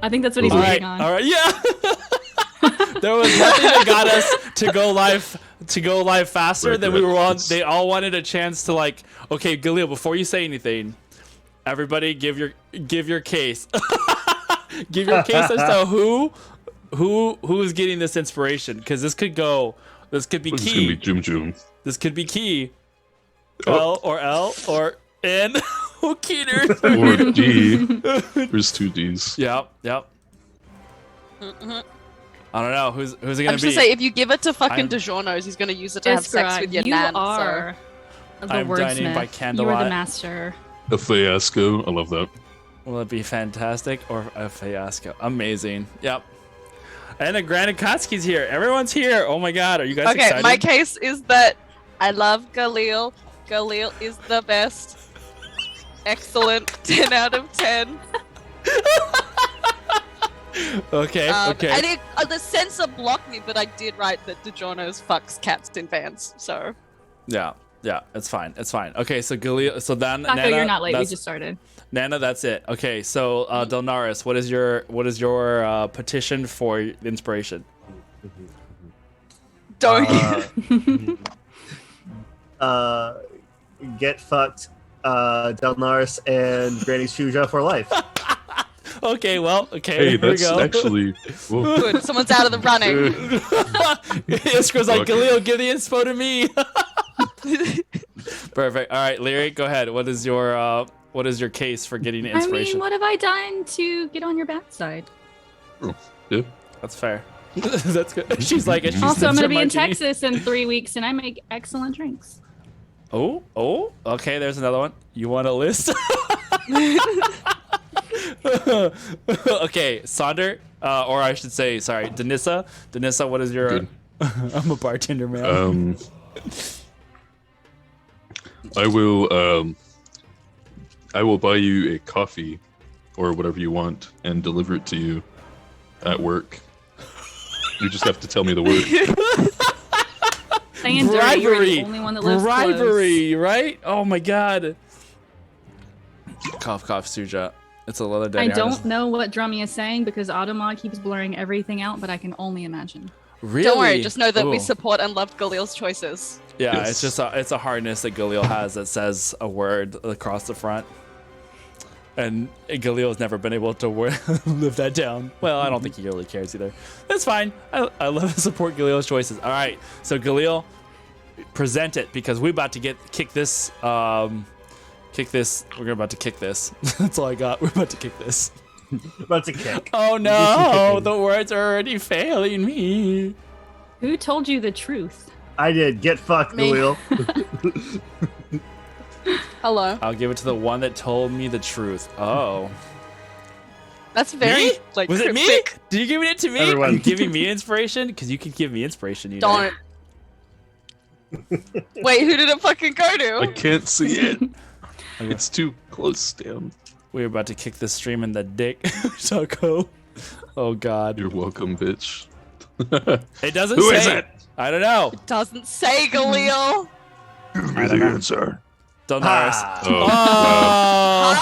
I think that's what he's waiting on. All right, yeah. There was nothing that got us to go live faster than we were on. They all wanted a chance to like. Okay, Galil, before you say anything, everybody give your case. Give your case as to who's getting this inspiration, because this could be key. This could be Jum. This could be key. L or N. Or D. There's 2 Ds. Yep. I don't know who's it gonna be. I'm just gonna say, if you give it to fucking DiGiorno's, he's gonna use it to have sex with your nan. You are the I'm dining by wordsmith. candlelight. You are the master. A fiasco. I love that. Will it be fantastic or a fiasco? Amazing. Yep. And a Granikotsky's here. Everyone's here. Oh my god, are you guys excited? Okay, my case is that I love Galil. Galil is the best. Excellent. 10 out of 10. Okay. And the censor blocked me, but I did write that DiGiorno's fucks cats in vans. So. Yeah, it's fine. Okay, so Galil, so then Taco, Nana, you're not late. We just started. Nana, that's it. Okay, so Delnaris, what is your petition for inspiration? Don't. Get fucked, Delnaris and Granny Shuja for life. Okay, Hey, that's actually Good. Someone's out of the running. Iskra's like, Galil, give the inspo to me. Perfect. All right, Lyri, go ahead. What is your case for getting inspiration? I mean, what have I done to get on your bad side? Yeah. That's fair. That's good. She's like, Also, I'm gonna be in Texas in 3 weeks, and I make excellent drinks. Oh, okay, there's another one. You want a list? Okay, Sonder, or I should say, sorry, Denissa. Denissa, what is your... Good. I'm a bartender, man. I will buy you a coffee or whatever you want and deliver it to you at work. You just have to tell me the word. Bribery, the only one that lives bribery, right? Oh my god. Cough, Suja. It's a leather daddy. I don't know what Drummy is saying because Automod keeps blurring everything out, but I can only imagine. Really? Don't worry, just know that we Ooh. support and love Galil's choices. Yeah, Yes. it's just it's a hardness that Galil has that says a word across the front. And Galil's never been able to live that down. Well, I don't think he really cares either. That's fine. I love to support Galil's choices. All right, so Galil, present it because we're about to kick this. We're about to kick this. That's all I got. We're about to kick this. About to kick. Oh no, the words are already failing me. Who told you the truth? I did. Get fucked, Me. Galil. Hello. I'll give it to the one that told me the truth. Oh. That's very Me? like Was it me? cryptic. Did you give it to me? Everyone. Are you giving me inspiration? Because you could give me inspiration. You know. Don't. Wait, who did it fucking go I to? can't see it. It's too close, damn. We're about to kick this stream in the dick, Taco. Oh God. You're welcome, bitch. It doesn't Who say. is it? I don't know. Doesn't say Galil. Give me the answer. Don't Ah.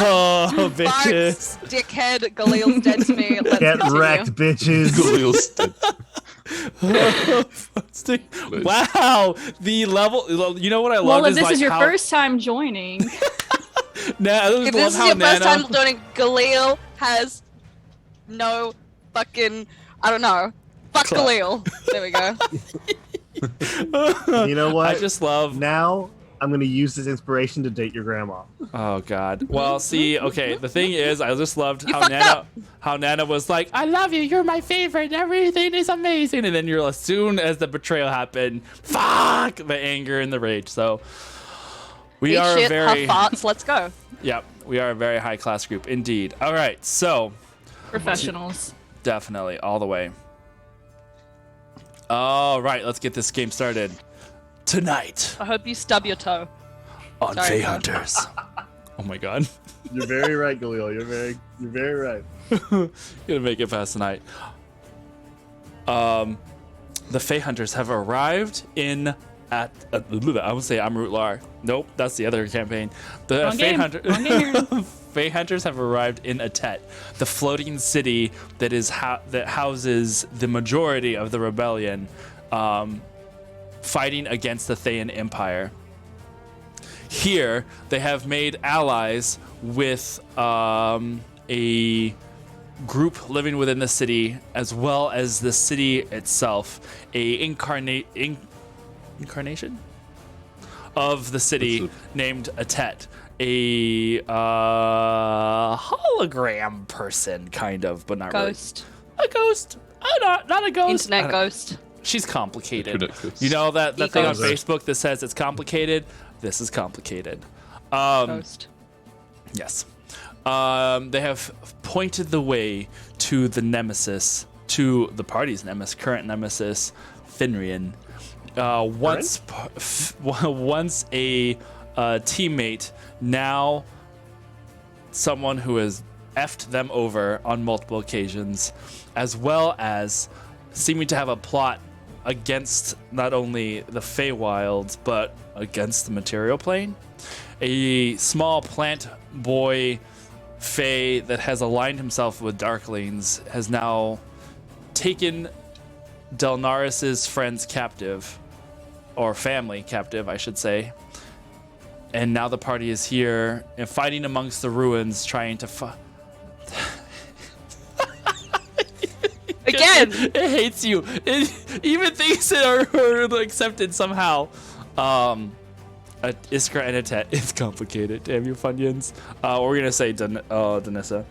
Oh, bitches. Farts, dickhead. Galil's dead to me. Let's Get continue. wrecked, bitches. Galil's dead. Wow, the level. You know what I love Well, if is this like is your how, first time joining, If this is your first time doing, Galil has no fucking, I don't know. Fuck Clap. Galil. There we go. You know what? I just love. Now I'm going to use this inspiration to date your grandma. Oh God. Well, see, okay. The thing is, I just loved You how fucked Nana was like, "I love you. You're my favorite. Everything is amazing." And then you're as soon as the betrayal happened, fuck the anger and the rage. So we Eat are shit, a very, huff farts, let's go. yeah, we are a very high class group indeed. All right, so professionals. definitely all the way. All right, let's get this game started tonight I hope you stub your toe. on Sorry. FaeHunters. Oh my God. You're very right, Galil. You're very right. Gonna make it past tonight. The FaeHunters have arrived in at I would say Amrut Lar. Nope, that's the other campaign. The Wrong game. Wrong game here. FaeHunters have arrived in Atet, the floating city that that houses the majority of the rebellion, fighting against the Thayan Empire. Here, they have made allies with a group living within the city, as well as the city itself, a incarnation of the city named Atet, a hologram person, kind of, but not Ghost. really. A ghost. Not a ghost. Internet ghost. She's complicated. Internet You know that thing on Ghost. Facebook that says it's complicated? This is complicated. Ghost. Yes. They have pointed the way to the nemesis, to the party's nemesis, current nemesis, Fenrian. Once a teammate, now someone who has effed them over on multiple occasions, as well as seeming to have a plot against not only the Feywilds, but against the material plane. A small plant boy Fey that has aligned himself with Darklings has now taken Delnaris's friends captive, or family captive, I should say. And now the party is here and fighting amongst the ruins, trying to Again! It hates you. It even thinks that are accepted somehow. Iskra and Atet. It's complicated. Damn you, Funyuns. What were we gonna say, Danissa?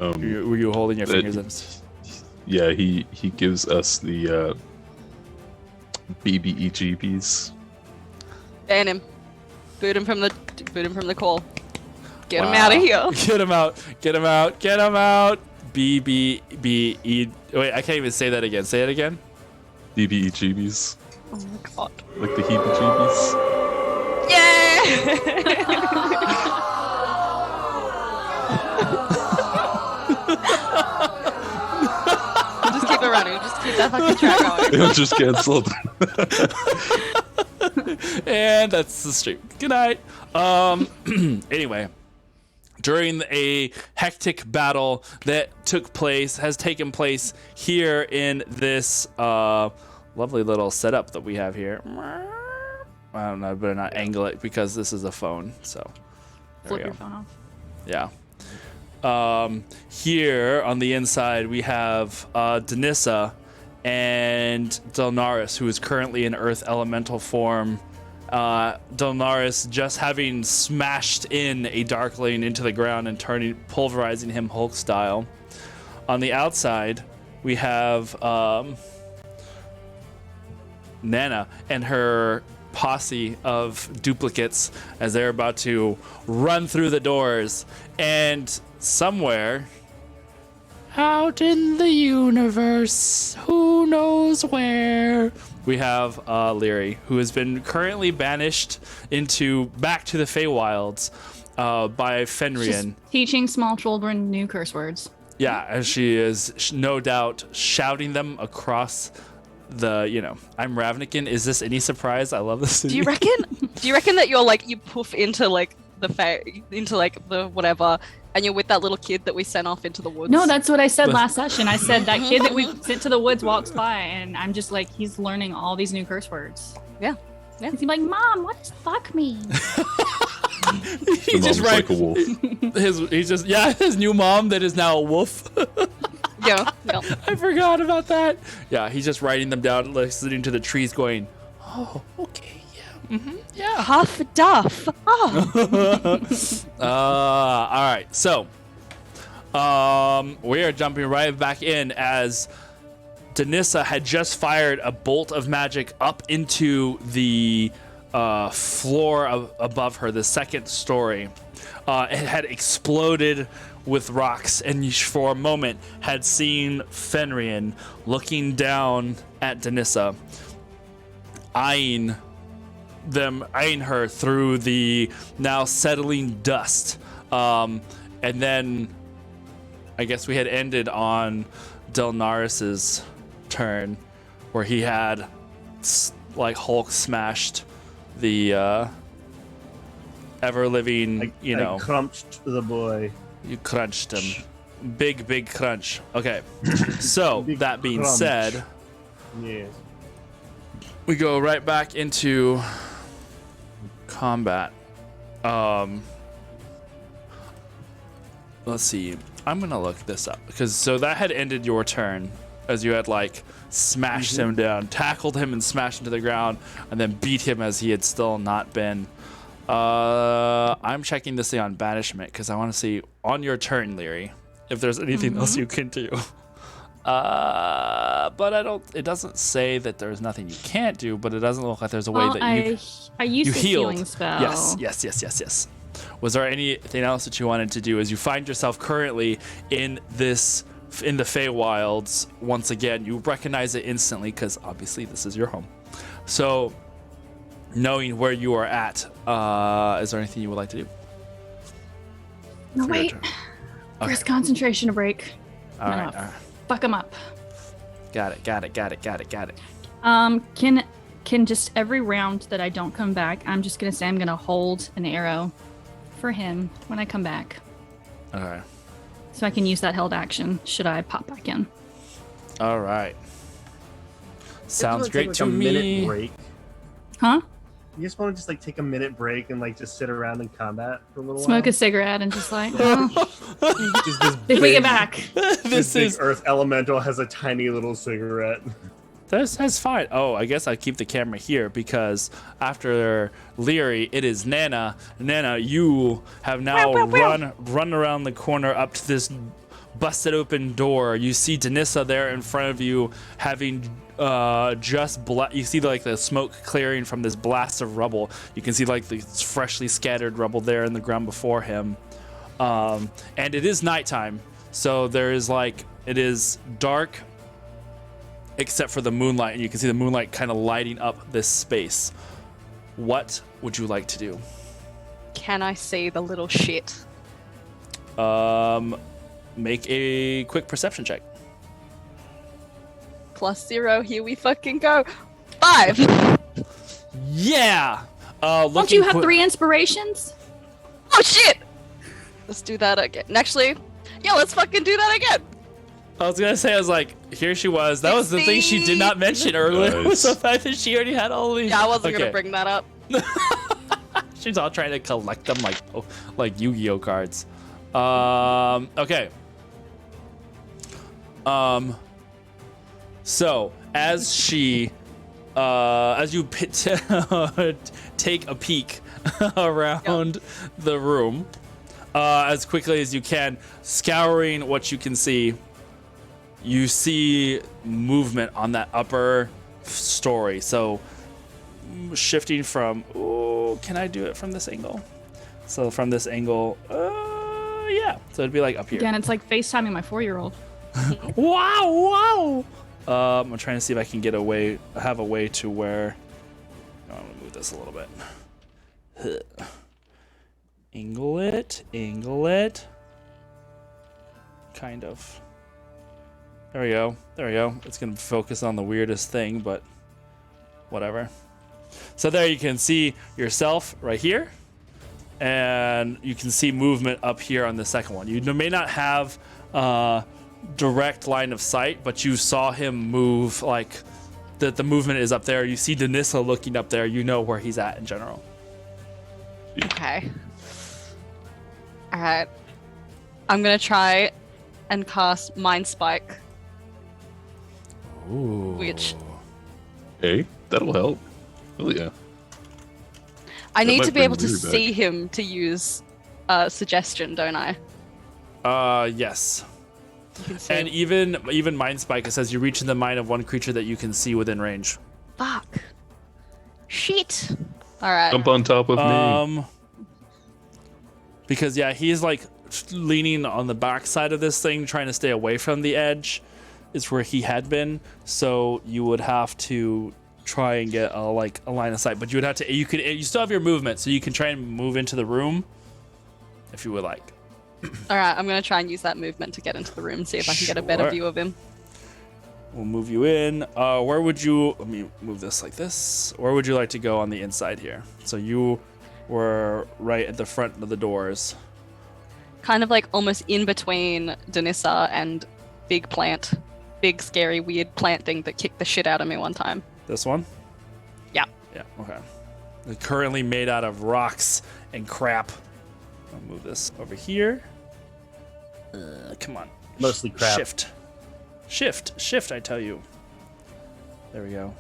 Were you holding your fingers up? Yeah, he gives us the BBEGBs. Ban him. Boot him from the call. Get him out of here. Get him out. Get him out. Get him out. BBBE. Wait, I can't even say that again. Say it again. BBEGBs. Oh my god. Like the heebie-jeebies. Yeah! Just keep it running. Just keep that fucking track going. It'll just cancelled. And that's the stream. Good night. Anyway, during a hectic battle that has taken place here in this lovely little setup that we have here. I don't know, I better not angle it because this is a phone. So there Flip we your go. phone off. Yeah. Here on the inside we have Danissa and Delnaris, who is currently in Earth Elemental form. Delnaris just having smashed in a Darkling into the ground and pulverizing him Hulk style. On the outside, we have Nana and her posse of duplicates as they're about to run through the doors, and somewhere out in the universe, who knows where, we have Lyri, who has been currently banished back to the Feywilds by Fenrian. She's teaching small children new curse words. Yeah, as she is no doubt shouting them across the, I'm Ravnican. Is this any surprise? I love this. Do you reckon that you poof into the whatever, and you're with that little kid that we sent off into the woods? No, that's what I said last session. I said that kid that we sent to the woods walks by, and I'm just like, he's learning all these new curse words. Yeah. He's like, Mom, what does fuck mean? He's just like a wolf. His new mom that is now a wolf. Yeah. I forgot about that. Yeah, he's just writing them down, listening to the trees, going, "Oh, okay, yeah, yeah." Huff duff. Oh. All right, so we are jumping right back in as Danissa had just fired a bolt of magic up into the floor above her, the second story. It had exploded with rocks, and for a moment had seen Fenrian looking down at Danissa, eyeing her through the now settling dust. And then I guess we had ended on Delnaris's turn, where he had Hulk smashed the ever living, I crunched the boy. You crunched him. Big crunch. Okay. So, Big that being crunch. said, Yes. we go right back into combat. Let's see. I'm going to look this up because so that had ended your turn as you had like smashed him down, tackled him and smashed him to the ground and then beat him as he had still not been. I'm checking this thing on banishment because I want to see on your turn, Leary, if there's anything else you can do. But it doesn't say that there's nothing you can't do, but it doesn't look like there's a way that I used you the healed. healing spell. Yes. Was there anything else that you wanted to do as you find yourself currently in the Feywilds once again? You recognize it instantly because obviously this is your home. So, knowing where you are at, is there anything you would like to do? No, wait. First concentration break. All right. Fuck him up. Got it. Can just every round that I don't come back, I'm just gonna say I'm gonna hold an arrow for him when I come back. Okay. So I can use that held action should I pop back in. All right. Sounds Take, great like, to a minute me. break. Huh? You just want to just like take a minute break and like just sit around in combat for a little Smoke while. a cigarette and just like, oh, Just this if we big- get back. This big Earth Elemental has a tiny little cigarette. That's fine. Oh, I guess I keep the camera here because after Leary, it is Nana. Nana, you have now run around the corner up to this busted open door. You see Denissa there in front of you, having you see like the smoke clearing from this blast of rubble. You can see like the freshly scattered rubble there in the ground before him. And it is nighttime, so there is it is dark. Except for the moonlight, and you can see the moonlight kind of lighting up this space. What would you like to do? Can I see the little shit? Make a quick perception check. +0, here we fucking go. 5! Yeah! Don't you have 3 inspirations? Oh shit! Let's do that again. Actually, yeah, let's fucking do that again. I was gonna say, I was like, here she was. That was the thing she did not mention earlier, was the fact that she already had all these. Yeah, I wasn't gonna bring that up. She's all trying to collect them like Yu-Gi-Oh cards. Okay. So as she, as you take a peek around the room, as quickly as you can, scouring what you can see, you see movement on that upper story. So shifting from, can I do it from this angle? So from this angle, yeah. So it'd be like up here. Again, it's like FaceTiming my 4-year-old. Wow. I'm trying to see if I can have a way to where, I'm gonna move this a little bit. Angle it. Kind of. There we go. It's gonna focus on the weirdest thing, but whatever. So there you can see yourself right here, and you can see movement up here on the second one. You may not have direct line of sight, but you saw him move, like the movement is up there. You see Denissa looking up there. You know where he's at in general. Okay. All right. I'm gonna try and cast Mind Spike. Ooh. Which Hey, that'll help. Oh yeah. I That need might to be bring able to Leary back. see him to use suggestion, don't I? Yes. You can see And him. even Mind Spike, it says you reach in the mind of one creature that you can see within range. Fuck. Shit. All right. Jump on top of me. Because yeah, he's like leaning on the back side of this thing, trying to stay away from the edge. Is where he had been. So you would have to try and get a line of sight, but you would have to. You still have your movement, so you can try and move into the room if you would like. All right. I'm gonna try and use that movement to get into the room, see if I can get a better Sure. view of him. We'll move you in. Where would you? Let me move this like this. Where would you like to go on the inside here? So you were right at the front of the doors. Kind of like almost in between Denissa and Big Plant. Big, scary, weird plant thing that kicked the shit out of me one time. This one? Yeah. Yeah, okay. They're currently made out of rocks and crap. I'll move this over here. Come on. Mostly crap. Shift, I tell you. There we go.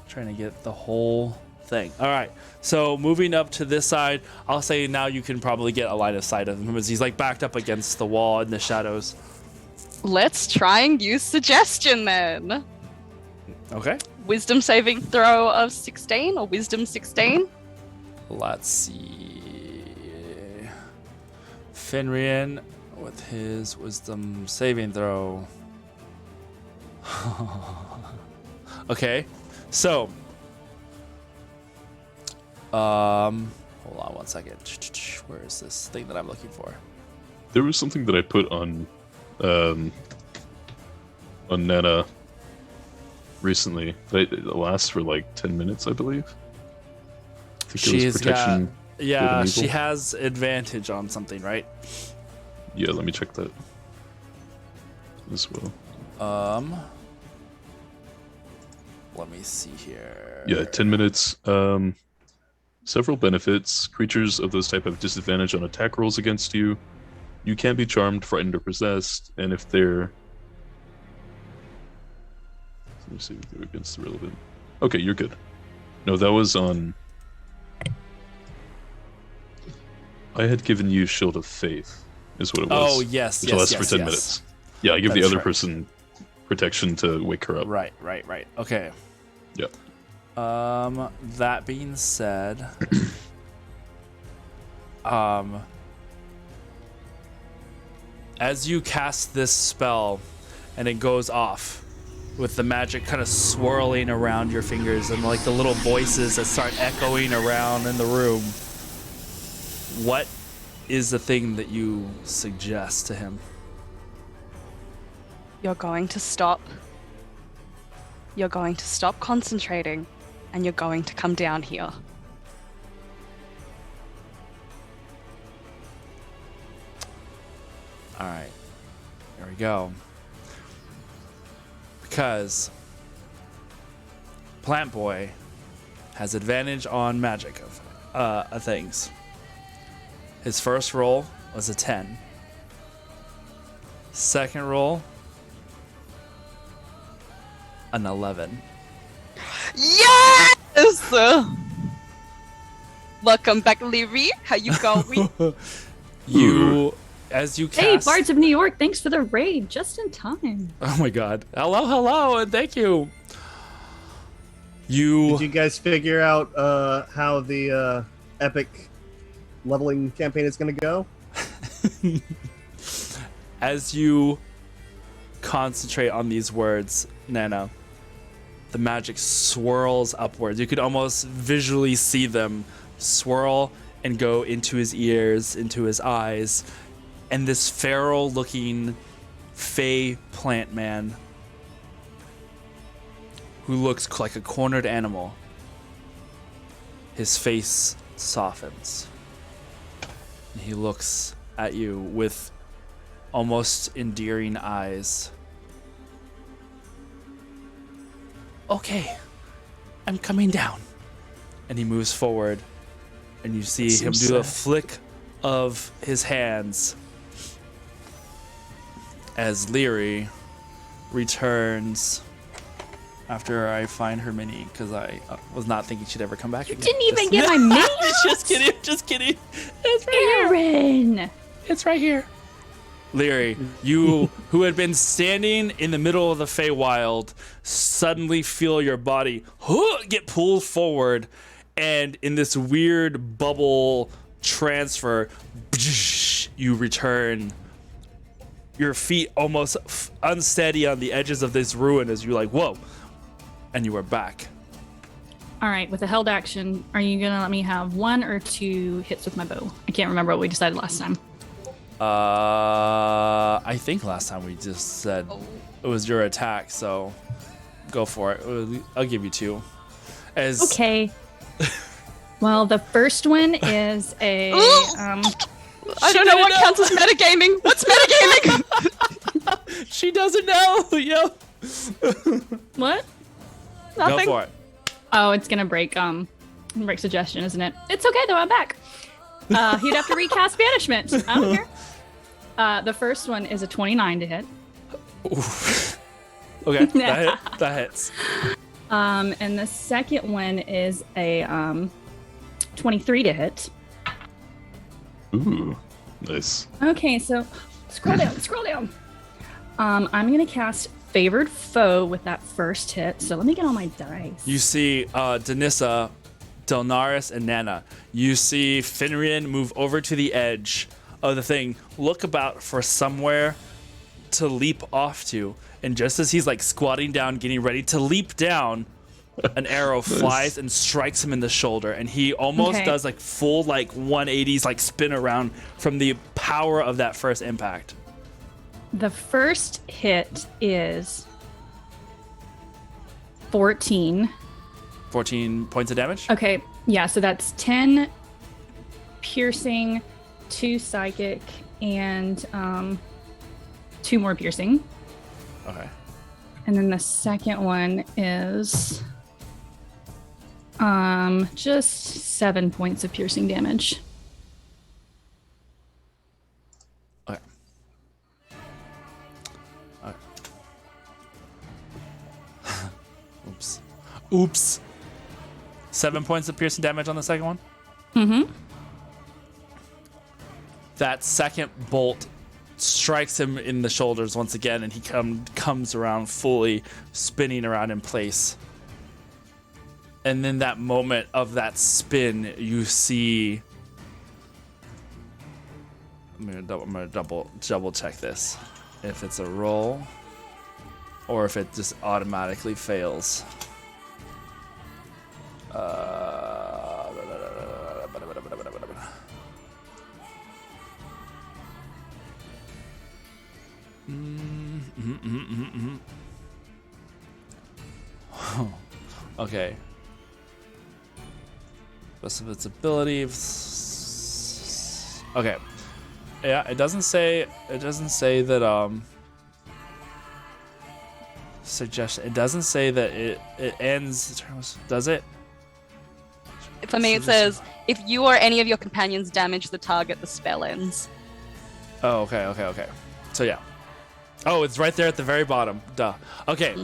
Trying to get the whole thing. All right. So moving up to this side, I'll say now you can probably get a line of sight of him because he's like backed up against the wall in the shadows. Let's try and use suggestion then. Okay. Wisdom saving throw of 16 or wisdom 16. Let's see. Fenrian with his wisdom saving throw. Okay. So, hold on one second. Where is this thing that I'm looking for? There was something that I put on Nana recently. It lasts for like 10 minutes, I believe. I think it was protection. Yeah, she has advantage on something, right? Yeah, let me check that as well. Let me see here. Yeah, 10 minutes. Several benefits. Creatures of this type have disadvantage on attack rolls against you. You can be charmed, frightened, or possessed, and if they're... Let me see if they're against the relevant... Okay, you're good. No, that was on... I had given you Shield of Faith, is what it was. Oh, yes, which lasts for 10 minutes. Yeah, I give the other person protection to wake her up. Right. Okay. Yep. That being said, as you cast this spell and it goes off with the magic kind of swirling around your fingers and like the little voices that start echoing around in the room, what is the thing that you suggest to him? You're going to stop. You're going to stop concentrating, and you're going to come down here. All right, here we go. Because Plant Boy has advantage on magic of things. His first roll was a 10. Second roll, an 11. Yes! Welcome back, Leary. How you going? As you cast... Hey, Bards of New York, thanks for the raid. Just in time. Oh my god. Hello, and thank you. Did you guys figure out how the epic leveling campaign is going to go? As you concentrate on these words, Nana, the magic swirls upwards. You could almost visually see them swirl and go into his ears, into his eyes. And this feral-looking Fae plant man who looks like a cornered animal, his face softens. And he looks at you with almost endearing eyes. Okay, I'm coming down. And he moves forward, and you see him do a flick of his hands as Leary returns after I find her mini, because I was not thinking she'd ever come back again. Didn't even get my mini. Just kidding. It's right Aaron. here. It's right here. Leary, you who had been standing in the middle of the Feywild, suddenly feel your body get pulled forward, and in this weird bubble transfer, you return. Your feet almost unsteady on the edges of this ruin as you're like, whoa, and you are back. All right, with a held action, are you going to let me have 1 or 2 hits with my bow? I can't remember what we decided last time. I think last time we just said it was your attack, so go for it. I'll give you 2. Okay. Well, the first one is a. I don't know what counts as metagaming. What's metagaming? She doesn't know. Yo. What? Nothing. Go for it. Oh, it's gonna break. Break suggestion, isn't it? It's okay though. I'm back. He'd have to recast banishment. I don't care. The first one is a 29 to hit. Oof. Okay, that hits. And the second one is a 23 to hit. Ooh, nice. Okay, so scroll down. I'm gonna cast Favored Foe with that first hit. So let me get all my dice. You see Danissa, Delnaris, and Nana. You see Finrian move over to the edge of the thing, look about for somewhere to leap off to, and just as he's like squatting down, getting ready to leap down, an arrow flies and strikes him in the shoulder, and he almost does like full like 180s like spin around from the power of that first impact. The first hit is 14 points of damage. Okay, yeah, so that's 10 piercing, 2 psychic, and 2 more piercing. Okay. And then the second one is just 7 points of piercing damage. Okay. Oops. 7 points of piercing damage on the second one? Mm-hmm. That second bolt strikes him in the shoulders once again, and he comes around fully spinning around in place. And then that moment of that spin, you see. I'm gonna double check this, if it's a roll, or if it just automatically fails. Okay. Rest of its ability. Okay. Yeah, it doesn't say that suggestion. It doesn't say that it ends. Does it? For me, it says if you or any of your companions damage the target, the spell ends. Oh, okay. So yeah. Oh, it's right there at the very bottom. Duh. Okay.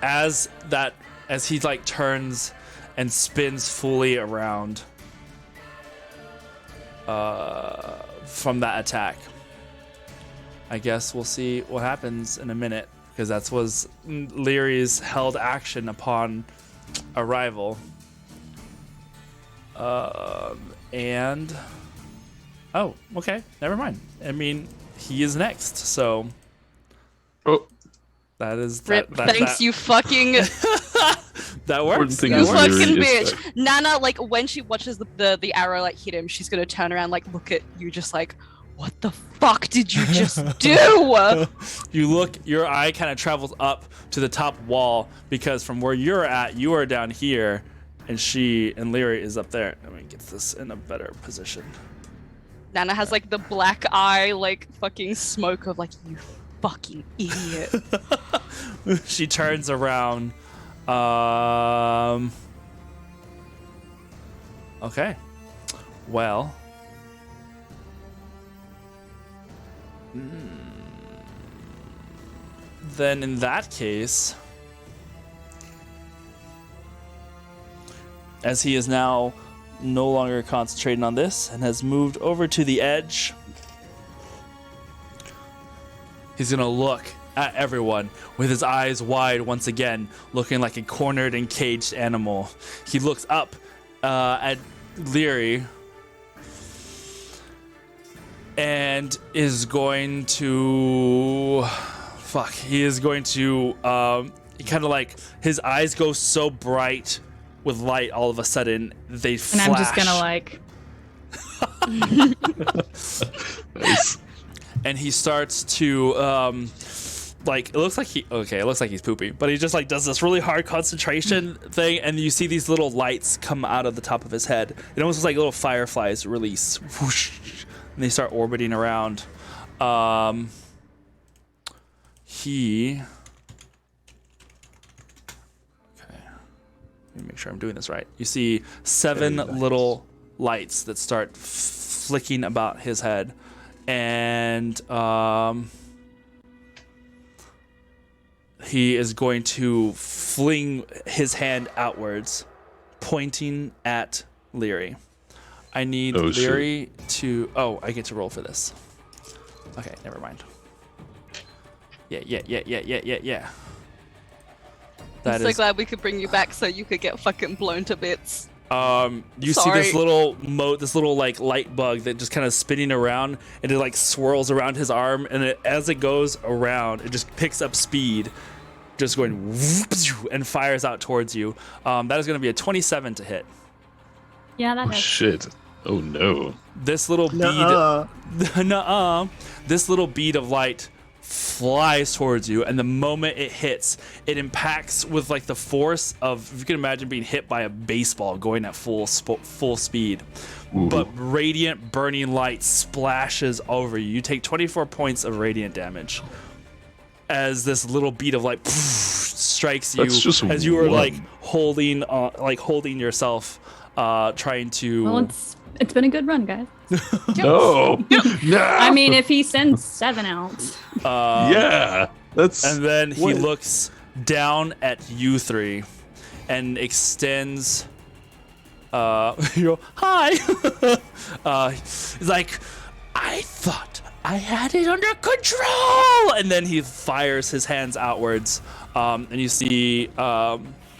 As he like turns and spins fully around from that attack, I guess we'll see what happens in a minute, because that was Leary's held action upon arrival. And oh, okay, never mind. I mean, he is next, so that is Rip, thanks, you fucking that works. You fucking bitch. Nana, like when she watches the arrow like hit him, she's gonna turn around, like look at you, just like, what the fuck did you just do? You look, your eye kind of travels up to the top wall, because from where you're at, you are down here, and Leary is up there. Let me get this in a better position. Nana has like the black eye, like fucking smoke of like, you fucking idiot. She turns around. Okay. Well. Then in that case, as he is now no longer concentrating on this and has moved over to the edge, he's gonna look at everyone with his eyes wide once again, looking like a cornered and caged animal. He looks up at Leary and is going to he is going to kind of like, his eyes go so bright with light all of a sudden they flash. And I'm just gonna like Nice. And he starts to like, it looks like he's pooping, but he just like does this really hard concentration thing, and you see these little lights come out of the top of his head. It almost looks like little fireflies release, whoosh, and they start orbiting around. Okay, let me make sure I'm doing this right. You see 7 little lights that start flicking about his head, and he is going to fling his hand outwards, pointing at Leary. I need Leary to... Oh, I get to roll for this. Okay, never mind. Yeah. I'm so glad we could bring you back so you could get fucking blown to bits. You see this little like light bug that just kind of spinning around, and it like swirls around his arm, and as it goes around, it just picks up speed, just going and fires out towards you. That is going to be a 27 to hit. Yeah, that Oh, hits. shit. Oh, no. This little bead, this little bead of light flies towards you, and the moment it hits, it impacts with like the force of, if you can imagine being hit by a baseball going at full speed. Ooh. But radiant burning light splashes over you. You take 24 points of radiant damage as this little bead of light strikes you. That's just as you are one. like holding yourself, trying to. Well, it's been a good run, guys. No. No. I mean, if he sends 7 out. Yeah. That's. And then he What? looks down at you 3 and extends. You go, hi. He's like, I thought I had it under control. And then he fires his hands outwards, and you see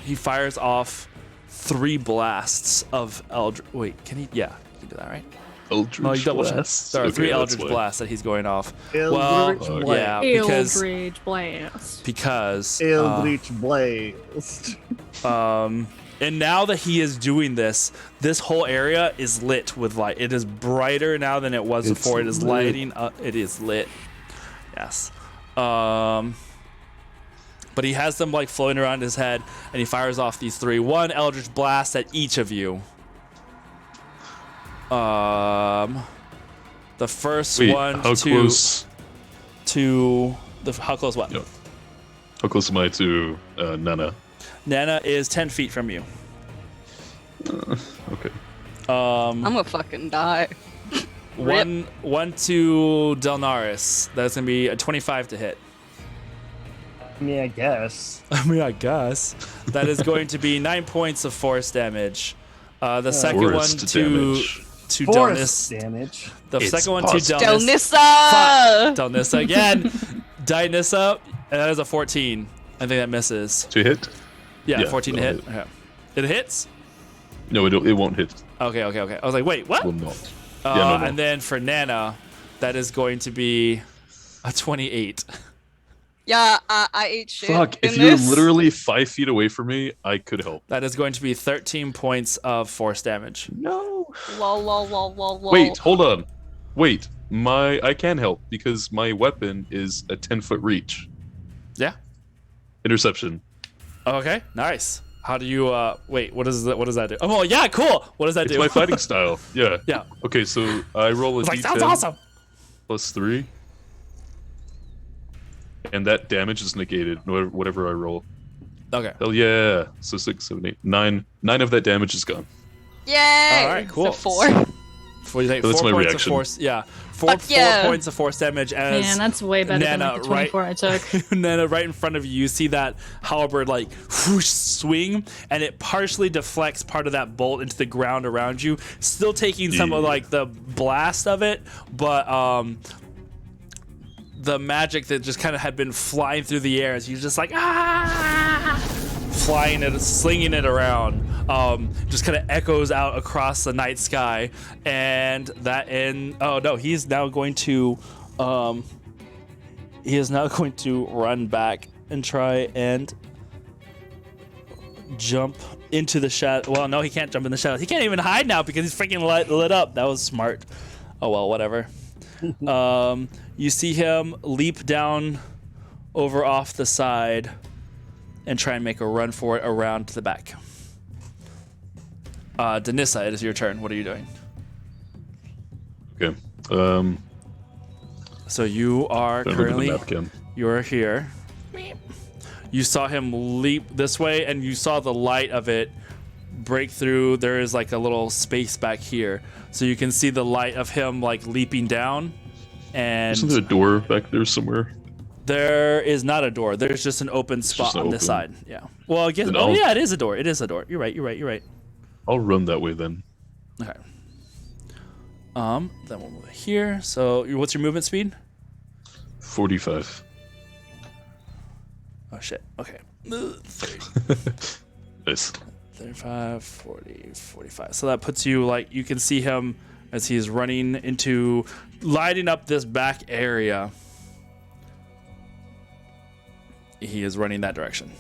he fires off 3 blasts of Eldritch. Wait, can he? Yeah, he can do that, right? Eldritch double check. Blast. There are 3 Okay, that's Eldritch why. blasts that he's going off. Eldritch well, Blast. yeah, because Eldritch Blast. Eldritch Blast. and now that he is doing this whole area is lit with light. It is brighter now than it was It's before. It is lit. lighting up. It is lit. Yes. But he has them like floating around his head, and he fires off these 3. 1 Eldritch Blast at each of you. The first Wait, one how close? how close what? Yeah. How close am I to Nana? Nana is 10 feet from you. Okay. I'm gonna fucking die. One to Delnaris. That's gonna be a 25 to hit. I mean, I guess. I guess that is going to be 9 points of force damage. The second one Forest to damage. Force Delnis. damage. The It's second one to positive. Delnis. Delnissa! Delnissa again. Dynissa, and that is a 14. I think that misses. To hit? Yeah, Yeah, 14 to that'll hit. Okay. It hits? No, it won't hit. Okay. I was like, wait, what? Will not. Yeah, no. And then for Nana, that is going to be a 28. Yeah, I ate shit. Fuck, in if you're this. literally 5 feet away from me, I could help. That is going to be 13 points of force damage. No. Lol. Wait, hold on. Wait, I can help because my weapon is a 10-foot reach. Yeah. Interception. Okay, nice. How do you wait, what does that do? Oh well, yeah, cool. What does that It's do? my fighting style. Yeah. Yeah. Okay, so I roll a It's like, d10 sounds awesome. plus 3. And that damage is negated, whatever I roll. Okay. Hell yeah. So 6, 7, 8, 9. 9 of that damage is gone. Yay! All right, cool. So 4. Before you take So that's 4 my points reaction. of force. Yeah. 4 yeah. points of force damage as Man, that's way better than Nana, like the 24 I took. Nana, right in front of you, you see that halberd like whoosh, swing, and it partially deflects part of that bolt into the ground around you, still taking some of like the blast of it, but the magic that just kind of had been flying through the air as you're just like flying it, slinging it around, just kind of echoes out across the night sky, and that end. Oh no, he is now going to run back and try and jump into the shadow. Well, no, he can't jump in the shadows. He can't even hide now because he's freaking lit up. That was smart. Oh well, whatever. You see him leap down over off the side and try and make a run for it around to the back. Danissa, it is your turn. What are you doing? Okay. So you are Don't remember the currently, map again. you're here. You saw him leap this way, and you saw the light of it break through. There is like a little space back here, so you can see the light of him like leaping down. And Isn't there a door back there somewhere? there is not a door. There's just an open spot just on this open. side. Yeah. Well, I guess. Then Oh I'll- yeah, it is a door. It is a door. You're right. I'll run that way then. Okay. Then we'll move here. So, what's your movement speed? 45. Oh shit. Okay. Nice. 35, 40, 45. So that puts you like you can see him as he's running into lighting up this back area. He is running that direction.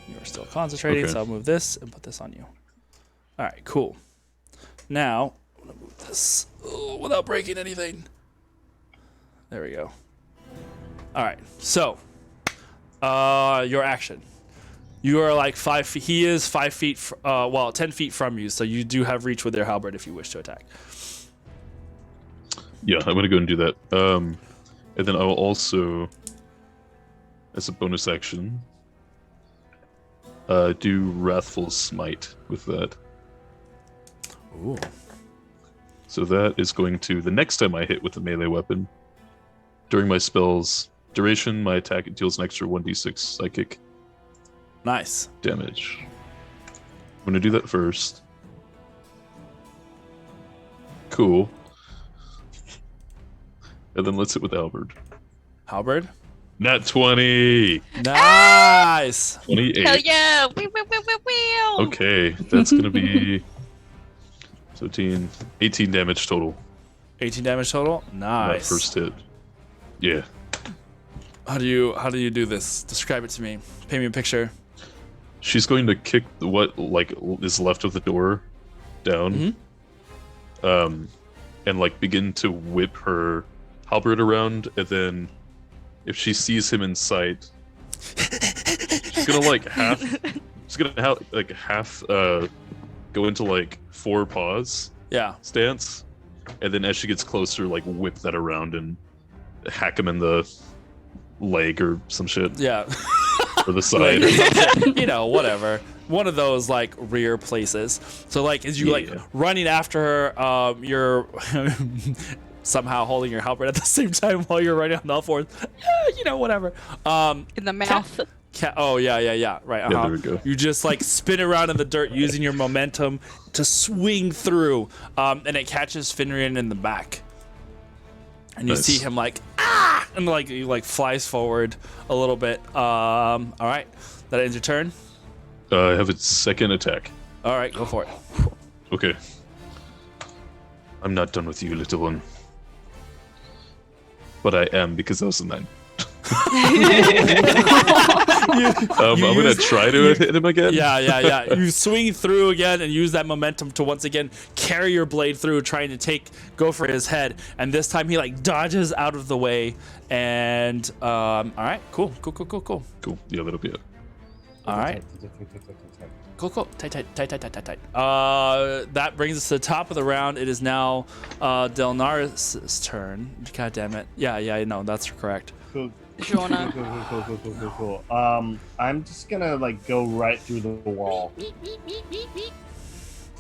You are still concentrating, Okay. so I'll move this and put this on you. All right, cool. Now, I'm gonna move this without breaking anything. There we go. All right, so your action. You are like 5 feet. He is 5 feet, 10 feet from you, so you do have reach with your halberd if you wish to attack. Yeah, I'm gonna go and do that. And then I will also, as a bonus action, do Wrathful Smite with that. Ooh. So that is going to, the next time I hit with a melee weapon, during my spell's duration, my attack deals an extra 1d6 psychic Nice. damage. I'm gonna do that first. Cool. And then let's hit with Albert. Halberd. Nat 20! Nice. 28. Hell yeah! Wee, wee, wee, wee, wee. Okay, that's gonna be 18 damage total. 18 damage total. That Nice. first hit. Yeah. How do you do this? Describe it to me. Paint me a picture. She's going to kick what like is left of the door down. And like begin to whip her halberd around, and then if she sees him in sight, she's gonna like half go into like 4 paws Yeah. stance, and then as she gets closer, like whip that around and hack him in the leg or some shit, Yeah. or the side. You know, whatever. One of those like rear places. So like as you like Yeah. running after her, you're somehow holding your halberd at the same time while you're running on all fours. You know, whatever. In the mouth. Oh yeah. Right. Yeah, there we go. You just like spin around in the dirt using your momentum to swing through, and it catches Finrian in the back. And you Nice. see him like and like he like flies forward a little bit. All right, that ends your turn. I have its second attack. All right, go for it. Okay. I'm not done with you, little one. But I am, because I was a 9. I'm gonna use- try to hit him again. Yeah. You swing through again and use that momentum to once again carry your blade through, trying to go for his head. And this time he like dodges out of the way. And all right, cool. Cool. Yeah, that'll be it. All right. Cool. Tight. That brings us to the top of the round. It is now Delnaris' turn. God damn it. Yeah, no, that's correct. Cool. Shauna. Cool. I'm just gonna like go right through the wall.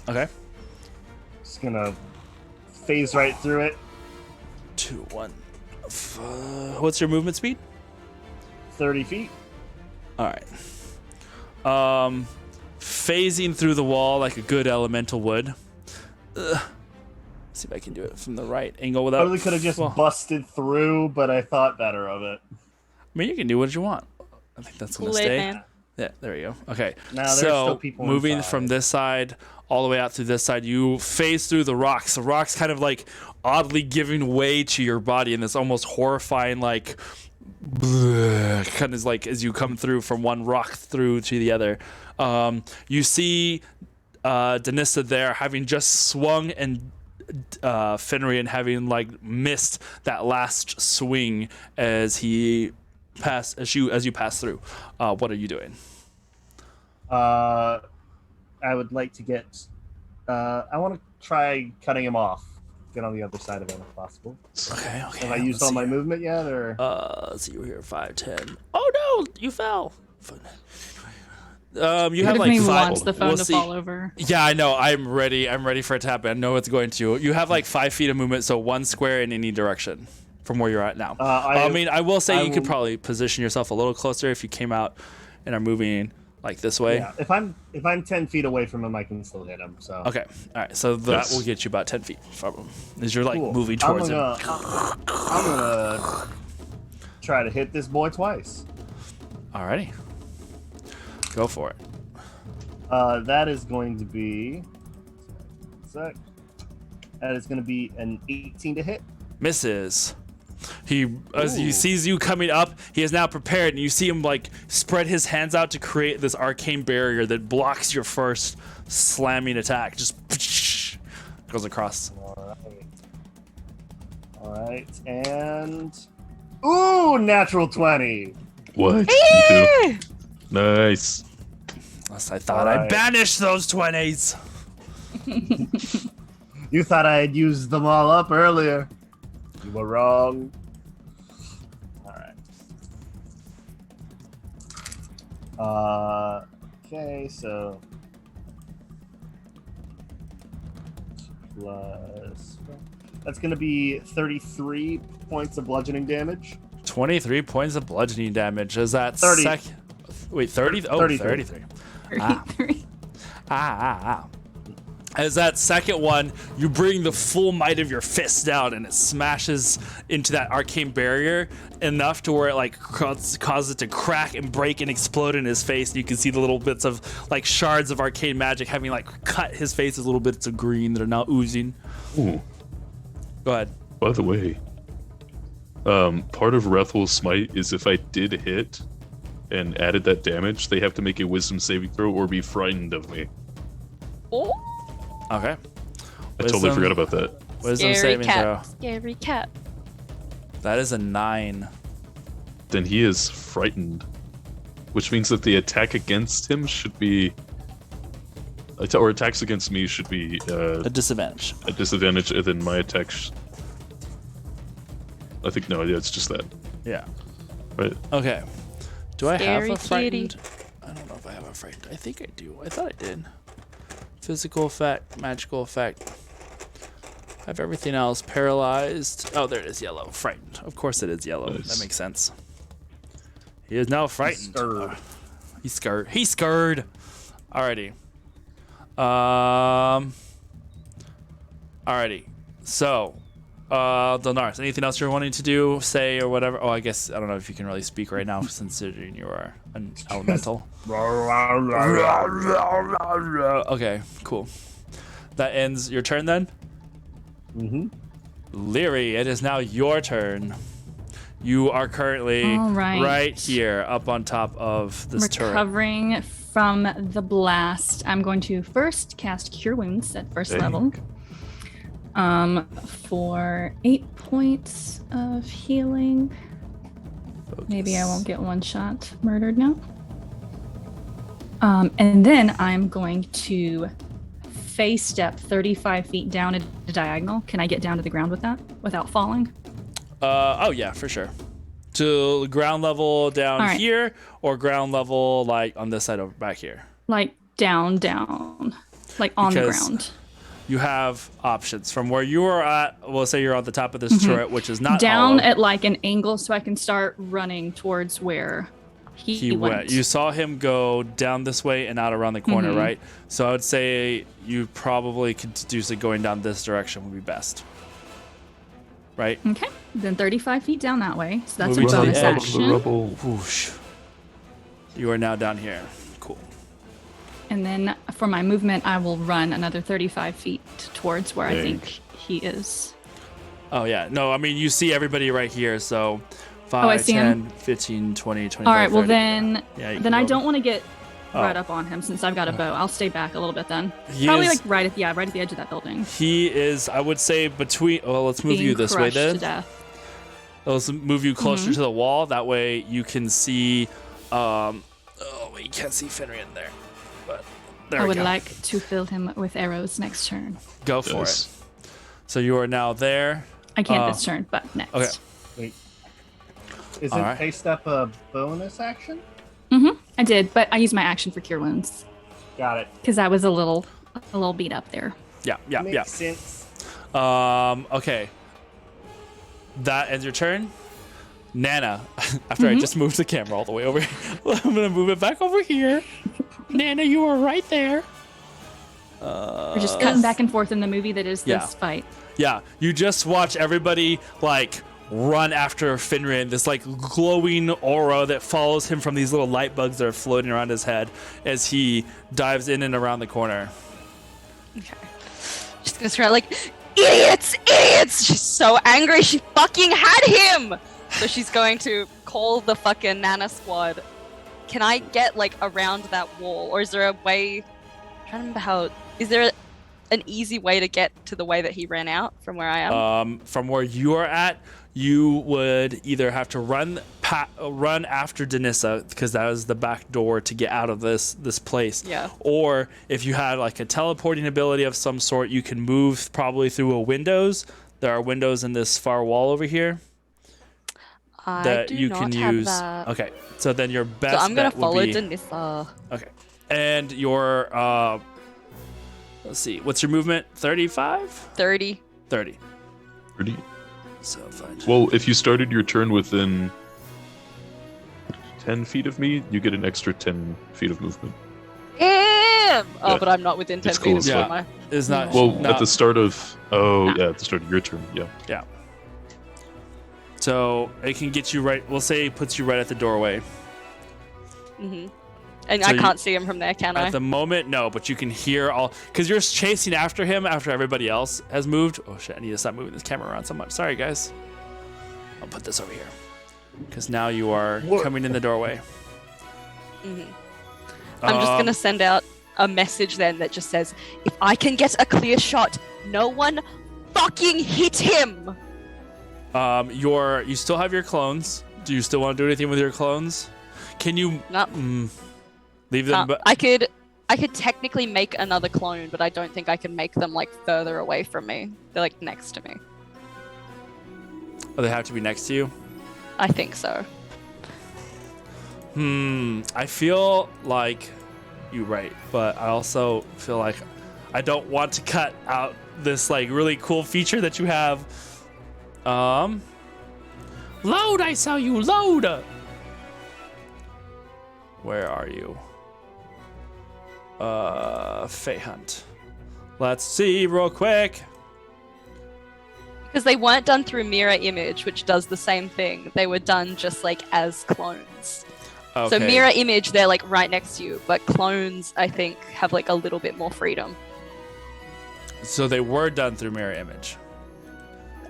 Okay. Just gonna phase right through it. 2, 1. What's your movement speed? 30 feet. All right. Phasing through the wall like a good elemental would. See if I can do it from the right angle without. I really could have just well, busted through, but I thought better of it. I mean, you can do what you want. I think that's gonna Kool-Aid stay. Man. Yeah, there you go. Okay. Now, there's so still people moving inside. from this side all the way out through this side, you phase through the rocks. The rocks kind of like oddly giving way to your body in this almost horrifying like kind of like as you come through from one rock through to the other. You see Danissa there having just swung and Fenrir having like missed that last swing as you pass through. What are you doing? I would like to get. I want to try cutting him off. Get on the other side of him if possible. Okay. Have I used all my movement yet, or? Let's see, you're here 5, 10. Oh no, you fell. You have like me 5. wants the phone we'll to see. fall over. Yeah, I know. I'm ready for it to happen. I know it's going to. You have like 5 feet of movement, so 1 square in any direction from where you're at now. I will say you could probably position yourself a little closer if you came out and are moving like this way. Yeah, if I'm 10 feet away from him, I can still hit him. So. Okay. All right. So that will get you about 10 feet from him as you're like moving towards him. I'm gonna try to hit this boy twice. Alrighty. Go for it. That is going to be. That is going to be an 18 to hit. Misses. As he sees you coming up, he is now prepared, and you see him like spread his hands out to create this arcane barrier that blocks your first slamming attack. Just goes across. All right, and natural 20. What? You do? Nice. Unless I thought I banished those 20s. You thought I had used them all up earlier. You were wrong. All right. Okay, so plus that's going to be 33 points of bludgeoning damage. 23 points of bludgeoning damage. Is that 30. Wait, 30? Oh, 33. 33. As that second one, you bring the full might of your fist down, and it smashes into that arcane barrier enough to where it like causes it to crack and break and explode in his face. And you can see the little bits of like shards of arcane magic having like cut his face as little bits of green that are now oozing. Ooh. Go ahead. By the way, part of Rethel's smite is if I did hit and added that damage, they have to make a wisdom saving throw or be frightened of me. Oh. Okay. I totally forgot about that. Wisdom saving throw. Scary cat. That is a 9. Then he is frightened, which means that the attack against him should be, or attacks against me should be A disadvantage. a disadvantage, and then my attack. I think no, yeah, it's just that. Yeah. Right. Okay. Do I have Scary a frightened? kitty. I don't know if I have a frightened. I think I do. I thought I did. Physical effect, magical effect. I have everything else. Paralyzed. Oh, there it is. Yellow. Frightened. Of course it is yellow. Nice. That makes sense. He is now frightened. He's scared. He's scared. Alrighty. Alrighty. So, Delnaris, anything else you're wanting to do, say, or whatever? Oh, I guess I don't know if you can really speak right now, considering you are an elemental. Okay, cool. That ends your turn then. Mm-hmm. Leary, it is now your turn. You are currently All right. right here, up on top of this turret. Recovering from the blast. I'm going to first cast Cure Wounds at first level. For 8 points of healing. Maybe I won't get one shot murdered now. And then I'm going to face step 35 feet down a diagonal. Can I get down to the ground with that without falling? Oh yeah, for sure. To ground level down All right. here, or ground level like on this side over back here. Like down, like on the Because ground. You have options from where you are at. We'll say you're on the top of this turret, which is not Down hollow. at like an angle so I can start running towards where he went. You saw him go down this way and out around the corner, right? So I would say you probably could do so going down this direction would be best. Right? Okay, then 35 feet down that way. So that's Moving a to the bonus edge. action. Whoosh. You are now down here. Cool. And then for my movement, I will run another 35 feet towards where I think he is. Oh, yeah. No, I mean, you see everybody right here. So 5, I see 10, him. 15, 20, 25, All right, well 30. then, Yeah, you then can I go. don't want to get right up on him since I've got a bow. I'll stay back a little bit then. He Probably is- like right at the edge of that building. He is, I would say, between. Oh, let's move Being you this way crushed to then. death. Let's move you closer Mm-hmm. to the wall. That way you can see. Oh, wait, you can't see Fenrir there. But there I we would go. like to fill him with arrows next turn. Go for Yes. it. So you are now there. I can't this turn, but next. Okay. Wait. Is All it right. paste up a bonus action? I did, but I used my action for cure wounds Got it. because I was a little beat up there. Yeah, yeah, Makes yeah. sense. Okay. That ends your turn. Nana, after I just moved the camera all the way over here, I'm going to move it back over here. Nana, you are right there. We're just cutting back and forth in the movie that is Yeah. this fight. Yeah, you just watch everybody like run after Finrin, this like glowing aura that follows him from these little light bugs that are floating around his head as he dives in and around the corner. Okay. She's gonna scream like, idiots, idiots! She's so angry. She fucking had him. So she's going to call the fucking Nana squad. Can I get like around that wall, or is there a way? I'm trying to remember how. Is there an easy way to get to the way that he ran out from where I am? From where you are at, you would either have to run after Denissa because that is the back door to get out of this place. Yeah. Or if you had like a teleporting ability of some sort, you can move probably through a windows. There are windows in this far wall over here I that do you not can have use. that. Okay, so then your best So I'm gonna bet would follow be Denissa. okay, and your let's see, what's your movement? 35? 30. 30. Pretty. So fine. Well, if you started your turn within 10 feet of me, you get an extra 10 feet of movement. Oh, Yeah. but I'm not within 10 It's feet cool of as you, fuck. am I? Is not Well, not- at the start of... Oh, yeah, at the start of your turn, yeah. Yeah. So it can get you right. We'll say it puts you right at the doorway. Hmm. And So I you- can't see him from there, can I? At the moment, no, but you can hear all because you're chasing after him after everybody else has moved. Oh shit! I need to stop moving this camera around so much. Sorry, guys. I'll put this over here because now you are What? coming in the doorway. I'm just Um, gonna send out a message then that just says, if I can get a clear shot, no one fucking hit him. You still have your clones. Do you still want to do anything with your clones? Can you No, leave them? I could technically make another clone, but I don't think I can make them like further away from me. They're like next to me. Oh, they have to be next to you. I think so. I feel like you're right, but I also feel like I don't want to cut out this like really cool feature that you have. Load, I saw you, load! Where are you? FaeHunt. Let's see real quick. Because they weren't done through mirror image, which does the same thing. They were done just like as clones. Okay. So mirror image, they're like right next to you, but clones, I think, have like a little bit more freedom. So they were done through mirror image.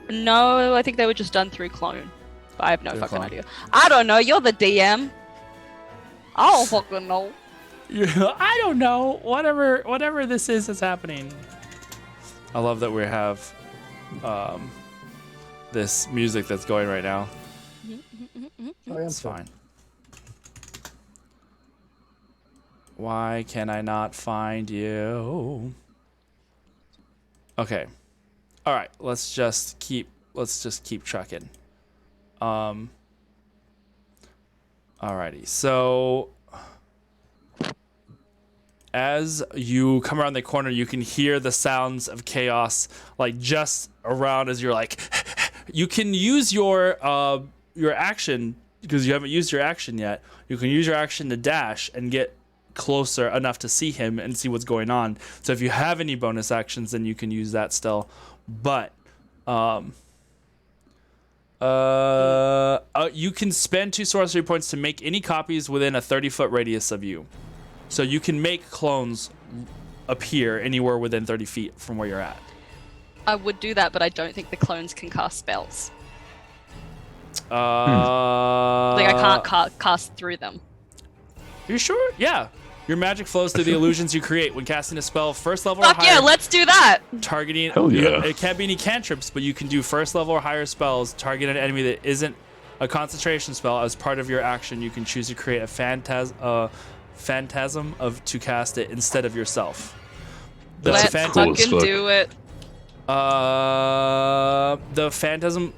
No, I think they were just done through clone. But I have no Through fucking clone. idea. I don't know. You're the DM. I don't fucking know. I don't know. Whatever this is that's happening. I love that we have this music that's going right now. It's fine. Why can I not find you? Okay. All right. Let's just keep trucking. Alrighty. So as you come around the corner, you can hear the sounds of chaos, like just around as you're like. You can use your action because you haven't used your action yet. You can use your action to dash and get closer enough to see him and see what's going on. So if you have any bonus actions, then you can use that still. But you can spend 2 sorcery points to make any copies within a 30-foot radius of you. So you can make clones appear anywhere within 30 feet from where you're at. I would do that, but I don't think the clones can cast spells. Like Like I can't cast through them. You sure? Yeah. Your magic flows through the illusions you create when casting a spell first level or Fuck higher. yeah, let's do that. Targeting. Hell yeah. It can't be any cantrips, but you can do first level or higher spells. Target an enemy that isn't a concentration spell. As part of your action, you can choose to create a phantasm to cast it instead of yourself. That's Let's cool as fucking fuck. do it. The phantom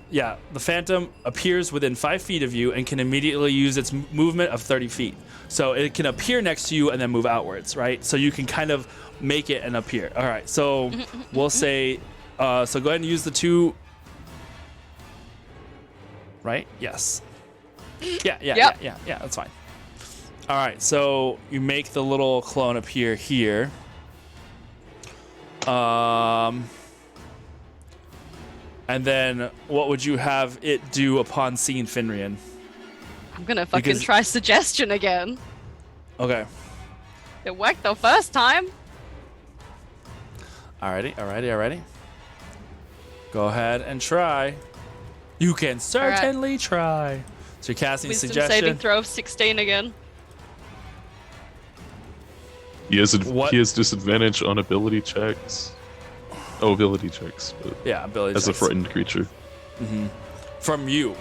appears within 5 feet of you and can immediately use its movement of 30 feet. So it can appear next to you and then move outwards, right? So you can kind of make it and appear. All right, so we'll say, so go ahead and use the 2. Right? Yes. Yeah, that's fine. All right, so you make the little clone appear here. And then what would you have it do upon seeing Finrian? I'm gonna fucking Because- try suggestion again. Okay. It worked the first time. Alrighty. Go ahead and try. You can certainly try. So you're casting Wisdom suggestion. saving throw of 16 again. He has What? he has disadvantage on ability checks. Oh, ability checks. But Yeah, ability as a checks. frightened creature. From you.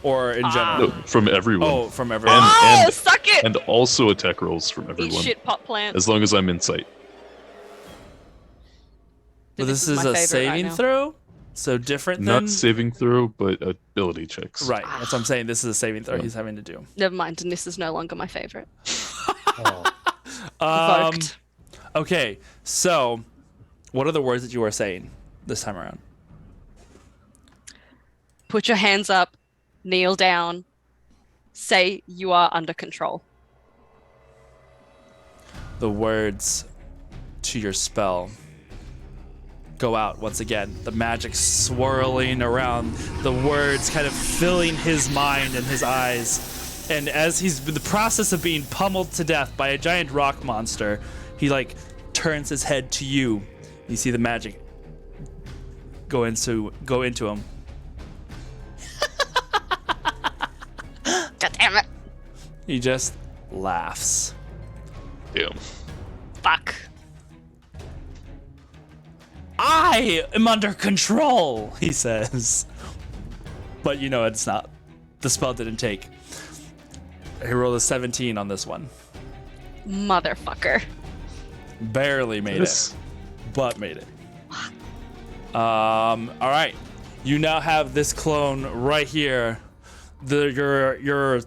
Or in No, general. from everyone. Oh, from everyone. And- Suck it! And also attack rolls from Eat everyone. shit, pot plant. As long as I'm in sight. Well, this my is a favorite right saving now. throw? So different than... Not saving throw, but ability checks. Right, that's what I'm saying. This is a saving throw Yeah. he's having to do. Never mind, and this is no longer my favorite. Oh. Revoked. Okay, so what are the words that you are saying this time around? Put your hands up, kneel down, say you are under control. The words to your spell go out once again. The magic swirling around, the words kind of filling his mind and his eyes. And as he's in the process of being pummeled to death by a giant rock monster, he like turns his head to you. You see the magic go into him. God damn it. He just laughs. Damn. Fuck. I am under control, he says. But you know it's not. The spell didn't take. He rolled a 17 on this one. Motherfucker. Barely made Yes. it, but made it. All right. You now have this clone right here. Your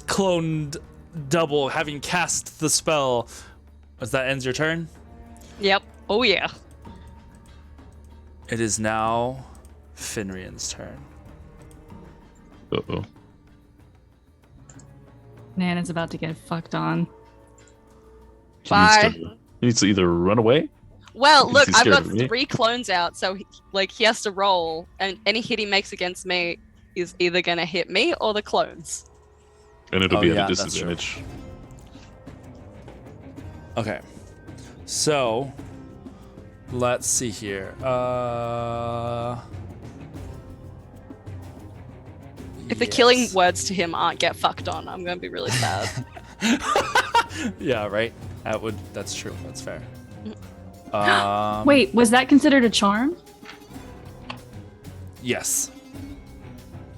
cloned double having cast the spell. As that ends your turn, Yep. Oh yeah. it is now Finrian's turn. Uh-oh. Nana's about to get fucked on. He Bye. needs to- He needs to either run away. Well, Is look, he I've scared got of me? 3 clones out, so he has to roll, and any hit he makes against me is either gonna hit me or the clones. And it'll Oh, be yeah, at a that's true. disadvantage. Okay. So, let's see here. If the killing yes. words to him aren't get fucked on, I'm gonna be really sad. Yeah, right. That's true. That's fair. Wait, was that considered a charm? Yes.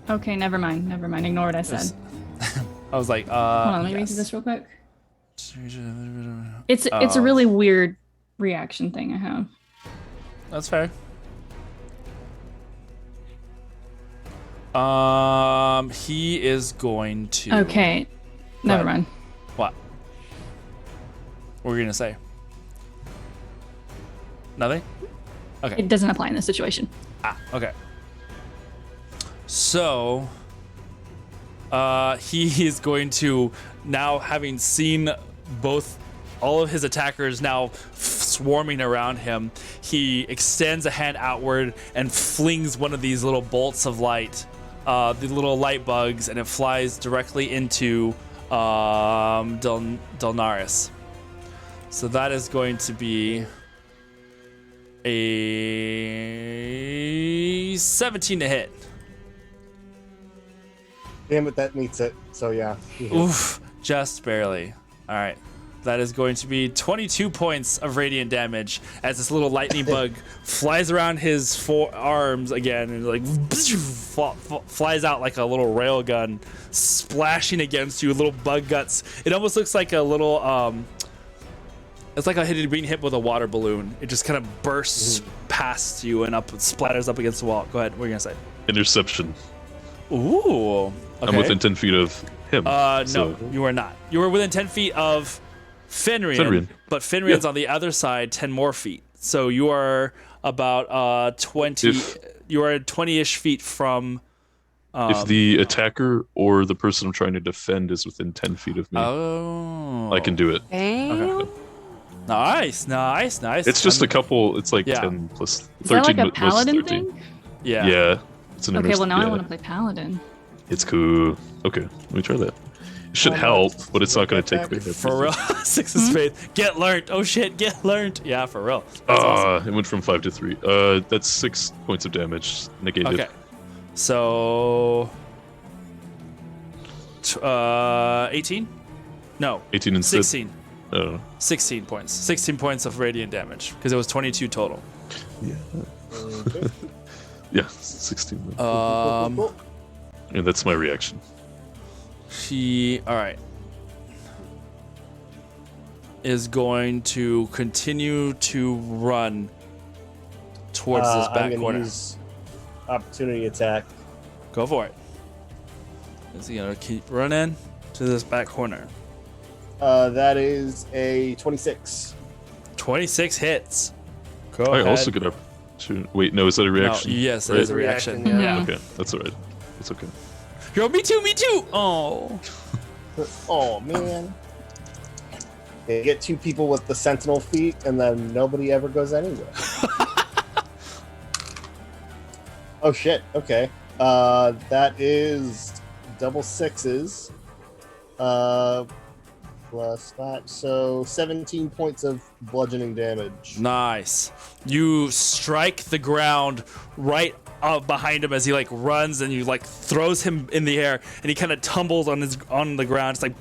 Okay, never mind. Ignore what I said. I was like, Hold on, let me read yes. through this real quick. It's a Oh. really weird reaction thing I have. That's fair. He is going to. Okay, never ahead. mind. What? What were you gonna say? Nothing. Okay. It doesn't apply in this situation. Okay. So, he is going to, now having seen all of his attackers now swarming around him, he extends a hand outward and flings one of these little bolts of light, the little light bugs, and it flies directly into Delnaris. So that is going to be a 17 to hit. Damn it, that meets it. So yeah. he hits. Oof, just barely. All right. That is going to be 22 points of radiant damage as this little lightning bug flies around his forearms again and like flies out like a little rail gun, splashing against you. Little bug guts. It almost looks like a little it's like being hit with a water balloon. It just kind of bursts past you and splatters up against the wall. Go ahead. What are you gonna say? Interception. Ooh. Okay. I'm within 10 feet of him. No, so- you are not. You were within 10 feet of Fenrian, but Fenrian's on the other side, 10 more feet. So you are about 20. You are 20-ish feet from. If the attacker or the person I'm trying to defend is within 10 feet of me, Oh. I can do it. Damn. Nice. It's just a couple. It's like Yeah. 10 plus 13. Is that like a plus paladin 13. thing? Yeah. Yeah. It's an Okay, well now I yeah. want to play paladin. It's cool. Okay, let me try that. It should help, but it's not going to take away that. For real. 6 of spades. Get learned. Oh shit, get learned. Yeah, for real. That's awesome. It went from 5 to 3. That's 6 points of damage negated. Okay. So 18? No. 18 instead. 16. Oh, 16 points. 16 points of radiant damage because it was 22 total. yeah, 16. Um And that's my reaction. all right. Is going to continue to run towards this I'm back gonna corner. use opportunity attack. Go for it. Is he gonna keep running to this back corner? That is a 26. 26 hits. Go I ahead. also get up to. Wait, no, is that a No, reaction? yes, it Right? is a reaction. Reaction, yeah. Okay, that's alright. That's okay. Yo, me too, me too. Oh. Oh man. You get 2 people with the sentinel feet, and then nobody ever goes anywhere. Oh shit. Okay. That is double 6s. Plus that, so 17 points of bludgeoning damage. Nice. You strike the ground right up behind him as he like runs, and you like throws him in the air, and he kind of tumbles on the ground. It's like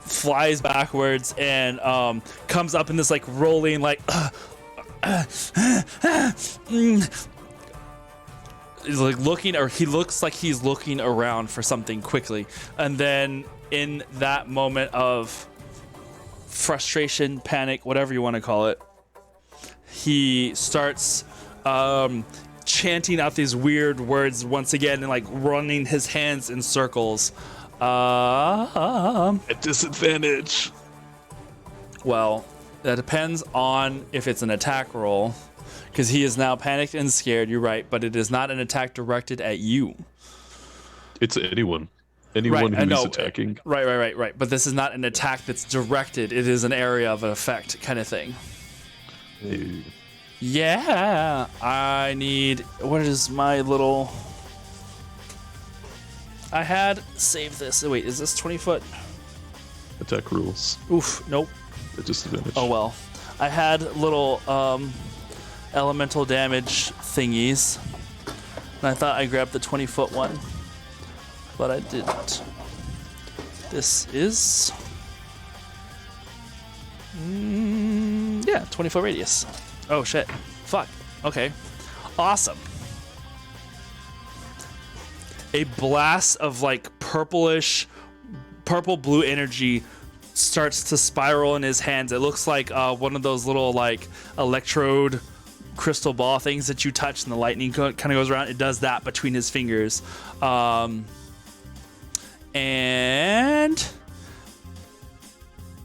flies backwards and comes up in this like rolling like. He's like looking, or he looks like he's looking around for something quickly, and then in that moment of frustration, panic, whatever you want to call it, he starts chanting out these weird words once again and like running his hands in circles. At disadvantage. Well, that depends on if it's an attack roll, because he is now panicked and scared. You're right, but it is not an attack directed at you. It's anyone. Anyone Right, I who's know. attacking. Right. But this is not an attack that's directed. It is an area of effect kind of thing. Hey, Yeah, I need. What is my little? I had save this. Wait, is this 20 foot? attack rules. Oof, nope. At disadvantage. Oh well. I had little elemental damage thingies, and I thought I grabbed the 20-foot one, but I didn't. This is. Yeah, 20-foot radius. Oh shit. Fuck. Okay. Awesome. A blast of like purple blue energy starts to spiral in his hands. It looks like one of those little like electrode crystal ball things that you touch and the lightning kind of goes around. It does that between his fingers. And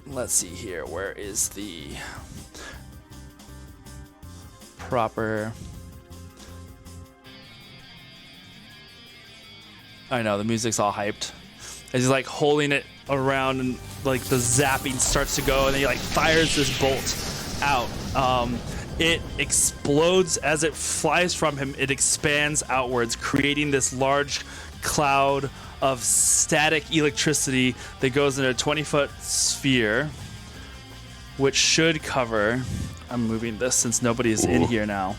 let's see here. Where is the proper? I know the music's all hyped. As he's like holding it around and like the zapping starts to go, and then he like fires this bolt out. It explodes as it flies from him. It expands outwards, creating this large cloud of static electricity that goes into a 20-foot sphere, which should cover. I'm moving this since nobody's in here now.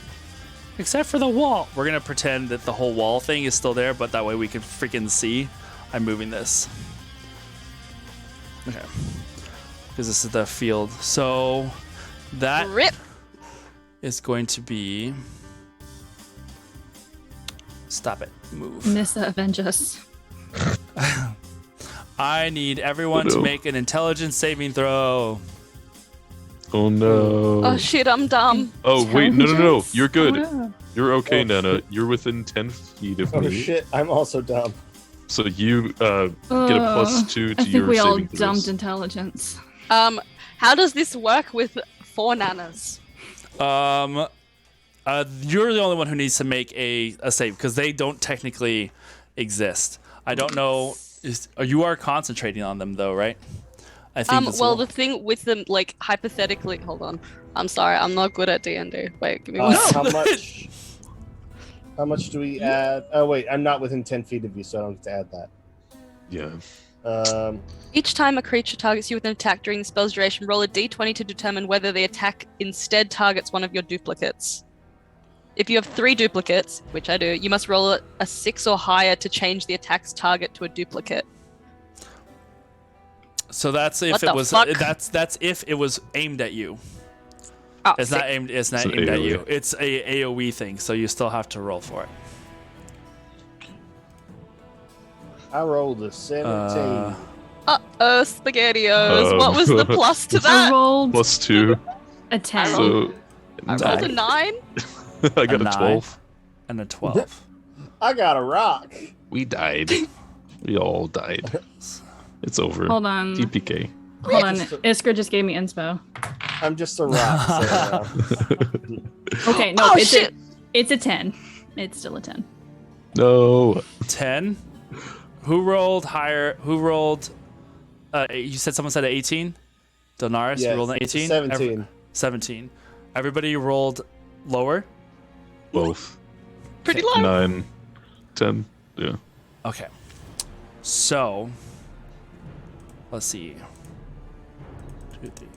Except for the wall. We're going to pretend that the whole wall thing is still there, but that way we can freaking see. I'm moving this. Okay. because this is the field. So that Rip. is going to be. Stop it. Move. Nissa, avenge us. I need everyone to make an intelligence saving throw. Oh no. Oh shit, I'm dumb. Oh wait, no. Intelligence? You're good. Oh, yeah. You're okay, Oh, Nana. You're within 10 feet of Oh me. shit, I'm also dumb. So you get a +2 to I think your we all saving throws. dumped intelligence. How does this work with 4 nanas? You're the only one who needs to make a save because they don't technically exist. I don't know. You are concentrating on them though, right? I think. Well, the thing with them, like hypothetically, hold on. I'm sorry, I'm not good at D&D. Wait, give me one. How much? How much do we add? Oh wait, I'm not within 10 feet of you, so I don't get to add that. Yeah. Each time a creature targets you with an attack during the spell's duration, roll a d20 to determine whether the attack instead targets one of your duplicates. If you have 3 duplicates, which I do, you must roll a 6 or higher to change the attack's target to a duplicate. So that's if What it the was. fuck? That's if it was aimed at you. Oh, It's not aimed. It's not It's an aimed at AoE. you. It's a AOE thing, so you still have to roll for it. I rolled a 17. SpaghettiOs. What was the plus to I that? rolled +2. a 10. So I rolled a 9. I got a 9. 12. And a 12. I got a rock. We died. We all died. It's over. Hold on. TPK. Hold on. Iskra just gave me inspo. I'm just a rock. So, Okay, no, Oh, it's shit. it's a 10. It's still a 10. No. 10. Who rolled higher? Who rolled? You said someone said an 18. Donaris, you yes, rolled an 18. 17. 17. Everybody rolled lower. Both. Pretty low. 9. 10. Yeah. Okay. So, let's see. 2, 3.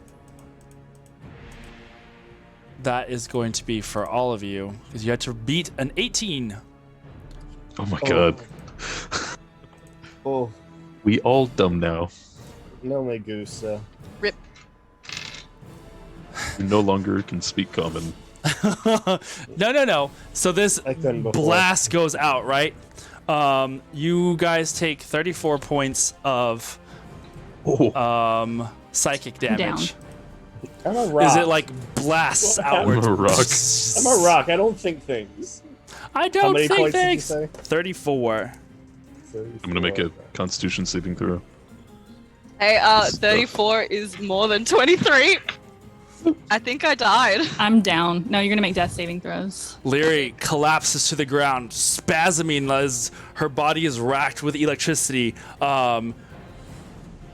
That is going to be for all of you because you had to beat an 18. Oh my Oh. god. Oh, We all dumb now. no me gusta. Rip. We no longer can speak common. No. So this I couldn't before. blast goes out, right? You guys take 34 points of Oh. psychic damage. I'm a rock. Is it like blasts I'm outwards? a rock. I'm a rock. I don't think things. I How don't many think points did you things. say? 34. I'm gonna make a Constitution saving throw. Hey, 34 is more than 23. I think I died. I'm down. No, you're gonna make death saving throws. Lyri collapses to the ground, spasming as her body is racked with electricity.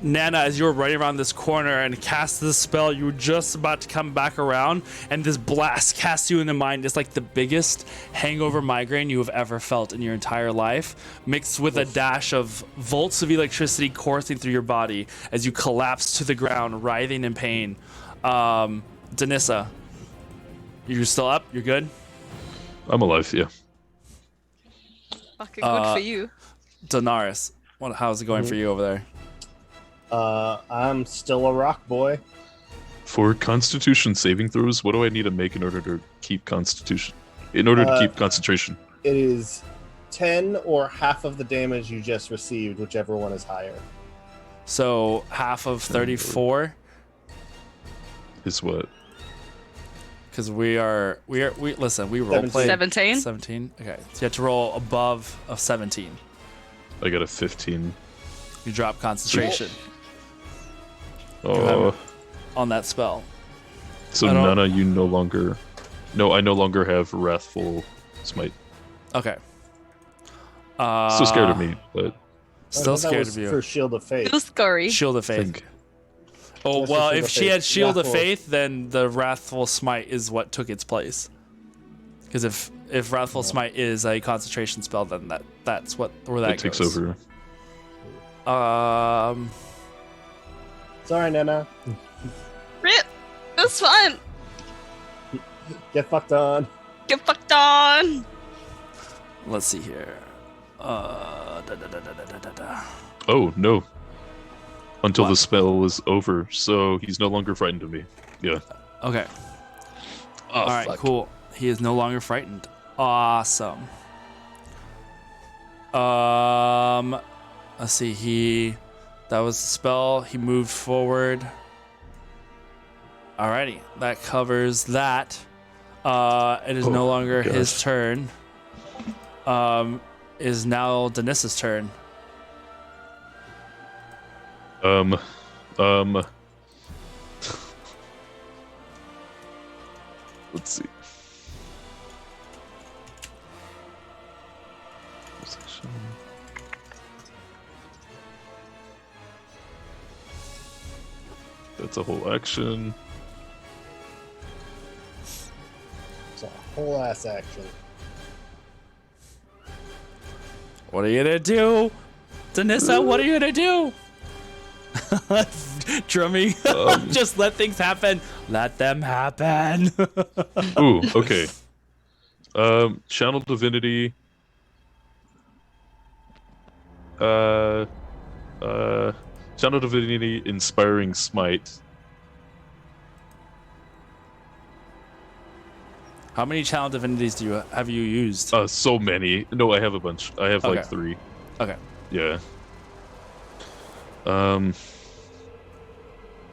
Nana, as you were running around this corner and cast this spell, you were just about to come back around, and this blast casts you in the mind. It's like the biggest hangover migraine you have ever felt in your entire life, mixed with a dash of volts of electricity coursing through your body as you collapse to the ground, writhing in pain. Danissa, you're still up? You're good? I'm alive, yeah. Fucking good for you. Donaris, how's it going for you over there? I'm still a rock boy. For Constitution saving throws, what do I need to make in order to keep Constitution? In order to keep concentration? It is 10 or half of the damage you just received, whichever one is higher. So half of 34, Is what? because we listen. We role played 17? 17. Okay, so you have to roll above of 17. I got a 15. You drop concentration Oh, on that spell. so I don't- Nana, you no longer. No, I no longer have Wrathful Smite. Okay. Still scared of me, but Still That scared was of you. For Shield of Faith. Feel scurry. Shield of I Faith. think Oh That's well, for if Shield of she had Faith. Shield of Wrathful. Faith, then the Wrathful Smite is what took its place. Because if Wrathful Smite is a concentration spell, then that's where that it takes goes. over. Sorry, Nana. Rip. It's fun. Get fucked on. Get fucked on. Let's see here. Da. Oh no! until What? the spell is over, so he's no longer frightened of me. Yeah. Okay. Oh, All right. fuck. Cool. He is no longer frightened. Awesome. Let's see. That was the spell. He moved forward. Alrighty, that covers that. It is no Oh, longer his gosh. turn. Is now Denis's turn. Let's see. That's a whole action. It's a whole ass action. What are you gonna do, Denissa? What are you gonna do? Drumming. Just let things happen. Let them happen. Ooh, okay. Channel Divinity. Channel Divinity, Inspiring Smite. How many channel divinities have you used? So many. No, I have a bunch. I have like Okay. 3. Okay. Yeah.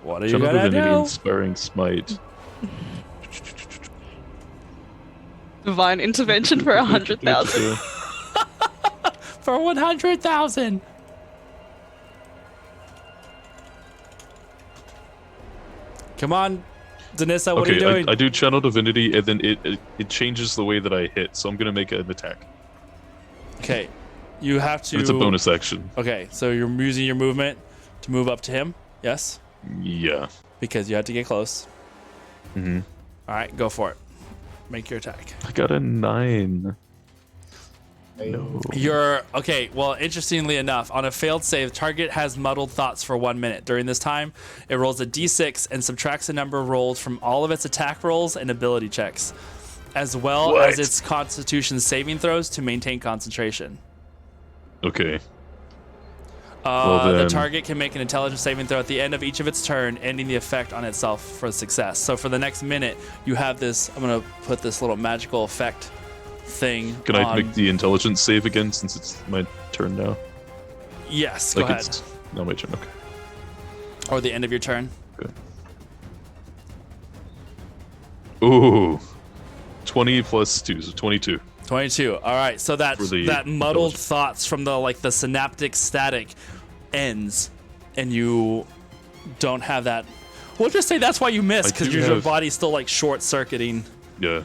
What are you Channel gonna Divinity, do? Inspiring Smite. Divine intervention for 100,000. For 100,000. Come on, Denissa, what are you Okay, doing? I do Channel Divinity, and then it changes the way that I hit, so I'm gonna make an attack. Okay, you have to. And it's a bonus action. Okay, so you're using your movement to move up to him. Yes, Yeah. because you had to get close. Mm-hmm. All right, go for it. Make your attack. I got a 9. No. You're okay. Well, interestingly enough, on a failed save, target has muddled thoughts for 1 minute. During this time, it rolls a d6 and subtracts a number rolled from all of its attack rolls and ability checks, as well as What? its Constitution saving throws to maintain concentration. Okay. The then- target can make an intelligence saving throw at the end of each of its turn, ending the effect on itself for success. So for the next minute, you have this. I'm gonna put this little magical effect thing. Can I on- make the intelligence save again since it's my turn now? Yes, go Like ahead. it's not my turn. Okay. Or the end of your turn. Good. Ooh. 20 plus 2, so 22. 22. All right. So that For the that muddled intelligence. thoughts from the synaptic static ends, and you don't have that. We'll just say that's why you missed, I because do your have- body's still like short circuiting. Yeah.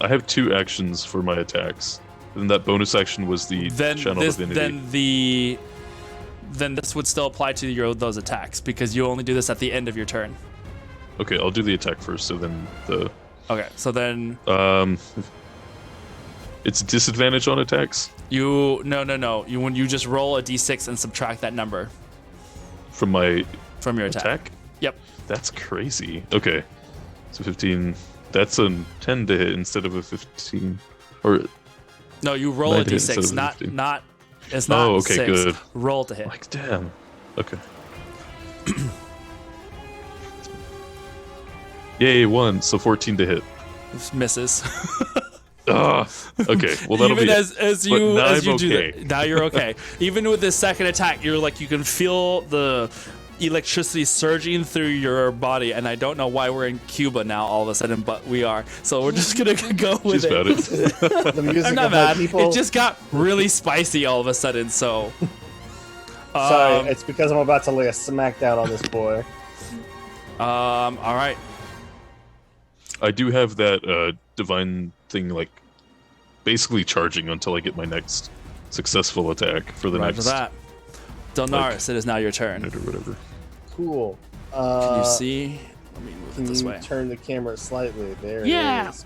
I have 2 actions for my attacks. And that bonus action was the Channel Divinity. Then this would still apply to those attacks because you only do this at the end of your turn. Okay, I'll do the attack first, so then the... Okay. So then It's disadvantage on attacks no. When you just roll a d6 and subtract that number from my from your attack. Yep. That's crazy. Okay. So 15. That's a 10 to hit instead of a 15. Or, No, you roll a 9 to hit instead d6, of a not 15. not. It's not. Oh, okay, 6. good. Roll to hit. like, damn. Okay. Yay, 1. So 14 to hit. Misses. Ah. Okay. Well, that'll Even be as But you now as I'm you do okay. that, now you're okay. Even with this second attack, you're like you can feel the electricity surging through your body, and I don't know why we're in Cuba now all of a sudden, but we are. So we're just gonna go with She's about it. it. The music I'm not of how mad. people. It just got really spicy all of a sudden. So Sorry, it's because I'm about to lay a smackdown on this boy. all right. I do have that divine thing, like, basically charging until I get my next successful attack for the Roger next that. Delnaris, it is now your turn. minute or whatever. Cool. Can you see? Let me move Can it this you way. turn the camera slightly? There Yeah. it is.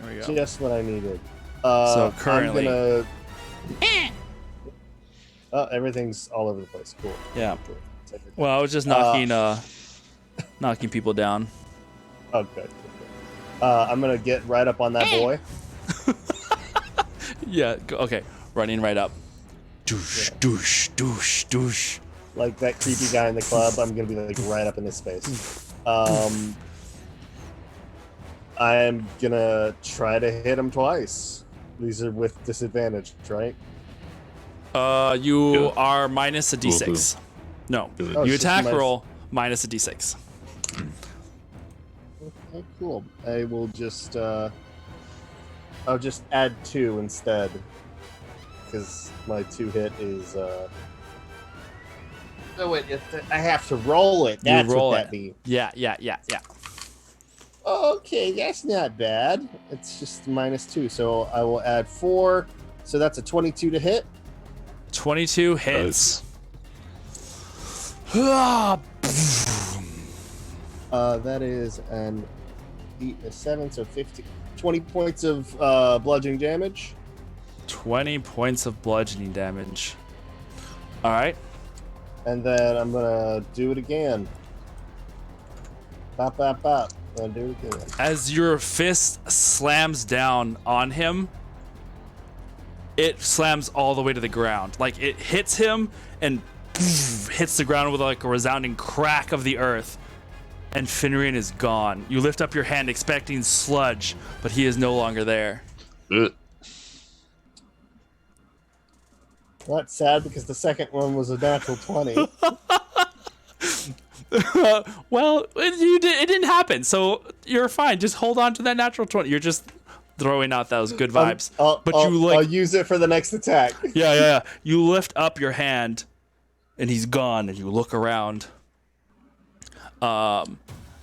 There we go. Just what I needed. So currently- I'm gonna... Oh, everything's all over the place. Cool. Yeah. Cool. It's everything. Well, I was just knocking people down. Oh, good. I'm gonna get right up on that boy. Yeah. Okay. Running right up. Douche, douche, douche, douche. like that creepy guy in the club. I'm gonna be like right up in his face. I'm gonna try to hit him twice. These are with disadvantage, right? You Yeah. are minus a Will d6. No, Good. Oh, you it's just attack minus- roll minus a d6. Okay, cool. I will just I'll just add 2 instead, because my 2 hit is. Oh wait, I have to roll it. That's roll what that it. means. Yeah. Okay, that's not bad. It's just -2, so I will add 4. So that's a 22 to hit. 22 hits. Ah, That is an 8 and a 7, so 20 points of bludgeoning damage. 20 points of bludgeoning damage. All right. And then I'm gonna do it again. Bop, bop, bop. I'm gonna do it again. As your fist slams down on him, it slams all the way to the ground. Like it hits him and hits the ground with like a resounding crack of the earth. And Finrian is gone. You lift up your hand expecting sludge, but he is no longer there. Well, that's sad because the second one was a natural 20. Well, it didn't happen, so you're fine. Just hold on to that natural 20. You're just throwing out those good vibes. I'll use it for the next attack. Yeah. You lift up your hand, and he's gone. And you look around,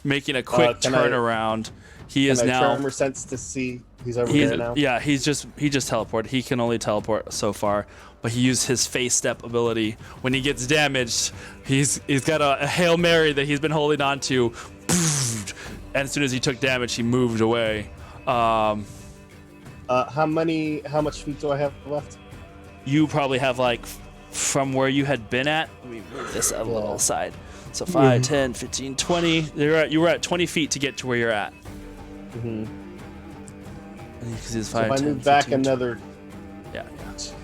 making a quick Can I- turnaround. He is And I now. tremor sense to see he's over there now. Yeah, he just teleported. He can only teleport so far, but he used his face step ability. When he gets damaged, he's got a Hail Mary that he's been holding on to. And as soon as he took damage, he moved away. How much feet do I have left? You probably have like from where you had been at. Let me move this a little side. So 5, 10, 15, 20. You were at 20 feet to get to where you're at. Mm-hmm. Because he's So 5, if I 10, move back 15, another Yeah.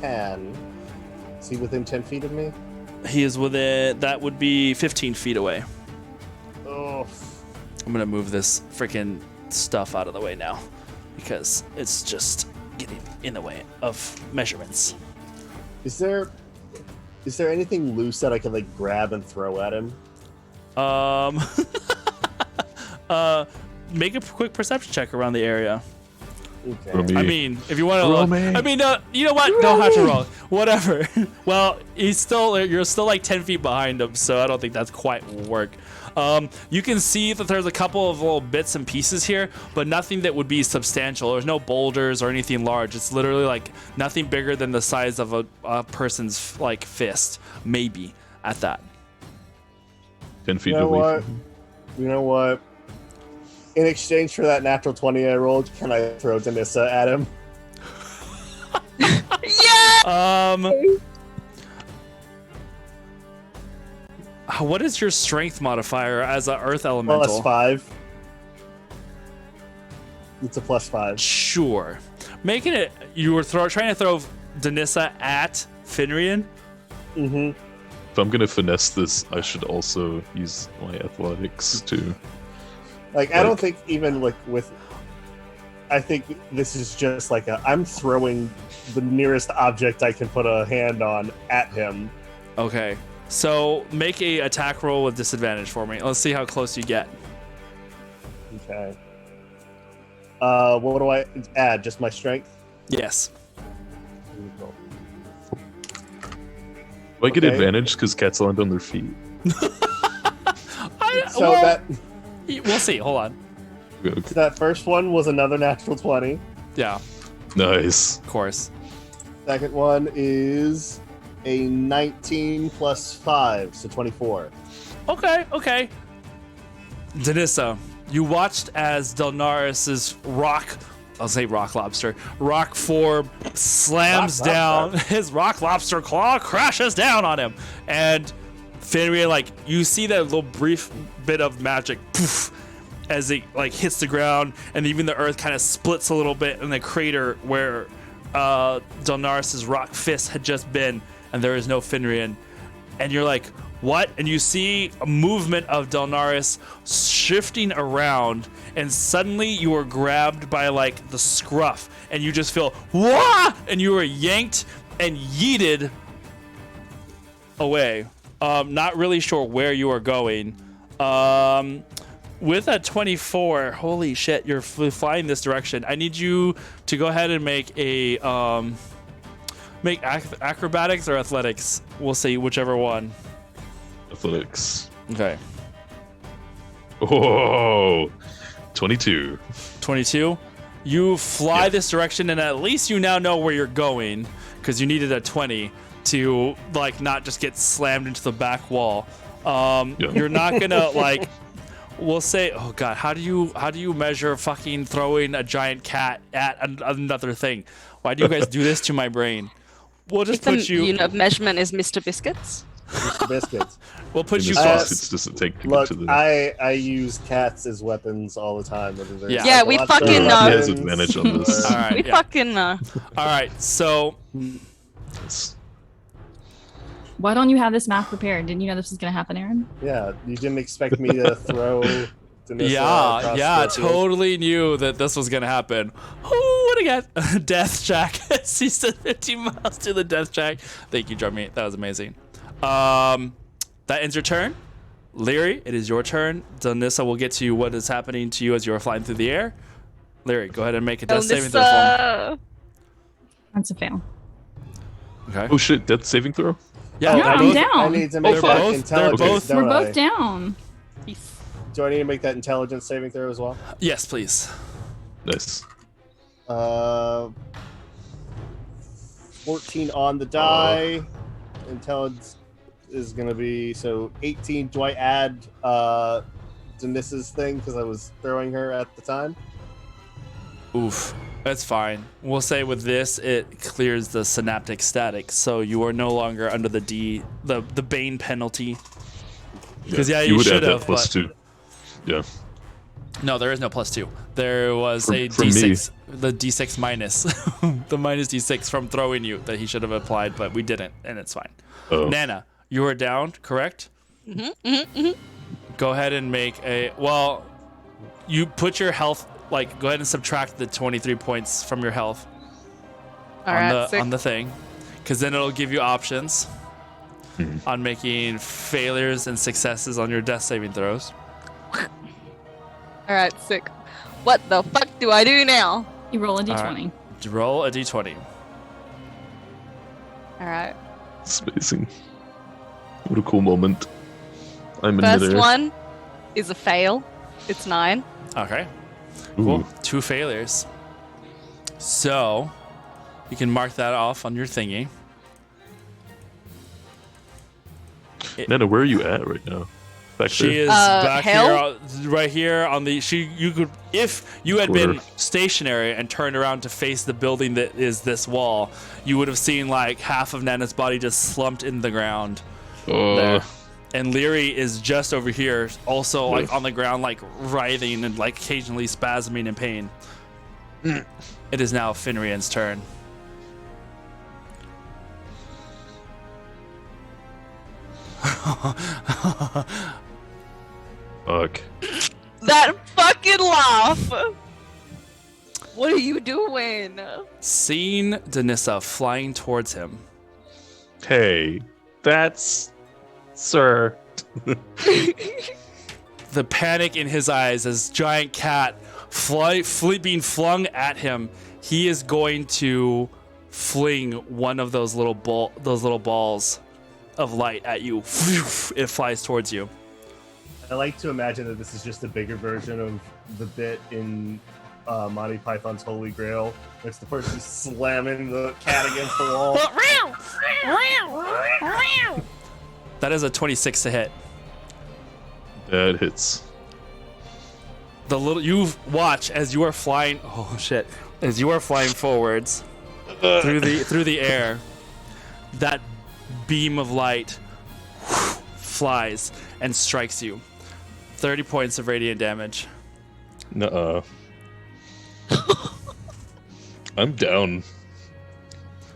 10, is he within 10 feet of me? He is within. That would be 15 feet away. Oh, I'm gonna move this freaking stuff out of the way now because it's just getting in the way of measurements. is there anything loose that I can like grab and throw at him? Make a quick perception check around the area. Okay. I mean, if you want to Roll look, me. I mean, you know what? Don't have to roll. Whatever. Well, you're still like 10 feet behind him, so I don't think that's quite will work. You can see that there's a couple of little bits and pieces here, but nothing that would be substantial. There's no boulders or anything large. It's literally like nothing bigger than the size of a person's like fist, maybe at that. 10 feet You know away what? from him. You know what? In exchange for that natural 20 I rolled, can I throw Danissa at him? What is your strength modifier as an earth elemental? +5. It's a +5. Sure. Making it, you were trying to throw Danissa at Finrian. Mm-hmm. If I'm gonna finesse this, I should also use my athletics too. Like, I don't think even like with. I think this is just like I'm throwing the nearest object I can put a hand on at him. Okay. So make a attack roll with disadvantage for me. Let's see how close you get. Okay. What do I add? Just my strength? Yes. Do I get Okay. advantage because cats land on their feet? So that We'll see. Hold on. Okay. that first one was another natural 20. Yeah, Nice. of course. Second one is a 19 +5, so 24. Okay. Danissa, you watched as Delnaris's rock form slams Rock down. lobster. His rock lobster claw crashes down on him. And Fenrir, like, you see that little brief bit of magic poof, as it like hits the ground, and even the earth kind of splits a little bit in the crater where Delnaris's rock fist had just been, and there is no Fenrir. And you're like, what? And you see a movement of Delnaris shifting around, and suddenly you are grabbed by like the scruff, and you just feel wah, and you are yanked and yeeted away. Not really sure where you are going. With a 24, holy shit, you're flying this direction. I need you to go ahead and make a acrobatics or athletics. We'll see whichever one. Athletics. Okay. Oh, 22. 22. You fly Yeah. this direction, and at least you now know where you're going, because you needed a 20 to like not just get slammed into the back wall. You're not gonna like. We'll say, oh god, how do you measure fucking throwing a giant cat at another thing? Why do you guys do this to my brain? We'll just The put you. unit of measurement is Mr. Biscuits. Mr. Biscuits. We'll put you Mr. close. Biscuits doesn't take to Look, get to the. I use cats as weapons all the time. whether they're Yeah. Yeah, we psychological fucking know. He has weapons advantage on this. All right. We Yeah. fucking know. All right. So Yes. Why don't you have this map prepared? Didn't you know this was going to happen, Aaron? Yeah, you didn't expect me to throw. Danissa yeah, across yeah, the field? totally knew that this was gonna happen. Oh, what again? Death Jack. He said 15 miles to the Death Jack. Thank you, Jeremy. That was amazing. That ends your turn. Leary, it is your turn. Danissa will get to you what is happening to you as you are flying through the air. Leary, go ahead and make a death saving throw for Alyssa. That's a fail. me. Okay. Oh shit! Death saving throw. Yeah, No, they're I'm both- down. I need to make They're that both- intelligence. they're both- don't We're I? both down. Do I need to make that intelligence saving throw as well? Yes, please. Nice. 14 on the die. Intelligence is gonna be so 18. Do I add Denissa's thing because I was throwing her at the time? Oof. That's fine. We'll say with this, it clears the synaptic static, so you are no longer under the Bane penalty. Because yeah, you would should add have. that plus But 2. Yeah. no, there is no +2. There was From- a from D6, the D6 minus, the minus D6 from throwing you that he should have applied, but we didn't, and it's fine. Oh. Nana, you are down, correct? Go ahead and make a. Well, you put your health. Like, go ahead and subtract the 23 points from your health All right, on the thing, because then it'll give you options on making failures and successes on your death saving throws. All right, sick. What the fuck do I do now? You roll a d20. right. Roll a d20. All right. Spacing. What a cool moment. I'm in First midair. one is a fail. It's 9. Okay. Ooh. Cool. 2 failures. So you can mark that off on your thingy. Nana, where are you at right now? Back She there? is back hell? here, right here on the. You could, if you had been Sure. stationary and turned around to face the building that is this wall, you would have seen like half of Nana's body just slumped in the ground there. And Leary is just over here, also like on the ground, like writhing and like occasionally spasming in pain. It is now Finrian's turn. Fuck. That fucking laugh. What are you doing? Seeing Danissa flying towards him, Hey, that's... Sir. the panic in his eyes as giant cat being flung at him, he is going to fling one of those little balls of light at you. It flies towards you. I like to imagine that this is just a bigger version of the bit in Monty Python's Holy Grail. It's the person slamming the cat against the wall. That is a 26 to hit. That hits. You watch as you are flying. Oh shit! As you are flying forwards through the air, that beam of light flies and strikes you. 30 points of radiant damage. Nuh-uh. I'm down.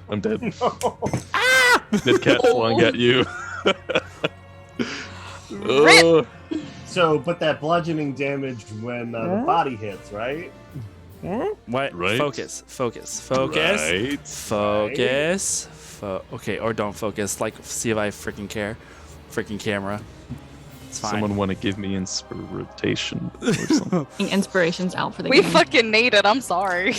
I'm dead. Dead cat flying at you. Uh, So, but that bludgeoning damage when the body hits, right? What? Right. Focus. right. Focus. Okay, or don't focus. Like, see if I freaking care. Freaking camera. It's fine. Someone want to give me inspiration or something? Inspiration's out for the We game. fucking need it. I'm sorry.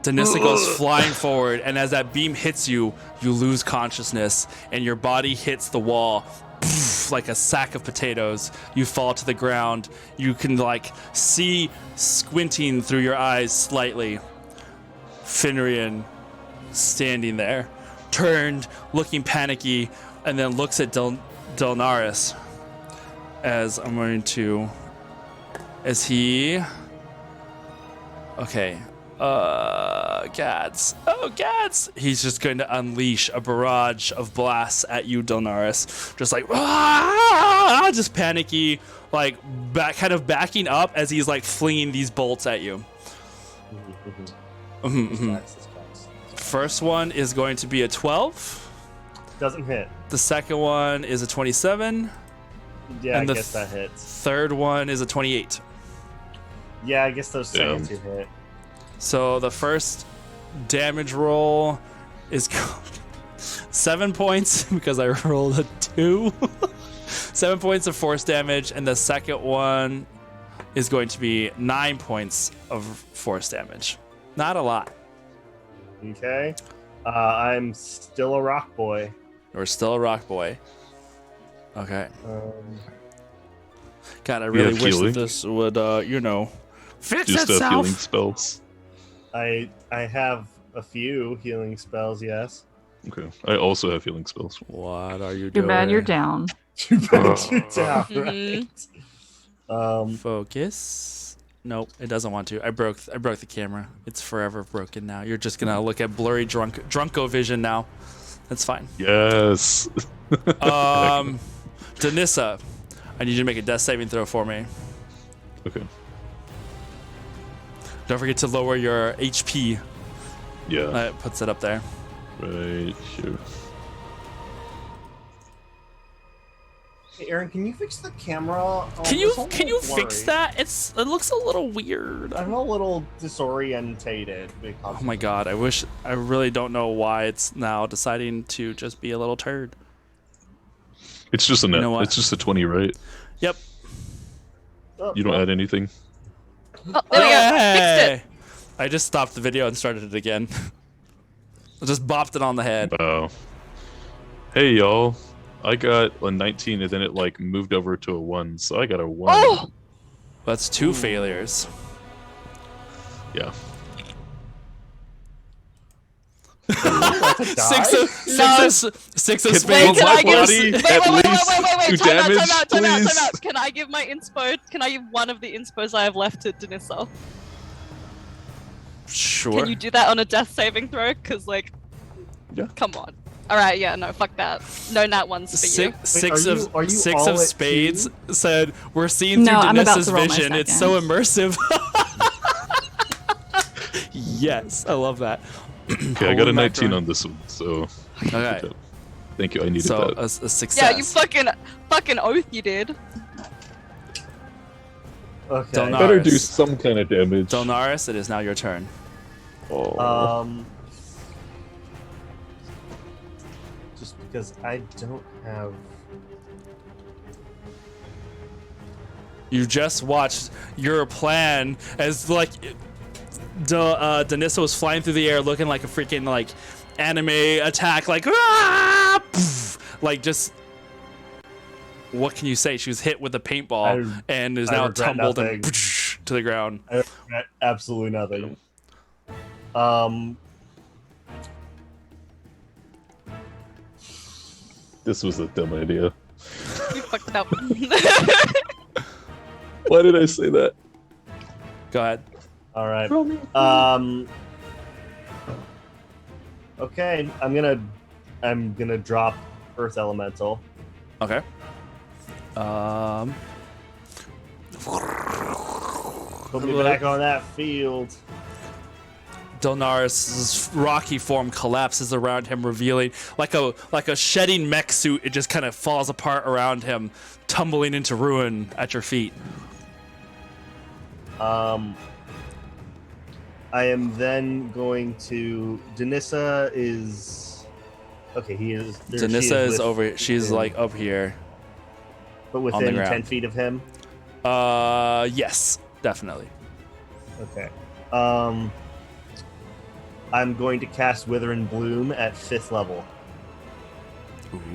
Danissa goes flying forward, and as that beam hits you, you lose consciousness, and your body hits the wall. Poof, like a sack of potatoes. You fall to the ground. You can like see squinting through your eyes slightly. Fenrian standing there, turned, looking panicky, and then looks at Delnaris as I'm going to, as he, okay, Gads. Oh, Gads! He's just going to unleash a barrage of blasts at you, Delnaris. Just like, just panicky, like, kind of backing up as he's like flinging these bolts at you. First one is going to be a 12. Doesn't hit. The second one is a 27. Yeah, And I the guess that hits. Third one is a 28. Yeah, I guess those second Damn. two hit. So the first damage roll is 7 points because I rolled a 2. 7 points of force damage, and the second one is going to be 9 points of force damage. Not a lot. Okay. I'm still a rock boy. We're still a rock boy. Okay. God, I You really have wish that healing? this would, fix Do you still have healing itself. spells? I have a few healing spells, yes. Okay. I also have healing spells. What are you You're doing? bad, you're down. Too bad you're down, Mhm. right? Focus. Nope, it doesn't want to. I broke the camera. It's forever broken now. You're just gonna look at blurry drunko vision now. That's fine. Yes. Danissa, I need you to make a death saving throw for me. Okay. Don't forget to lower your HP. Yeah. That puts it up there. Right here. Hey, Aaron, can you fix the camera? Oh, Can you it's a little fix blurry. that? It looks a little weird. I'm a little disorientated because Oh my god, I really don't know why it's now deciding to just be a little turd. It's just a net. know what? It's just a 20, right? Yep. Oh, You don't add anything? Oh, there we go. Fixed it. Yay! I just stopped the video and started it again. I just bopped it on the head. Wow. Hey, y'all. I got a 19 and then it like moved over to a 1, so I got a 1. Oh! That's 2 failures. Yeah. Six of Can- spades. Can I my give- body Wait, at wait, least wait. 2 Time out, damage, time please? out. Can I give my inspo? Can I give one of the inspos I have left to Danissa? Sure. Can you do that on a death saving throw? Because, like, Yeah. come on. Alright, yeah, no, fuck that. No nat ones for you. Six are of you- are you six all of at spades 2? said we're seeing No, through I'm about Danissa's to roll my vision. It's so second. immersive. Yes, I love that. Okay, I got a Holy 19 mackerel. on this one, so Okay, thank you. I needed so that. a success. Yeah, you fucking oath you did. Okay. Don't know. Better do Nice. some kind of damage. Delnaris, it is now your turn. Oh. Just because I don't have. You just watched your plan as like Danissa was flying through the air looking like a freaking like anime attack, like poof, like just what can you say? She was hit with a paintball and is I now regret tumbled and nothing. to the ground. I regret absolutely nothing. This was a dumb idea. You fucked it up. Why did I say that? Go ahead. All right. Okay, I'm gonna drop Earth Elemental. Okay. Put me back on that field. Delnaris' rocky form collapses around him, revealing like a shedding mech suit. It just kind of falls apart around him, tumbling into ruin at your feet. I am then going to. Denissa is. Okay, he is. Denissa is over. She's like up here. But within 10 feet of him? Yes, definitely. Okay. I'm going to cast Wither and Bloom at 5th level.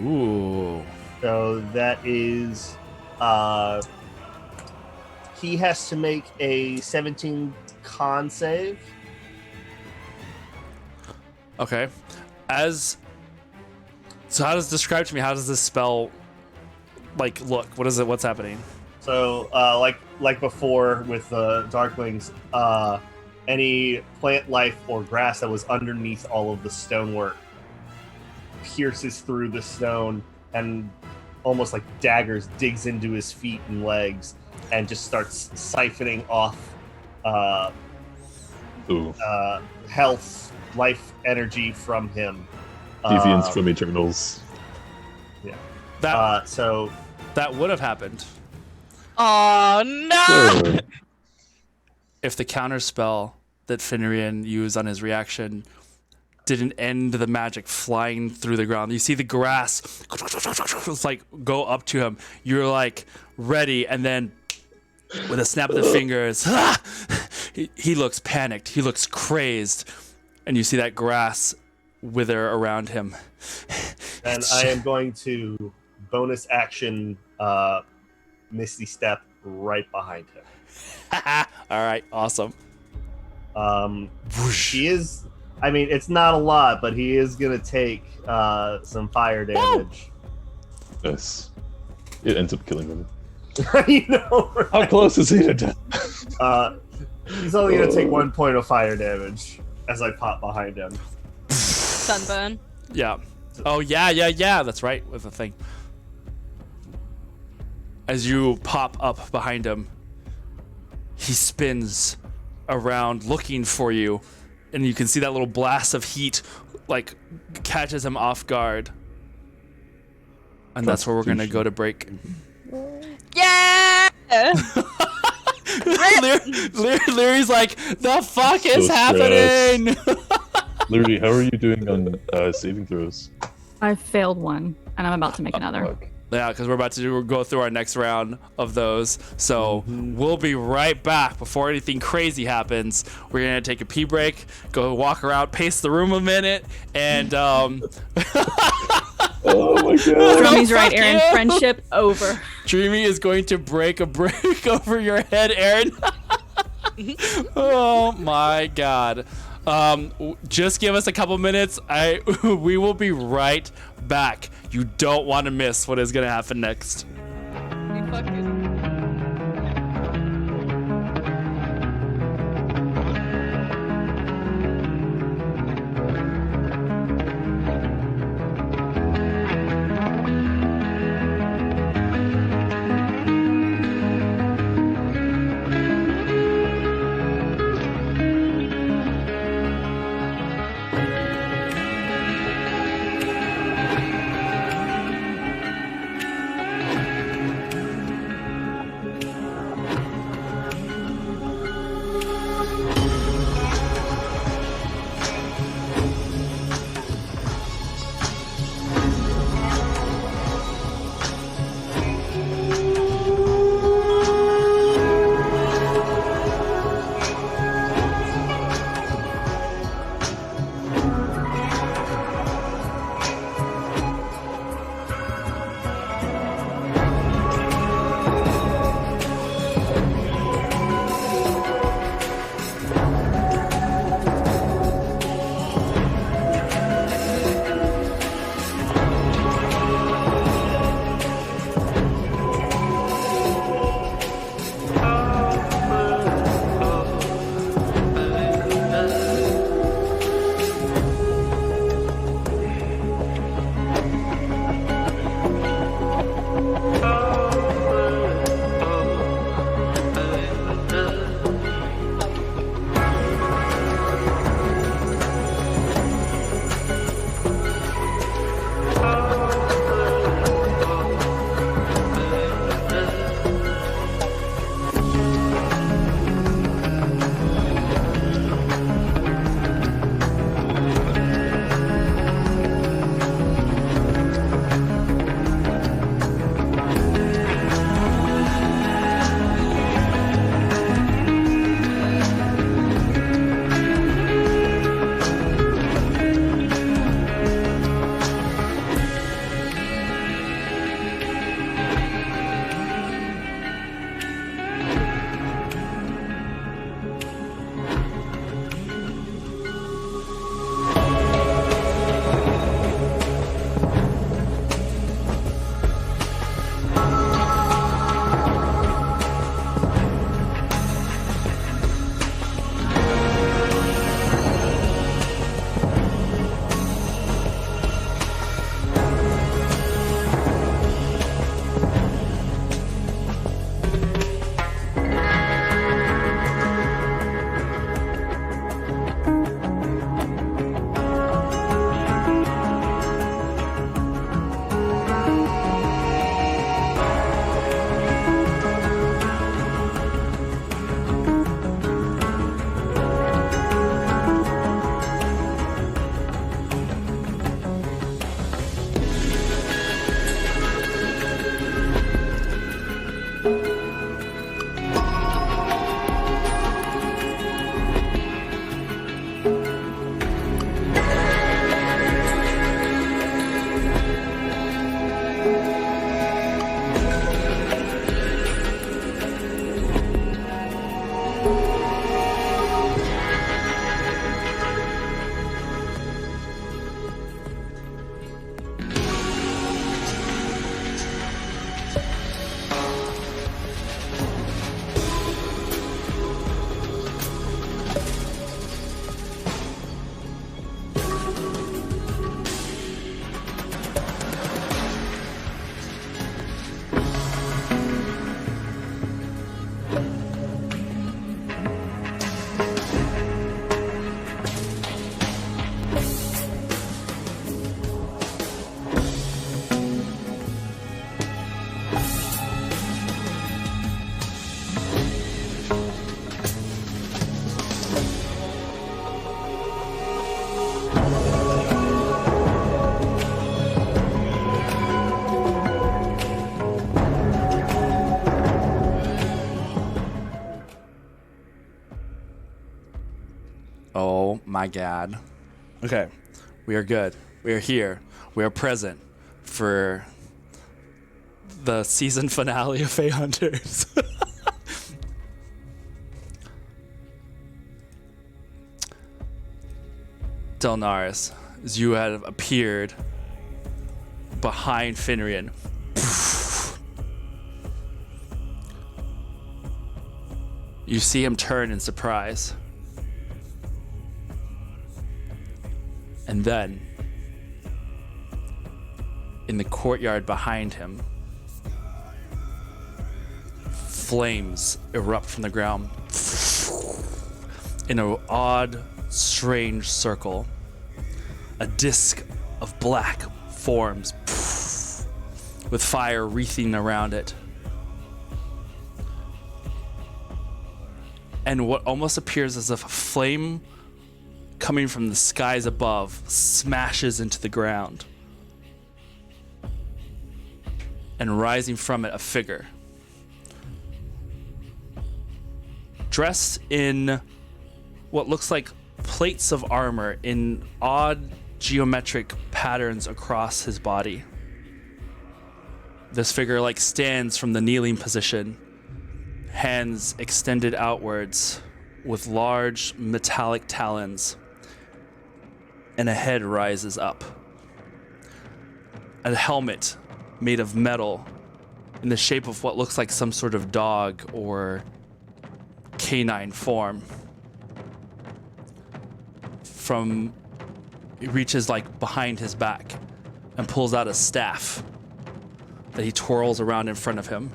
Ooh. So that is. He has to make a 17 con save. Okay. So how does describe to me, how does this spell look? What is it? What's happening? So, like before with the Darklings, any plant life or grass that was underneath all of the stonework pierces through the stone and almost like daggers digs into his feet and legs and just starts siphoning off health, life energy from him. Deviants from Eternals. Yeah. That would have happened. Oh no! If the counter spell that Fenrir used on his reaction didn't end the magic flying through the ground. You see the grass go up to him. You're ready, and then with a snap of the fingers, he looks panicked. He looks crazed, and you see that grass wither around him. And I am going to bonus action Misty Step right behind him. All right, awesome. He is. I mean, it's not a lot, but he is gonna take some fire damage. Yes. It ends up killing him. You know, right? How close is he to death? He's only gonna take 1 point of fire damage as I pop behind him. Sunburn. Yeah. Oh yeah. That's right, with the thing. As you pop up behind him, he spins around looking for you, and you can see that little blast of heat catches him off guard. And that's where we're gonna go to break. Yeah! Leary's like, the fuck is happening? Leary, how are you doing on saving throws? I failed one, and I'm about to make another. Fuck. Yeah, because we're about to go through our next round of those. So we'll be right back before anything crazy happens. We're going to take a pee break, go walk around, pace the room a minute, and... Oh my god. Drommy's right, Aaron. Friendship over. Dreamy is going to break a brick over your head, Aaron. Oh my god. Just give us a couple minutes. We will be right back. You don't want to miss what is going to happen next. Oh my god. Okay. We are good. We are here. We are present for the season finale of FaeHunters. Delnaris, as you have appeared behind Finrian. You see him turn in surprise. And then, in the courtyard behind him, flames erupt from the ground in an odd, strange circle. A disc of black forms with fire wreathing around it. And what almost appears as if a flame coming from the skies above smashes into the ground. And rising from it, a figure. Dressed in what looks like plates of armor in odd geometric patterns across his body. This figure stands from the kneeling position, hands extended outwards with large metallic talons, and a head rises up. A helmet made of metal in the shape of what looks like some sort of dog or canine form. He reaches behind his back and pulls out a staff that he twirls around in front of him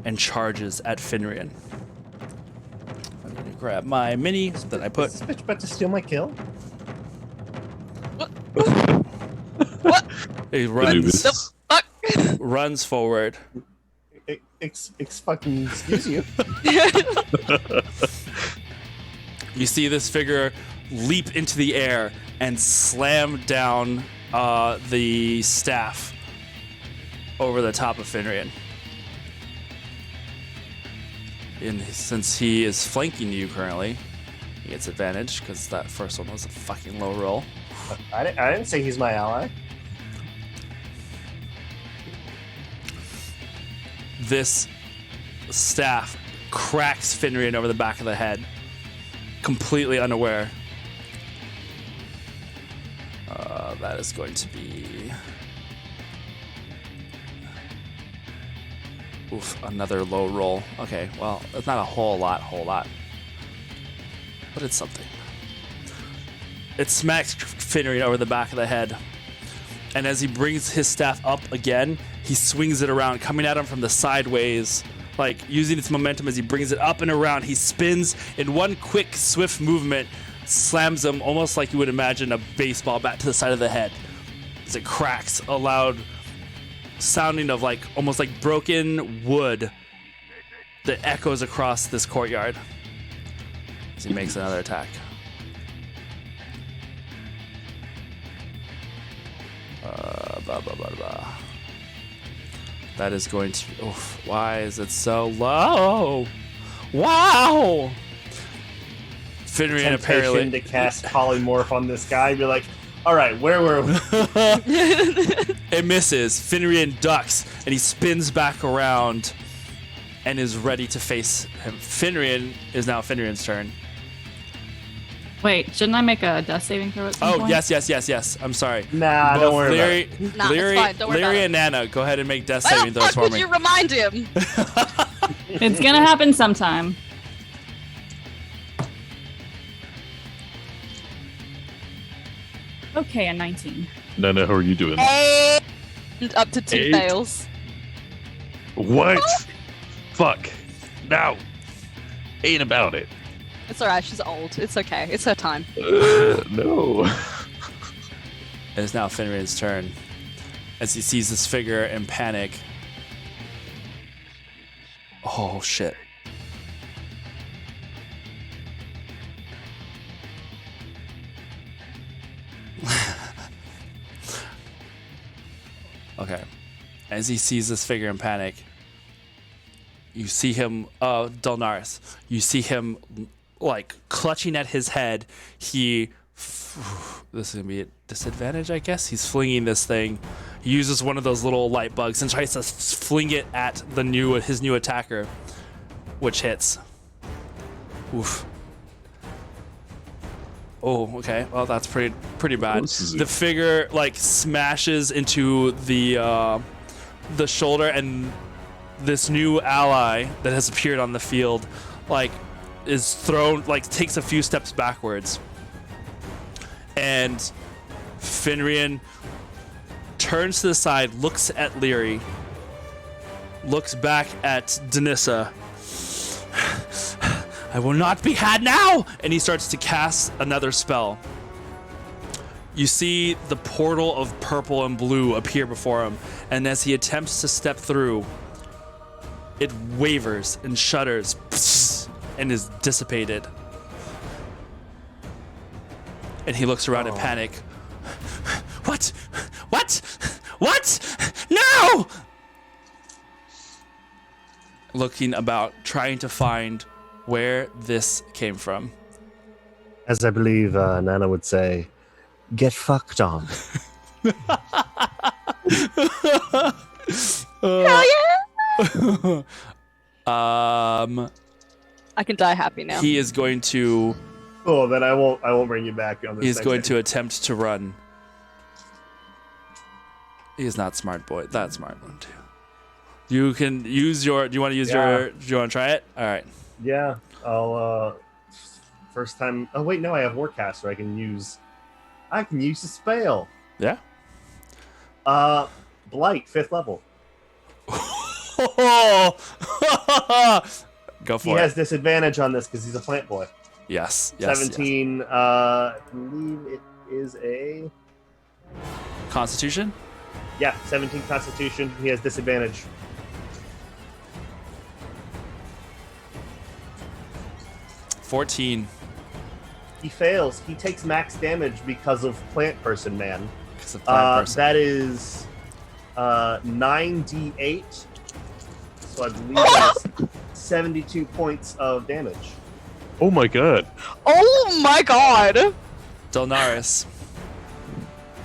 and charges at Finrian. I'm gonna grab my mini that I put. Is this bitch about to steal my kill? He runs forward. Excuse you. You see this figure leap into the air and slam down the staff over the top of Finrian. And since he is flanking you currently, he gets advantage because that first one was a fucking low roll. I didn't say he's my ally. This staff cracks Finrian over the back of the head, completely unaware. That is going to be... Oof, another low roll. Okay, well, it's not a whole lot. But it's something. It smacks Finrian over the back of the head. And as he brings his staff up again, he swings it around, coming at him from the sideways, using its momentum as he brings it up and around. He spins in one quick, swift movement, slams him almost like you would imagine a baseball bat to the side of the head. As it cracks, a loud sounding of almost like broken wood that echoes across this courtyard. As he makes another attack. That is going to... Oof, why is it so low? Wow! Finrian apparently... to cast polymorph on this guy. Be like, all right, where were we? It misses. Finrian ducks, and he spins back around and is ready to face him. Finrian is now Finrian's turn. Wait, shouldn't I make a death saving throw at some point? Yes. I'm sorry. Nah, Both don't worry Larry, about it. Nah, Larry, it's fine. Don't worry Larry about and Nana, go ahead and make death Why saving the throws fuck for would me. you remind him? It's gonna happen sometime. Okay, a 19. Nana, how are you doing? And up to 2 Eight. fails. What? Fuck. No. Ain't about it. It's alright, she's old. It's okay. It's her time. No. It is now Finrian's turn. As he sees this figure in panic. Oh, shit. Okay. As he sees this figure in panic, you see him, Delnaris, you see him like clutching at his head. This is gonna be a disadvantage, I guess. He's flinging this thing. He uses one of those little light bugs and tries to fling it at his new attacker, which hits. Oof. Oh, okay. Well, that's pretty bad. The figure like smashes into the shoulder, and this new ally that has appeared on the field, like, is thrown, like, takes a few steps backwards, and Finrian turns to the side, looks at Leary, looks back at Denissa. I will not be had now! And he starts to cast another spell. You see the portal of purple and blue appear before him, and as he attempts to step through, it wavers and shudders and is dissipated. And he looks around in panic. What? What? What? No! Looking about, trying to find where this came from. As I believe Nana would say, get fucked on. Hell yeah! I can die happy now. He is going to. Oh, then I won't bring you back on this. He's going to attempt to run. He's not smart, boy. That's smart one too. You can use your. Do you want to use your? Do you want to try it? All right. Yeah, I'll. First time. Oh wait, no, I have Warcaster. I can use the spell. Yeah. Blight, 5th level. Go for He it. has disadvantage on this because he's a plant boy. Yes. 17. Yes. I believe it is a. Constitution. Yeah, 17 Constitution. He has disadvantage. $14. He fails. He takes max damage because of Plant Person Man. Because of plant person. That is 9d8. So I believe that's 72 points of damage. Oh my god. Oh my god! Delnaris.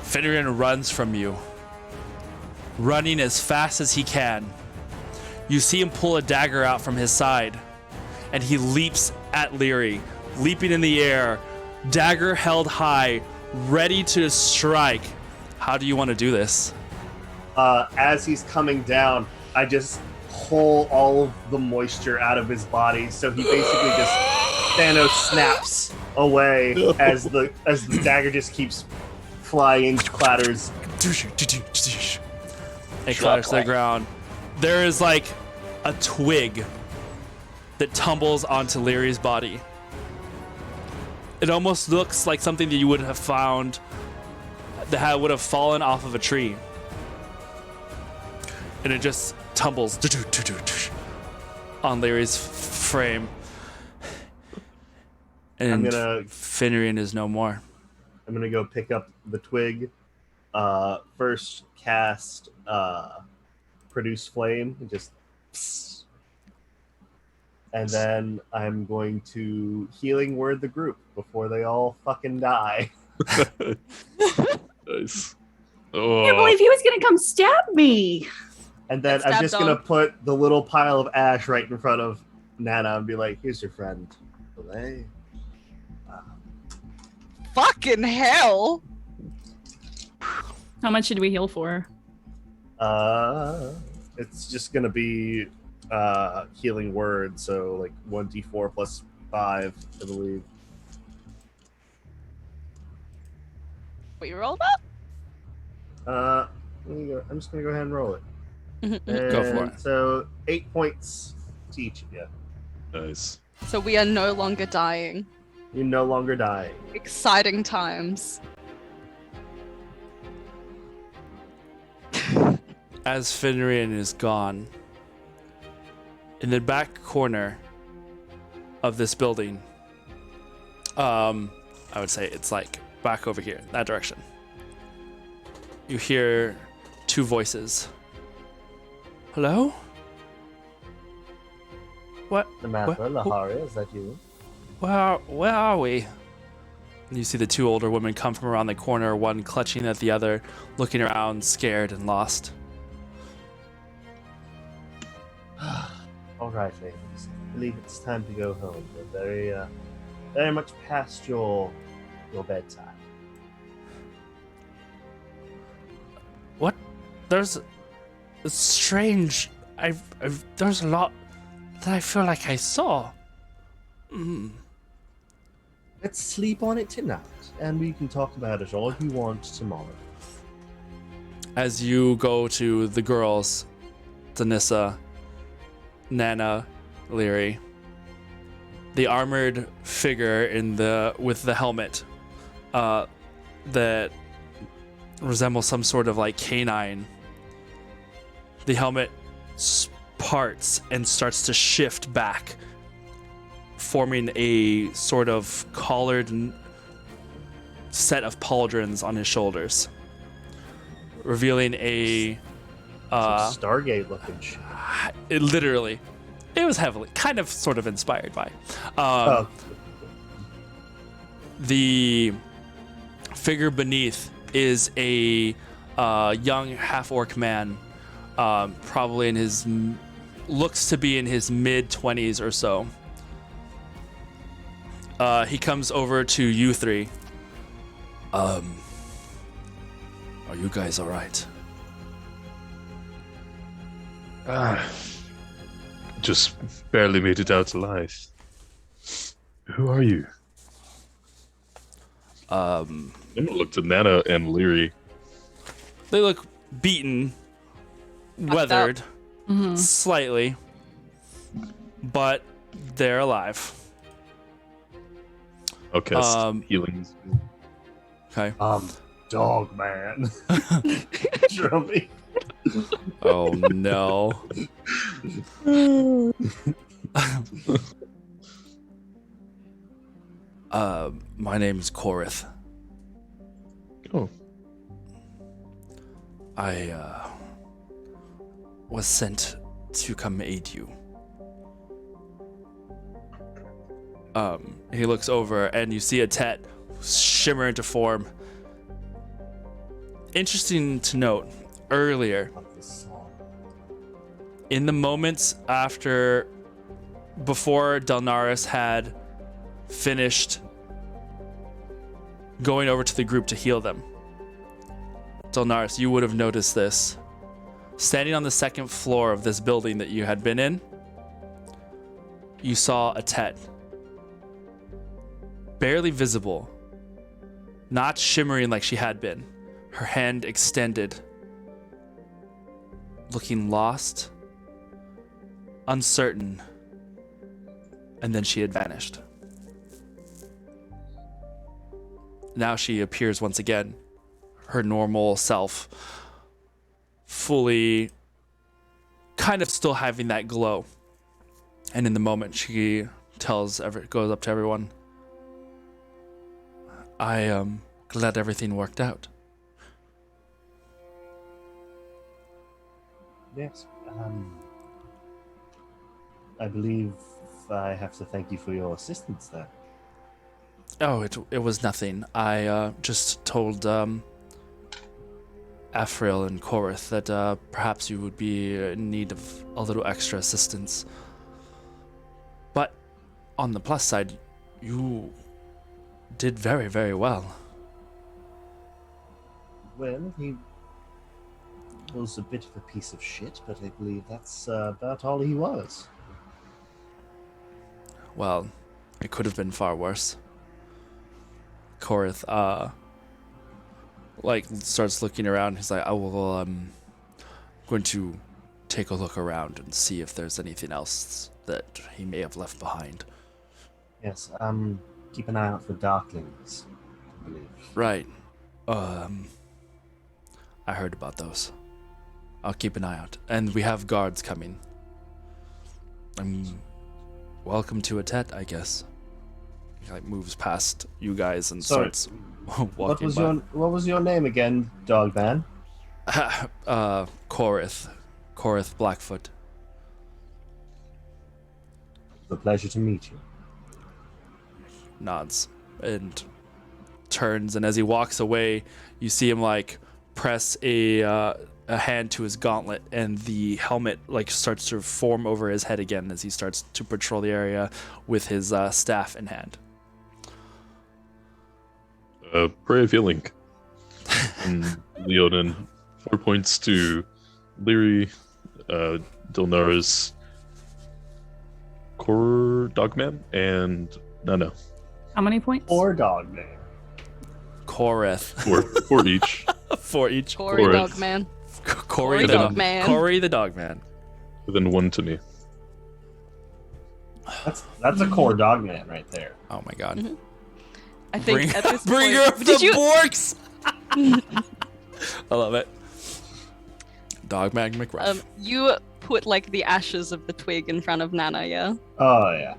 Finrian runs from you, running as fast as he can. You see him pull a dagger out from his side, and he leaps at Leary, leaping in the air, dagger held high, ready to strike. How do you want to do this? As he's coming down, I just pull all of the moisture out of his body, so he basically just Thanos snaps away as the dagger just keeps flying, clatters. It clatters to the ground. There is like a twig that tumbles onto Leary's body. It almost looks like something that you would have found that would have fallen off of a tree. And it just tumbles on Leary's frame. And Finrian is no more. I'm gonna go pick up the twig. First cast produce flame and just psst. And then I'm going to healing word the group before they all fucking die. Nice. I can't believe he was gonna come stab me. And then I'm just gonna put the little pile of ash right in front of Nana and be like, here's your friend. Belay. Fucking hell! How much did we heal for? It's just gonna be healing word, so like 1d4 plus 5, I believe. What you rolled up? I'm just gonna go ahead and roll it. Go for it. So 8 points to each of you. Nice. So we are no longer dying. You no longer die. Exciting times. As Finrian is gone, in the back corner of this building, I would say it's like back over here, that direction. You hear two voices. Hello? What? Samantha, What? Lahari, is that you? Where are we? And you see the two older women come from around the corner, one clutching at the other, looking around, scared and lost. All right, ladies. I believe it's time to go home. We're very much past your bedtime. What? There's it's strange. There's a lot that I feel like I saw. Let's sleep on it tonight, and we can talk about it all you want tomorrow. As you go to the girls, Danissa, Nana, Leary, the armored figure with the helmet that resembles some sort of like canine. The helmet parts and starts to shift back, forming a sort of collared set of pauldrons on his shoulders, revealing a Some Stargate looking shit. it was heavily kind of sort of inspired by Oh, the figure beneath is a young half-orc man, probably in his looks to be in his mid-20s or so. He comes over to you three. Are you guys all right? Just barely made it out alive. Who are you? I'm gonna look to Nana and Leary. They look beaten, weathered, slightly, but they're alive. Okay, healing. Okay. dog man. Drumming. Oh no. My name's Korith. Oh. I was sent to come aid you. He looks over and you see a Tet shimmer into form. Interesting to note, earlier, in the moments before Delnaris had finished going over to the group to heal them, Delnaris, you would have noticed this. Standing on the second floor of this building that you had been in, you saw a Tet. Barely visible, not shimmering like she had been. Her hand extended, looking lost, uncertain, and then she had vanished. Now she appears once again, her normal self, fully kind of still having that glow. And in the moment, she goes up to everyone, I am glad everything worked out. Yes. I believe I have to thank you for your assistance there. Oh, it was nothing. I just told Afriel and Korith that perhaps you would be in need of a little extra assistance. But on the plus side, you did very, very well. Well, he was a bit of a piece of shit, but I believe that's about all he was. Well, it could have been far worse. Korith, starts looking around. He's like, I'm going to take a look around and see if there's anything else that he may have left behind. Yes, keep an eye out for darklings, I believe. Right. I heard about those. I'll keep an eye out. And we have guards coming. Welcome to a Tet, I guess. He moves past you guys and starts walking by. What was your name again, dog man? Korith Blackfoot. It's a pleasure to meet you. nods and turns, and as he walks away, you see him like press a hand to his gauntlet, and the helmet like starts to form over his head again as he starts to patrol the area with his staff in hand. Pray of healing. And Leonin, 4 points to Leary, Dilnara's Core Dogman, and no. How many points? Or dog name. Koreth. Four each. For each. Corey Corey. Dogman. Corey the Dogman. Corey the Dogman. Then 1 to me. That's a core dog man right there. Oh my god. Mhm. I think at this Bringer point, of the Borks! I love it. Dogman McRuff. you put like the ashes of the twig in front of Nana, yeah? Oh yeah.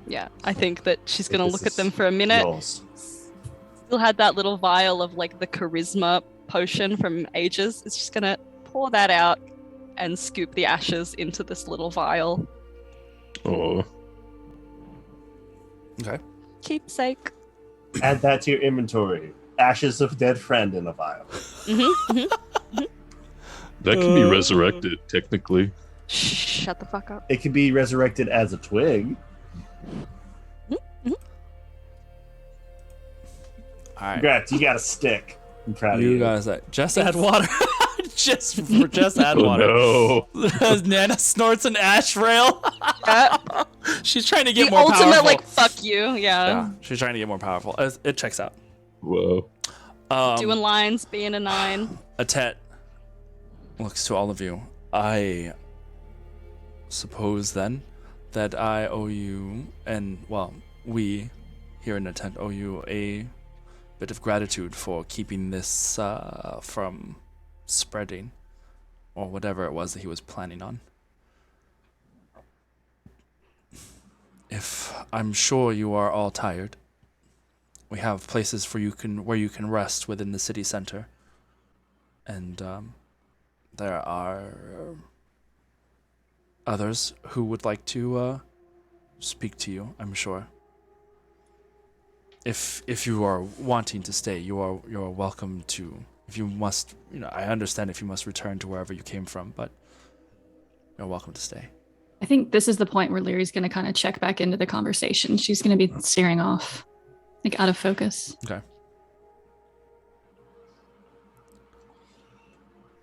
Yeah, I think that she's gonna This look at is them for a minute. yours. Still had that little vial of like the charisma potion from ages. It's just gonna pour that out and scoop the ashes into this little vial. Oh, Okay. Keepsake. Add that to your inventory. Ashes of dead friend in a vial. that can be resurrected technically. Shh, shut the fuck up. It can be resurrected as a twig. Alright. Congrats, you got a stick. I'm proud of You you. guys just add water. just add water. Oh Nana snorts an ash rail. She's trying to get The more ultimate powerful. like fuck you, Yeah, she's trying to get more powerful. It checks out. no! Whoa! Doing lines, being a 9. Atet looks to all of you. I suppose then that I owe you, and well, we here in Atet owe you a bit of gratitude for keeping this from spreading, or whatever it was that he was planning on. If I'm sure you are all tired, we have places for where you can rest within the city center, and there are others who would like to speak to you, I'm sure. If you are wanting to stay, you're welcome to. If you must, I understand if you must return to wherever you came from, but you're welcome to stay. I think this is the point where Leary's going to kind of check back into the conversation. She's going to be staring off, like out of focus. Okay.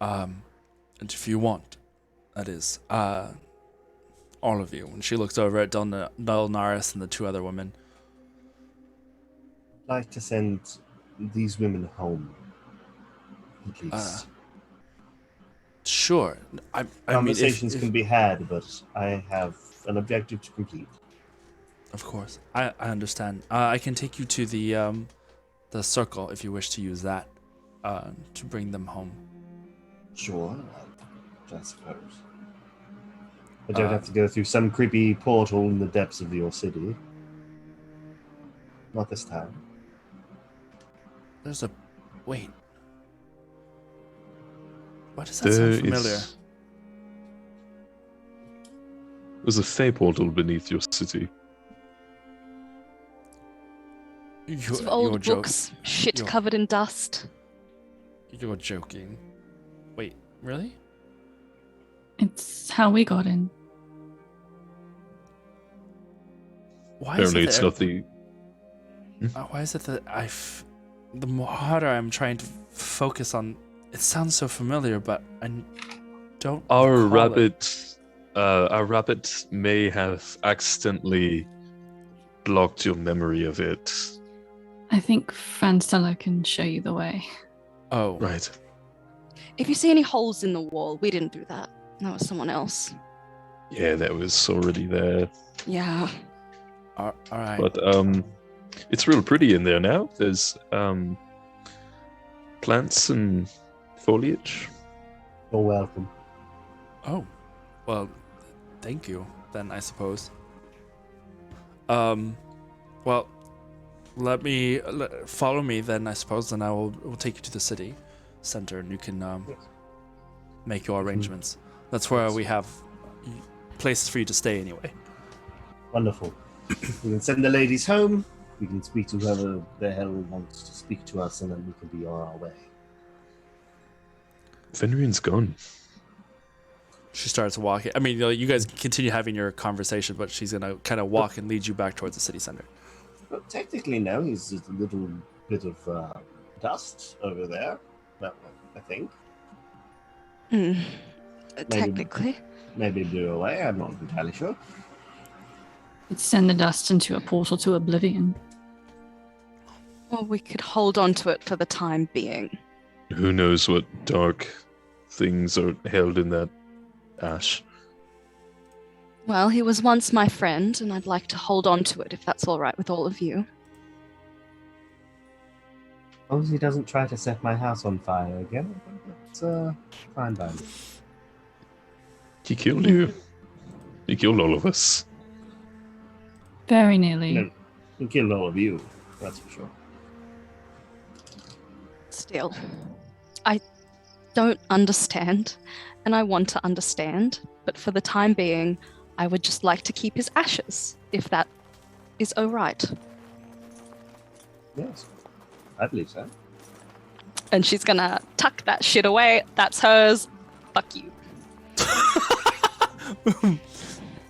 And if you want, that is, all of you. And she looks over at Delnaris and the 2 other women. I'd like to send these women home. Please. Sure. I mean, Conversations can be had, but I have an objective to complete. Of course, I understand. I can take you to the circle if you wish to use that to bring them home. Sure, I suppose. I don't have to go through some creepy portal in the depths of your city. Not this time. There's a wait. Why does that sound familiar? There's a Fae portal beneath your city. Some old books, shit you're- covered in dust. You're joking. Wait, really? It's how we got in. Why is Apparently, it it's that, not the. why is it that the more harder I'm trying to focus on, it sounds so familiar, but I don't. Our recall it. rabbit may have accidentally blocked your memory of it. I think Francella can show you the way. Oh, Right. If you see any holes in the wall, we didn't do that. That was someone else. Yeah, that was already there. Yeah. all right. But it's real pretty in there now. There's plants and foliage. You're welcome. Oh, well, thank you, then, I suppose. Well, follow me then, I suppose, and we'll take you to the city center, and you can make your arrangements. That's where we have places for you to stay anyway. Wonderful. We can send the ladies home. We can speak to whoever the hell wants to speak to us, and then we can be on our way. Fenrir's gone. She starts walking. I mean, you guys continue having your conversation, but she's gonna kind of walk and lead you back towards the city center. Well, technically, no. He's just a little bit of dust over there. That one, I think. Technically. Maybe blew away. I'm not entirely sure. Let's send the dust into a portal to oblivion. Well, we could hold on to it for the time being. Who knows what dark things are held in that ash? Well, he was once my friend, and I'd like to hold on to it if that's all right with all of you. As long as he doesn't try to set my house on fire again, it's fine by me. He killed you. He killed all of us. Very nearly. No, he killed all of you, that's for sure. Still, I don't understand, and I want to understand, but for the time being, I would just like to keep his ashes, if that is all right. Yes, I believe so. And she's gonna tuck that shit away. That's hers. Fuck you.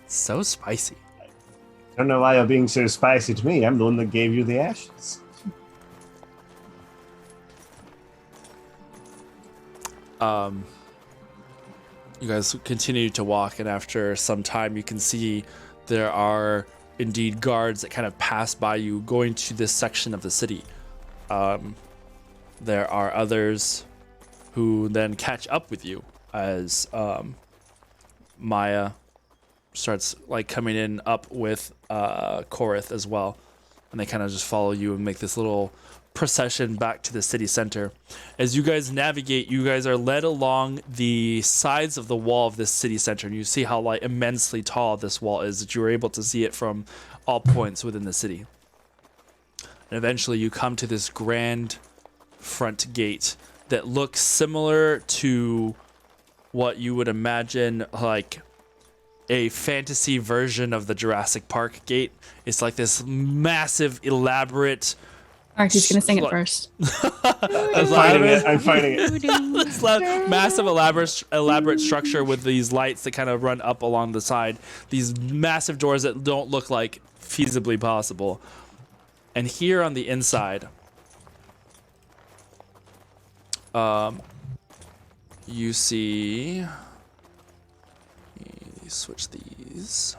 So spicy. I don't know why you're being so spicy to me. I'm the one that gave you the ashes. You guys continue to walk, and after some time, you can see there are indeed guards that kind of pass by you going to this section of the city. There are others who then catch up with you as Maya starts like coming in up with Korith as well, and they kind of just follow you and make this little procession back to the city center. As you guys navigate, you guys are led along the sides of the wall of this city center, and you see how like immensely tall this wall is, that you were able to see it from all points within the city. And eventually you come to this grand front gate that looks similar to what you would imagine like a fantasy version of the Jurassic Park gate. It's like this massive, elaborate. Archie's gonna sing it first. I'm fighting it. This massive, elaborate structure with these lights that kind of run up along the side. These massive doors that don't look like feasibly possible. And here on the inside, you see. Let me switch these.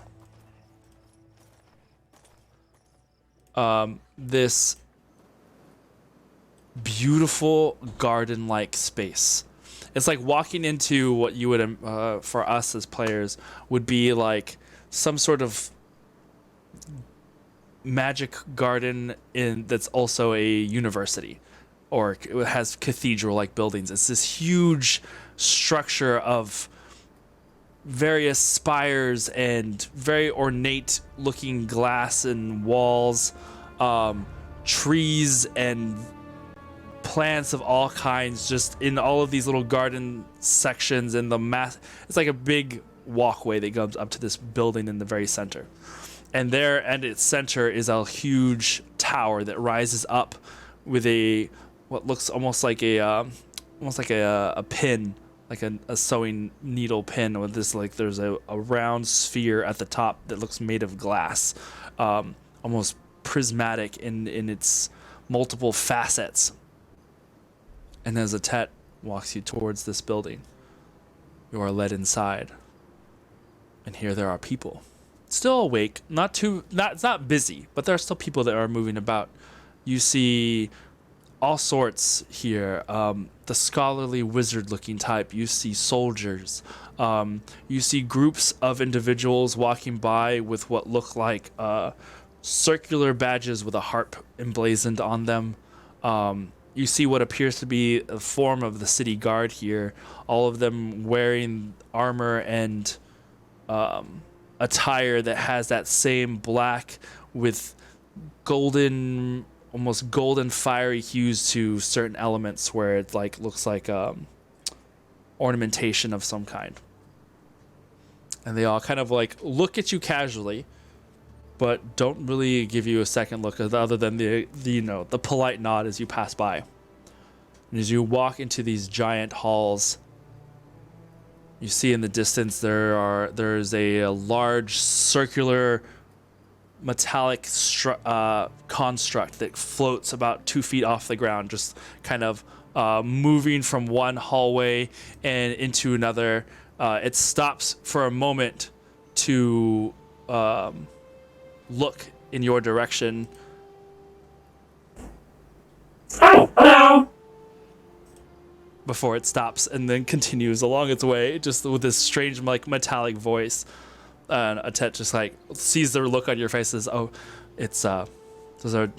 This beautiful garden-like space. It's like walking into what you would, for us as players, would be like some sort of magic garden that's also a university, or it has cathedral-like buildings. It's this huge structure of various spires and very ornate-looking glass and walls, trees and plants of all kinds, just in all of these little garden sections. And it's like a big walkway that goes up to this building in the very center. And there at its center is a huge tower that rises up with what looks almost like a pin, like a sewing needle pin with this, like there's a round sphere at the top that looks made of glass, almost prismatic in its multiple facets. And as Atet walks you towards this building, you are led inside. And here there are people. Still awake, it's not busy, but there are still people that are moving about. You see all sorts here. The scholarly wizard-looking type. You see soldiers. You see groups of individuals walking by with what look like circular badges with a harp emblazoned on them. You see what appears to be a form of the city guard here, all of them wearing armor and attire that has that same black with golden, almost golden fiery hues to certain elements where it like looks like ornamentation of some kind. And they all kind of like look at you casually, but don't really give you a second look other than the polite nod as you pass by. And as you walk into these giant halls, you see in the distance there's a large circular metallic construct that floats about 2 feet off the ground, just kind of moving from one hallway and into another. It stops for a moment to look in your direction. Hello! Before it stops and then continues along its way, just with this strange, like, metallic voice. And Atet just, like, sees the look on your face and says, oh, it's, those are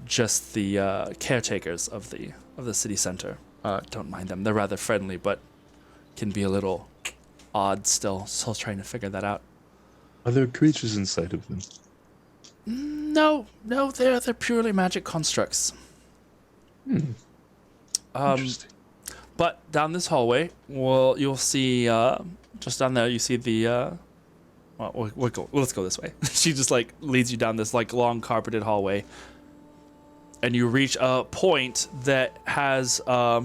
just the caretakers of the city center. Don't mind them. They're rather friendly, but can be a little odd still. Still trying to figure that out. Are there creatures inside of them? No, they're purely magic constructs. Interesting. But down this hallway, well, you'll see just down there. You see the. Let's go this way. She just like leads you down this like long carpeted hallway, and you reach a point that has 4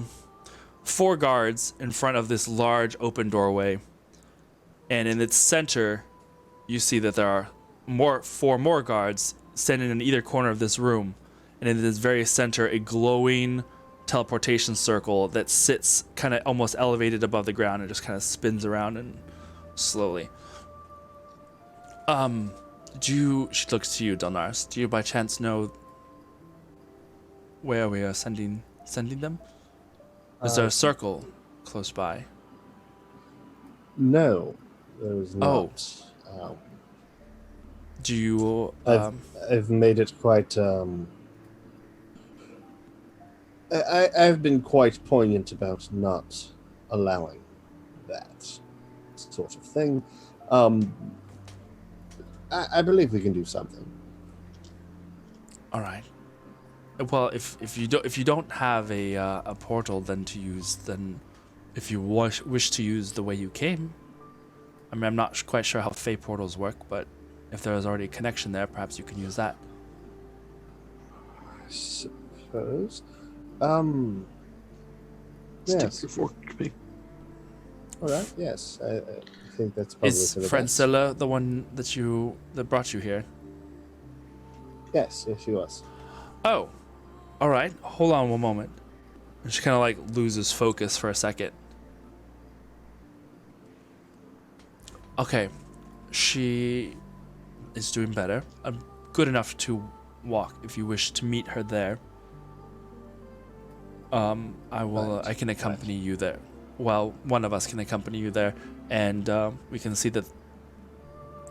guards in front of this large open doorway, and in its center, you see that there are 4 more guards standing in either corner of this room, and in this very center, a glowing teleportation circle that sits kind of almost elevated above the ground and just kind of spins around and slowly. She looks to you, Delnaris. Do you by chance know where we are sending them? Is there a circle close by? No, there is not. Do you? I've made it quite. I've been quite poignant about not allowing that sort of thing. I believe we can do something. All right. Well, if you don't have a portal then to use, then if you wish to use the way you came, I mean, I'm not quite sure how Fae portals work, but if there is already a connection there, perhaps you can use that. I suppose. Stick Yes. the fork me. All right. Yes, I think that's probably Is for the best. Francilla the one that brought you here? Yes, she was. Oh, all right. Hold on one moment. And she kind of like loses focus for a second. Okay, she is doing better. I'm good enough to walk. If you wish to meet her there, I will. I can accompany you there. Well, one of us can accompany you there, and we can see that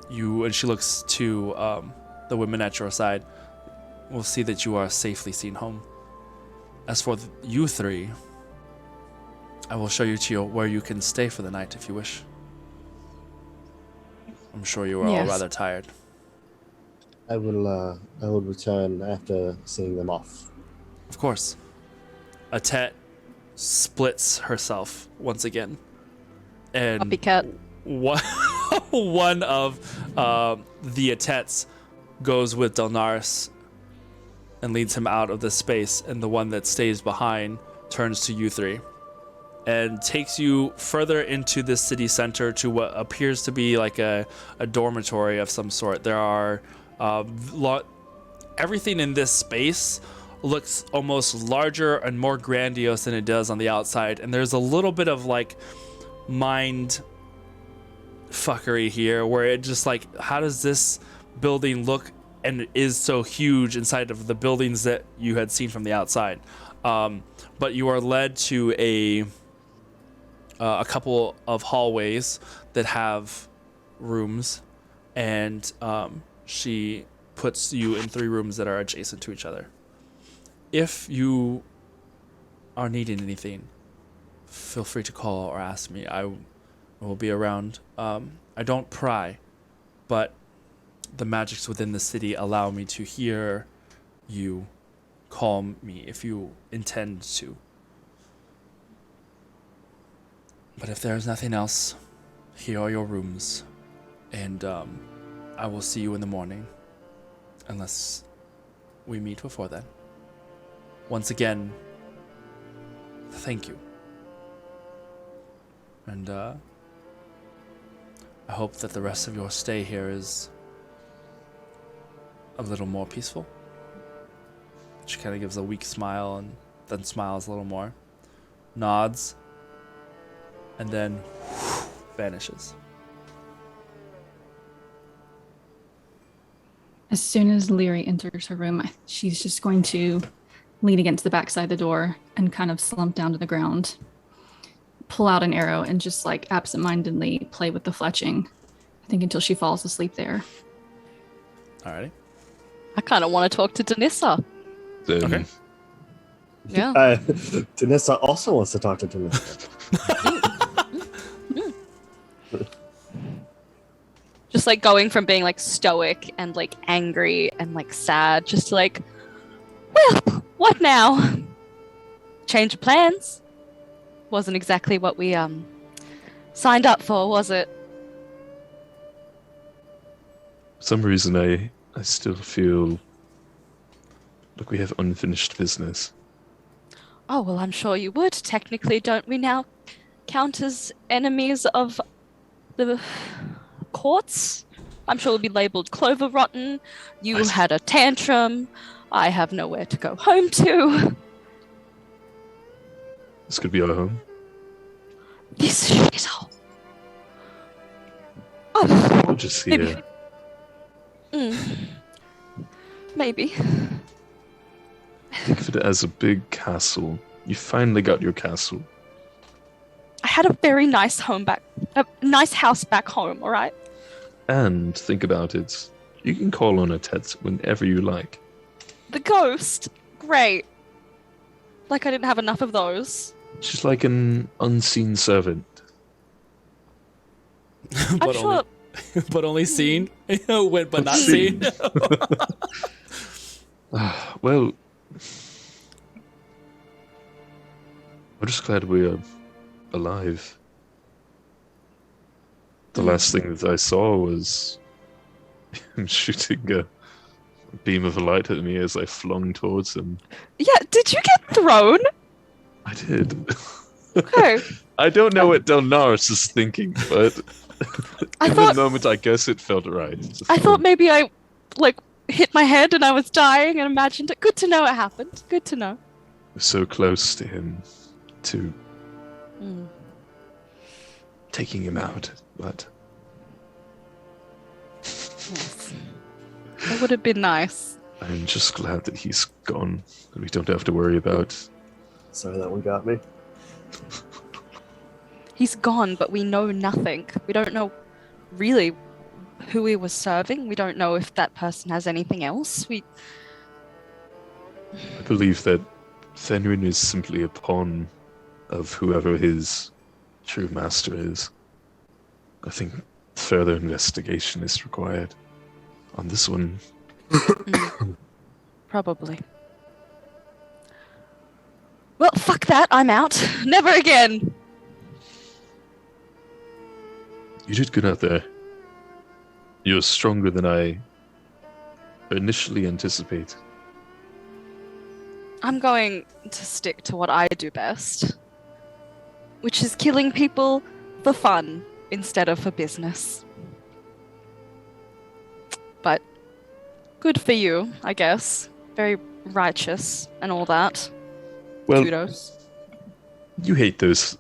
you. And she looks to the women at your side. We'll see that you are safely seen home. As for you 3, I will show you to where you can stay for the night if you wish. I'm sure you are all rather tired. I will return after seeing them off. Of course. Atet splits herself once again. And Copycat. one of the Atets goes with Delnaris and leads him out of this space, and the one that stays behind turns to you 3 and takes you further into this city center to what appears to be like a dormitory of some sort. There are everything in this space looks almost larger and more grandiose than it does on the outside, and there's a little bit of like mind fuckery here where it just like, how does this building look and is so huge inside of the buildings that you had seen from the outside? But you are led to a couple of hallways that have rooms, and she puts you in 3 rooms that are adjacent to each other. If you are needing anything, feel free to call or ask me. I will be around. I don't pry, but the magics within the city allow me to hear you call me if you intend to. But if there is nothing else, here are your rooms. And I will see you in the morning. Unless we meet before then. Once again, thank you. And I hope that the rest of your stay here is a little more peaceful. She kind of gives a weak smile and then smiles a little more, nods, and then vanishes. As soon as Leary enters her room, she's just going to lean against the backside of the door and kind of slump down to the ground, pull out an arrow, and just like absentmindedly play with the fletching, I think until she falls asleep there. Alrighty. I kind of want to talk to Danissa. Okay. Yeah. Danissa also wants to talk to Danissa. Just like going from being like stoic and like angry and like sad, just to like, well, what now? Change of plans. Wasn't exactly what we signed up for, was it? For some reason, I still feel like we have unfinished business. Oh, well, I'm sure you would. Technically, don't we now count as enemies of the courts? I'm sure we'll be labeled clover rotten. You had a tantrum. I have nowhere to go home to. This could be our home. This shithole. Oh, We're just maybe. here. Maybe. Think of it as a big castle. You finally got your castle. I had a very nice nice house back home, all right? And think about it. You can call on a Tet whenever you like. The ghost? Great. Like I didn't have enough of those. She's like an unseen servant. I'm sure. But only seen, but not Seen. seen. Well, I'm just glad we're alive. The last thing that I saw was him shooting a beam of light at me as I flung towards him. Yeah, did you get thrown? I did. Okay. I don't know what Delnaris is thinking, but I in thought- the moment, I guess it felt right. I thought maybe I, like, hit my head and I was dying and imagined it. Good to know it happened. Good to know. We're so close to him, to taking him out, but Yes. It would have been nice. I'm just glad that he's gone, and we don't have to worry about. Sorry, that one got me. He's gone, but we know nothing. We don't know really who he was serving. We don't know if that person has anything else. I believe that Fenrir is simply a pawn of whoever his true master is. I think further investigation is required on this one. Probably. Well, fuck that. I'm out. Never again. You did good out there. You're stronger than I initially anticipated. I'm going to stick to what I do best, which is killing people for fun instead of for business. But good for you, I guess. Very righteous and all that. Well, Kudos. you hate those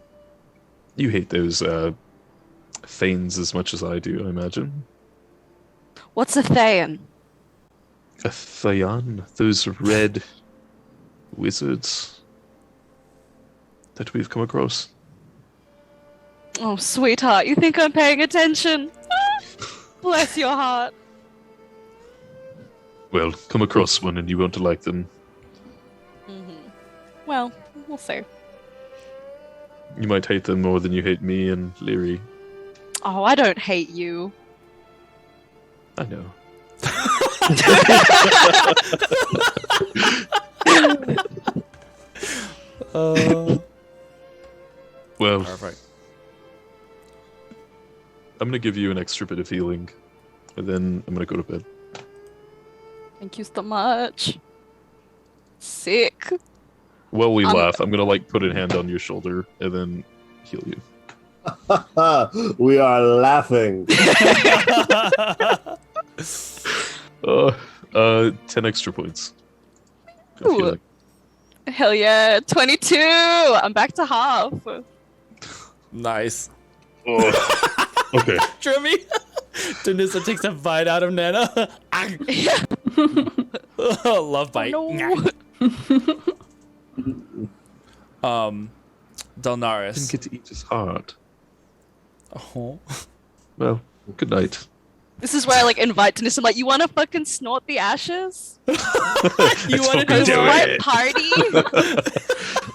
Thanes as much as I do, I imagine. What's a Thayan? A Thayan, those red wizards that we've come across. Oh, sweetheart, you think I'm paying attention? Bless your heart. Well, come across one and you won't like them. Well, we'll see. You might hate them more than you hate me and Leary. Oh, I don't hate you. I know. Well, Perfect. I'm gonna give you an extra bit of healing and then I'm gonna go to bed. Thank you so much. Sick. While we Um, laugh, I'm gonna like put a hand on your shoulder and then heal you. We are laughing. 10 extra points. I Ooh. feel like Hell yeah. 22. I'm back to half. Nice. okay. Trimmy. Denissa takes a bite out of Nana. Love bite. Oh, no. Delnaris. Didn't get to eat his heart. Oh. Well, good night. This is where I like invite Tanis. I'm like, you want to fucking snort the ashes? You want to fucking do do My it. party?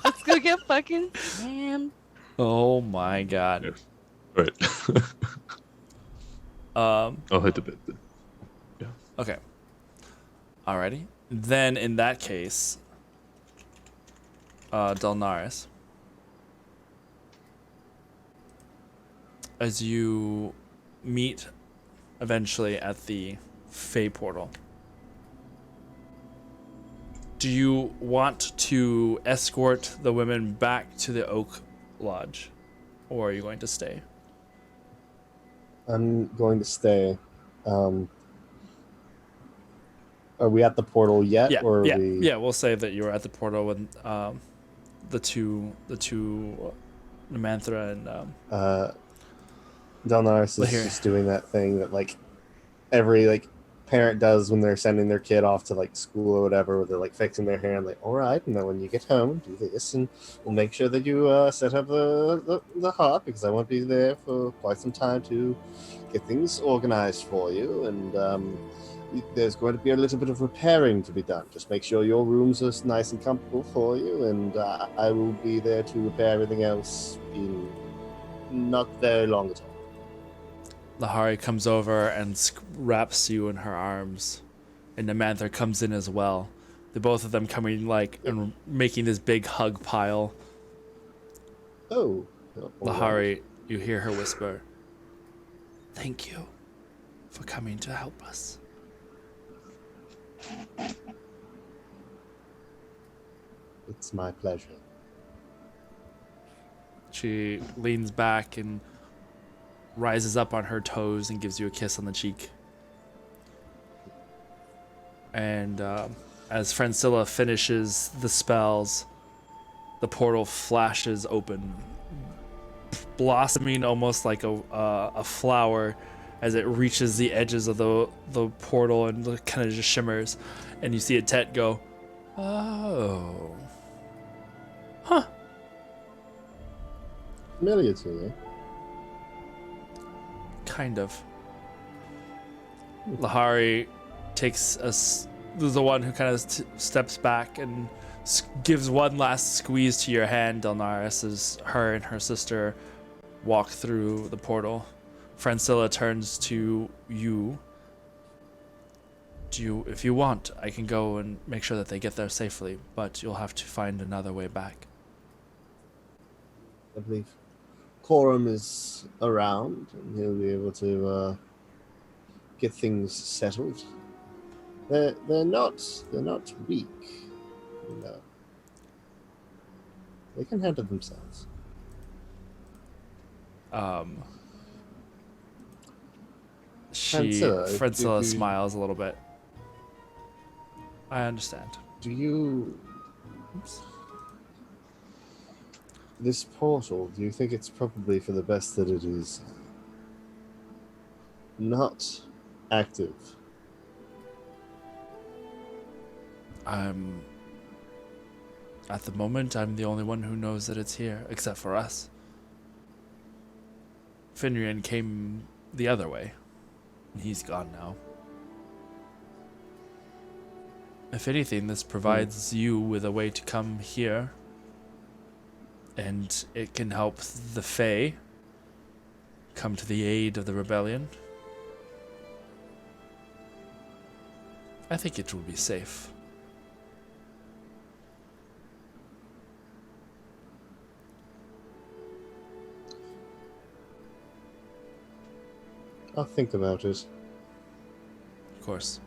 Let's go get fucking man. Oh my god. Right. Um. I'll head to bed then. Okay. Alrighty. Then in that case, Delnaris, as you meet eventually at the Fae portal, do you want to escort the women back to the Oak Lodge, or are you going to stay? I'm going to stay. Are we at the portal yet, Yeah, or are yeah, we? yeah. We'll say that you were at the portal when the two Nemanthra and Delnaris is Here. just doing that thing that like every like parent does when they're sending their kid off to like school or whatever, where they're like fixing their hair and like, all right, and then when you get home, do this, and we'll make sure that you set up the hut because I won't be there for quite some time to get things organized for you, and there's going to be a little bit of repairing to be done. Just make sure your rooms are nice and comfortable for you, and I will be there to repair everything else in not very long at all. Lahari comes over and wraps you in her arms, and Nemanthra comes in as well. The both of them coming like and making this big hug pile. Oh. Lahari, you hear her whisper, "Thank you for coming to help us." It's my pleasure. She leans back and rises up on her toes and gives you a kiss on the cheek. And as Francilla finishes the spells, the portal flashes open, blossoming almost like a flower as it reaches the edges of the portal and kind of just shimmers. And you see a Tet go, "Oh. Huh." Familiar to you. Kind of. Lahari takes the one who kind of steps back and gives one last squeeze to your hand, Delnaris, as her and her sister walk through the portal. Francilla turns to you. If you want, I can go and make sure that they get there safely, but you'll have to find another way back. I believe Corum is around, and he'll be able to get things settled. They're not weak, you know. They can handle themselves. Francilla, Francilla smiles a little bit. I understand. Do you? This portal, do you think it's probably for the best that it is not active? At the moment, I'm the only one who knows that it's here, except for us. Finrian came the other way. He's gone now. If anything, this provides you with a way to come here, and it can help the Fae come to the aid of the rebellion. I think it will be safe. I'll think about it. Of course.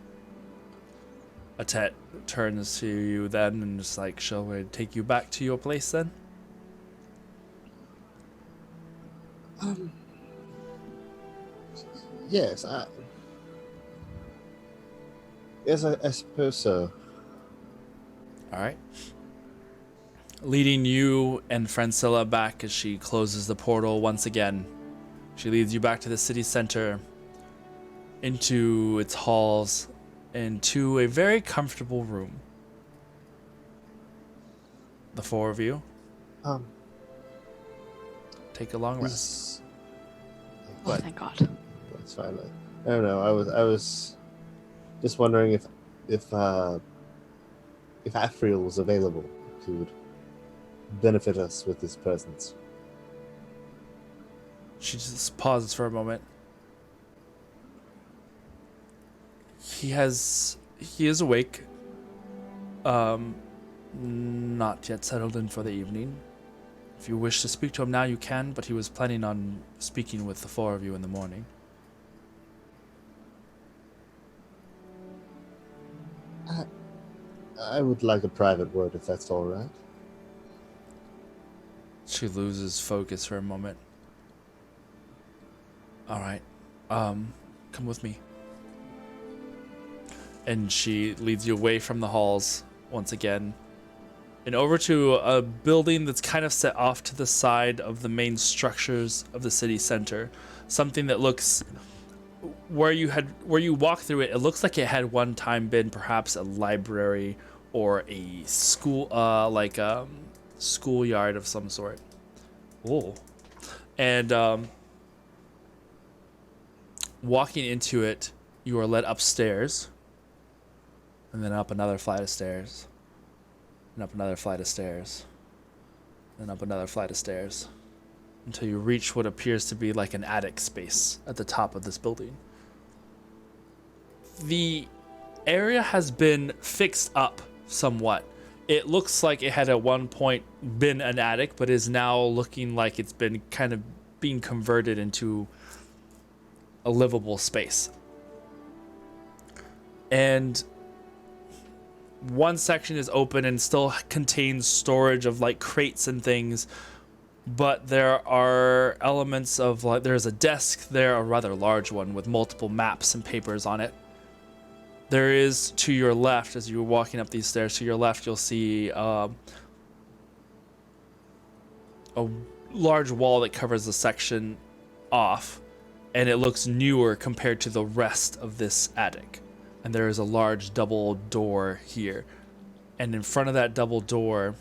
Atet turns to you then and is like, shall we take you back to your place then? Yes, I suppose so. Alright. Leading you and Francilla back as she closes the portal once again. She leads you back to the city center, into its halls, and to a very comfortable room. The four of you take a long rest. Is, Oh, what? thank God. That's fine. I don't know. I was just wondering if Afriel was available, who would benefit us with his presence. She just pauses for a moment. He is awake. Not yet settled in for the evening. If you wish to speak to him now, you can, but he was planning on speaking with the four of you in the morning. I would like a private word if that's all right. She loses focus for a moment. All right, come with me. And she leads you away from the halls once again, and over to a building that's kind of set off to the side of the main structures of the city center. Something that looks, where you walk through it, it looks like it had one time been perhaps a library or a school, like a schoolyard of some sort. Oh, and walking into it, you are led upstairs, and then up another flight of stairs, and up another flight of stairs, and up another flight of stairs, until you reach what appears to be like an attic space at the top of this building. The area has been fixed up somewhat. It looks like it had at one point been an attic, but is now looking like it's been kind of being converted into a livable space. And one section is open and still contains storage of like crates and things, but there are elements of like, there's a desk there, a rather large one with multiple maps and papers on it. There is, to your left, as you're walking up these stairs, to your left you'll see a large wall that covers the section off, and it looks newer compared to the rest of this attic. And there is a large double door here. And in front of that double door,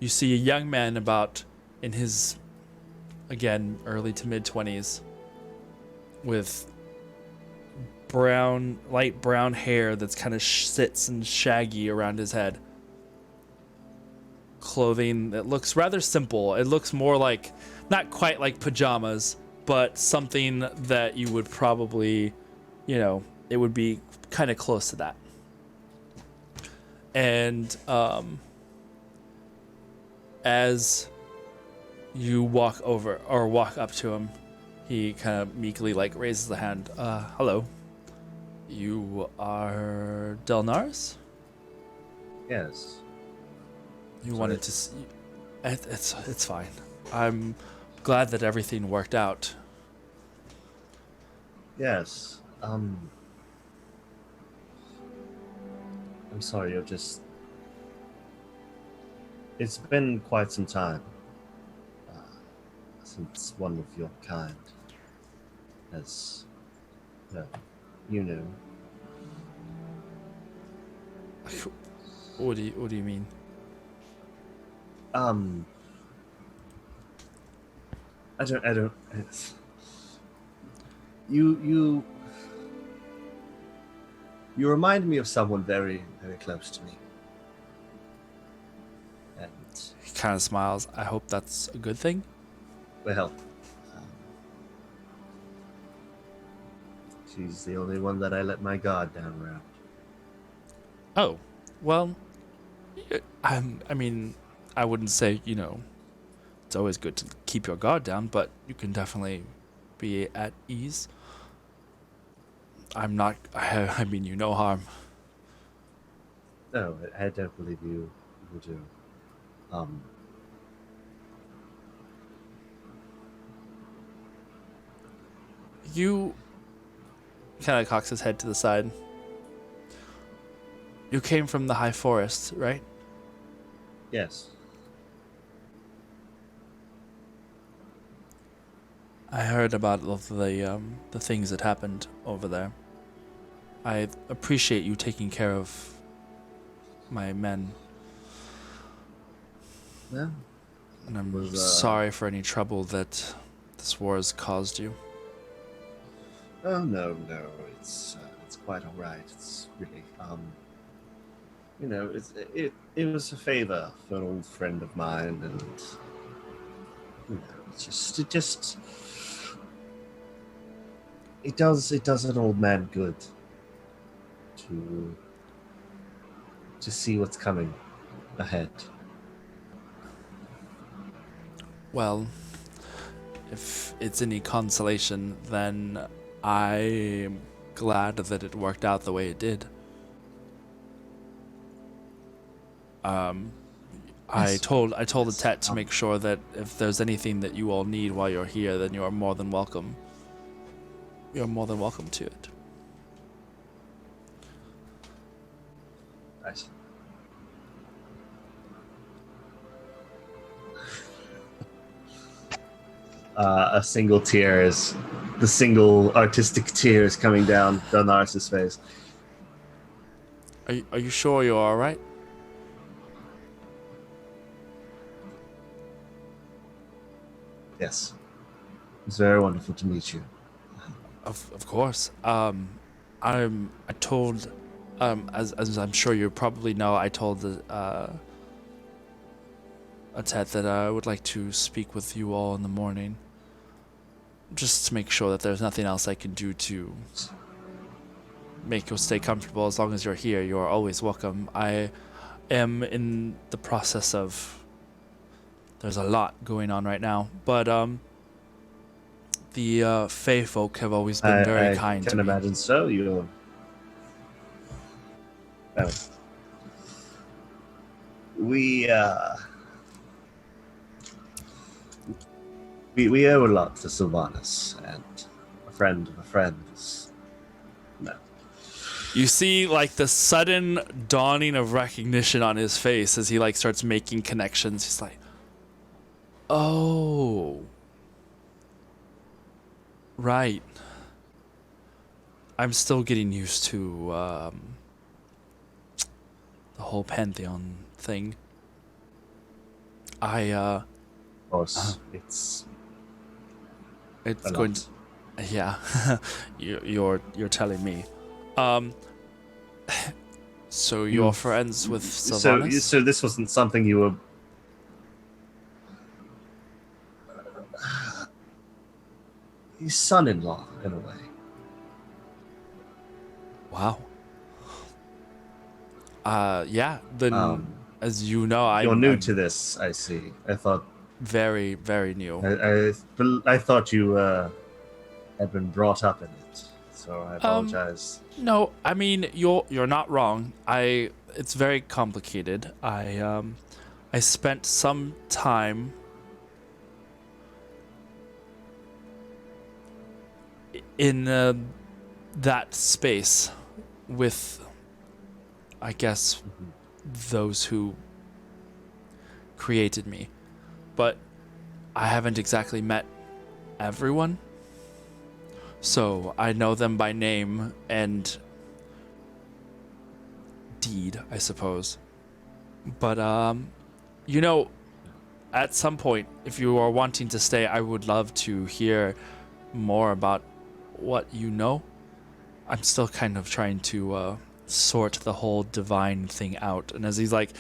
you see a young man about in his, again, early to mid-20s, with light brown hair that's kind of sits and shaggy around his head. Clothing that looks rather simple. It looks more like, not quite like pajamas, but something that you would probably, it would be kind of close to that. And as you walk up to him, he kind of meekly raises the hand. Hello. You are Delnars? Yes. You wanted to see... It's fine. I'm glad that everything worked out. Yes. I'm sorry, it's been quite some time since one of your kind has, you know. What do you mean? I don't. You remind me of someone very, very close to me. And He kind of smiles. I hope that's a good thing. well, she's the only one that I let my guard down around. Oh, well, I mean, I wouldn't say, it's always good to keep your guard down, but you can definitely be at ease. I'm not. I mean you no harm. No, I don't believe you do. Um, You kind of cocks his head to the side. You came from the high forest, right? yes. I heard about the things that happened over there. I appreciate you taking care of my men, Yeah. and I'm Was, sorry for any trouble that this war has caused you. Oh no, it's quite all right. It's really it was a favor for an old friend of mine, and it does an old man good to see what's coming ahead. Well, if it's any consolation, then I'm glad that it worked out the way it did. I Yes. told the Yes. Tet to make sure that if there's anything that you all need while you're here, then you are more than welcome. You're more than welcome to it. Nice. A single tear is the single artistic tear is coming down Donaris' face. Are you sure you're all right? Yes. It's very wonderful to meet you. Of course. I told, as I'm sure you probably know, I told the Atet that I would like to speak with you all in the morning, just to make sure that there's nothing else I can do to make you stay comfortable. As long as you're here, you're always welcome. I am in the process of. There's a lot going on right now, but the Fae folk have always been very kind to can me. imagine so. You. We we owe a lot to Sylvanas, and a friend of a friend is. No. You see, like, the sudden dawning of recognition on his face as he, like, starts making connections. He's like, oh. Right. I'm still getting used to, the whole Pantheon thing. Of course, it's It's a going lot. to, yeah. You're telling me. So you're friends with Sylvanas? So this wasn't something you were. His son-in-law, in a way. Wow. Yeah. Then, as you know, You're new I'm to this, I see. I thought very, very new. I thought you had been brought up in it, so I apologize. No, I mean you're not wrong. It's very complicated. I spent some time in that space with, I guess, those who created me, but I haven't exactly met everyone. So I know them by name and deed, I suppose. But at some point, if you are wanting to stay, I would love to hear more about what you know. I'm still kind of trying to sort the whole divine thing out. And as he's like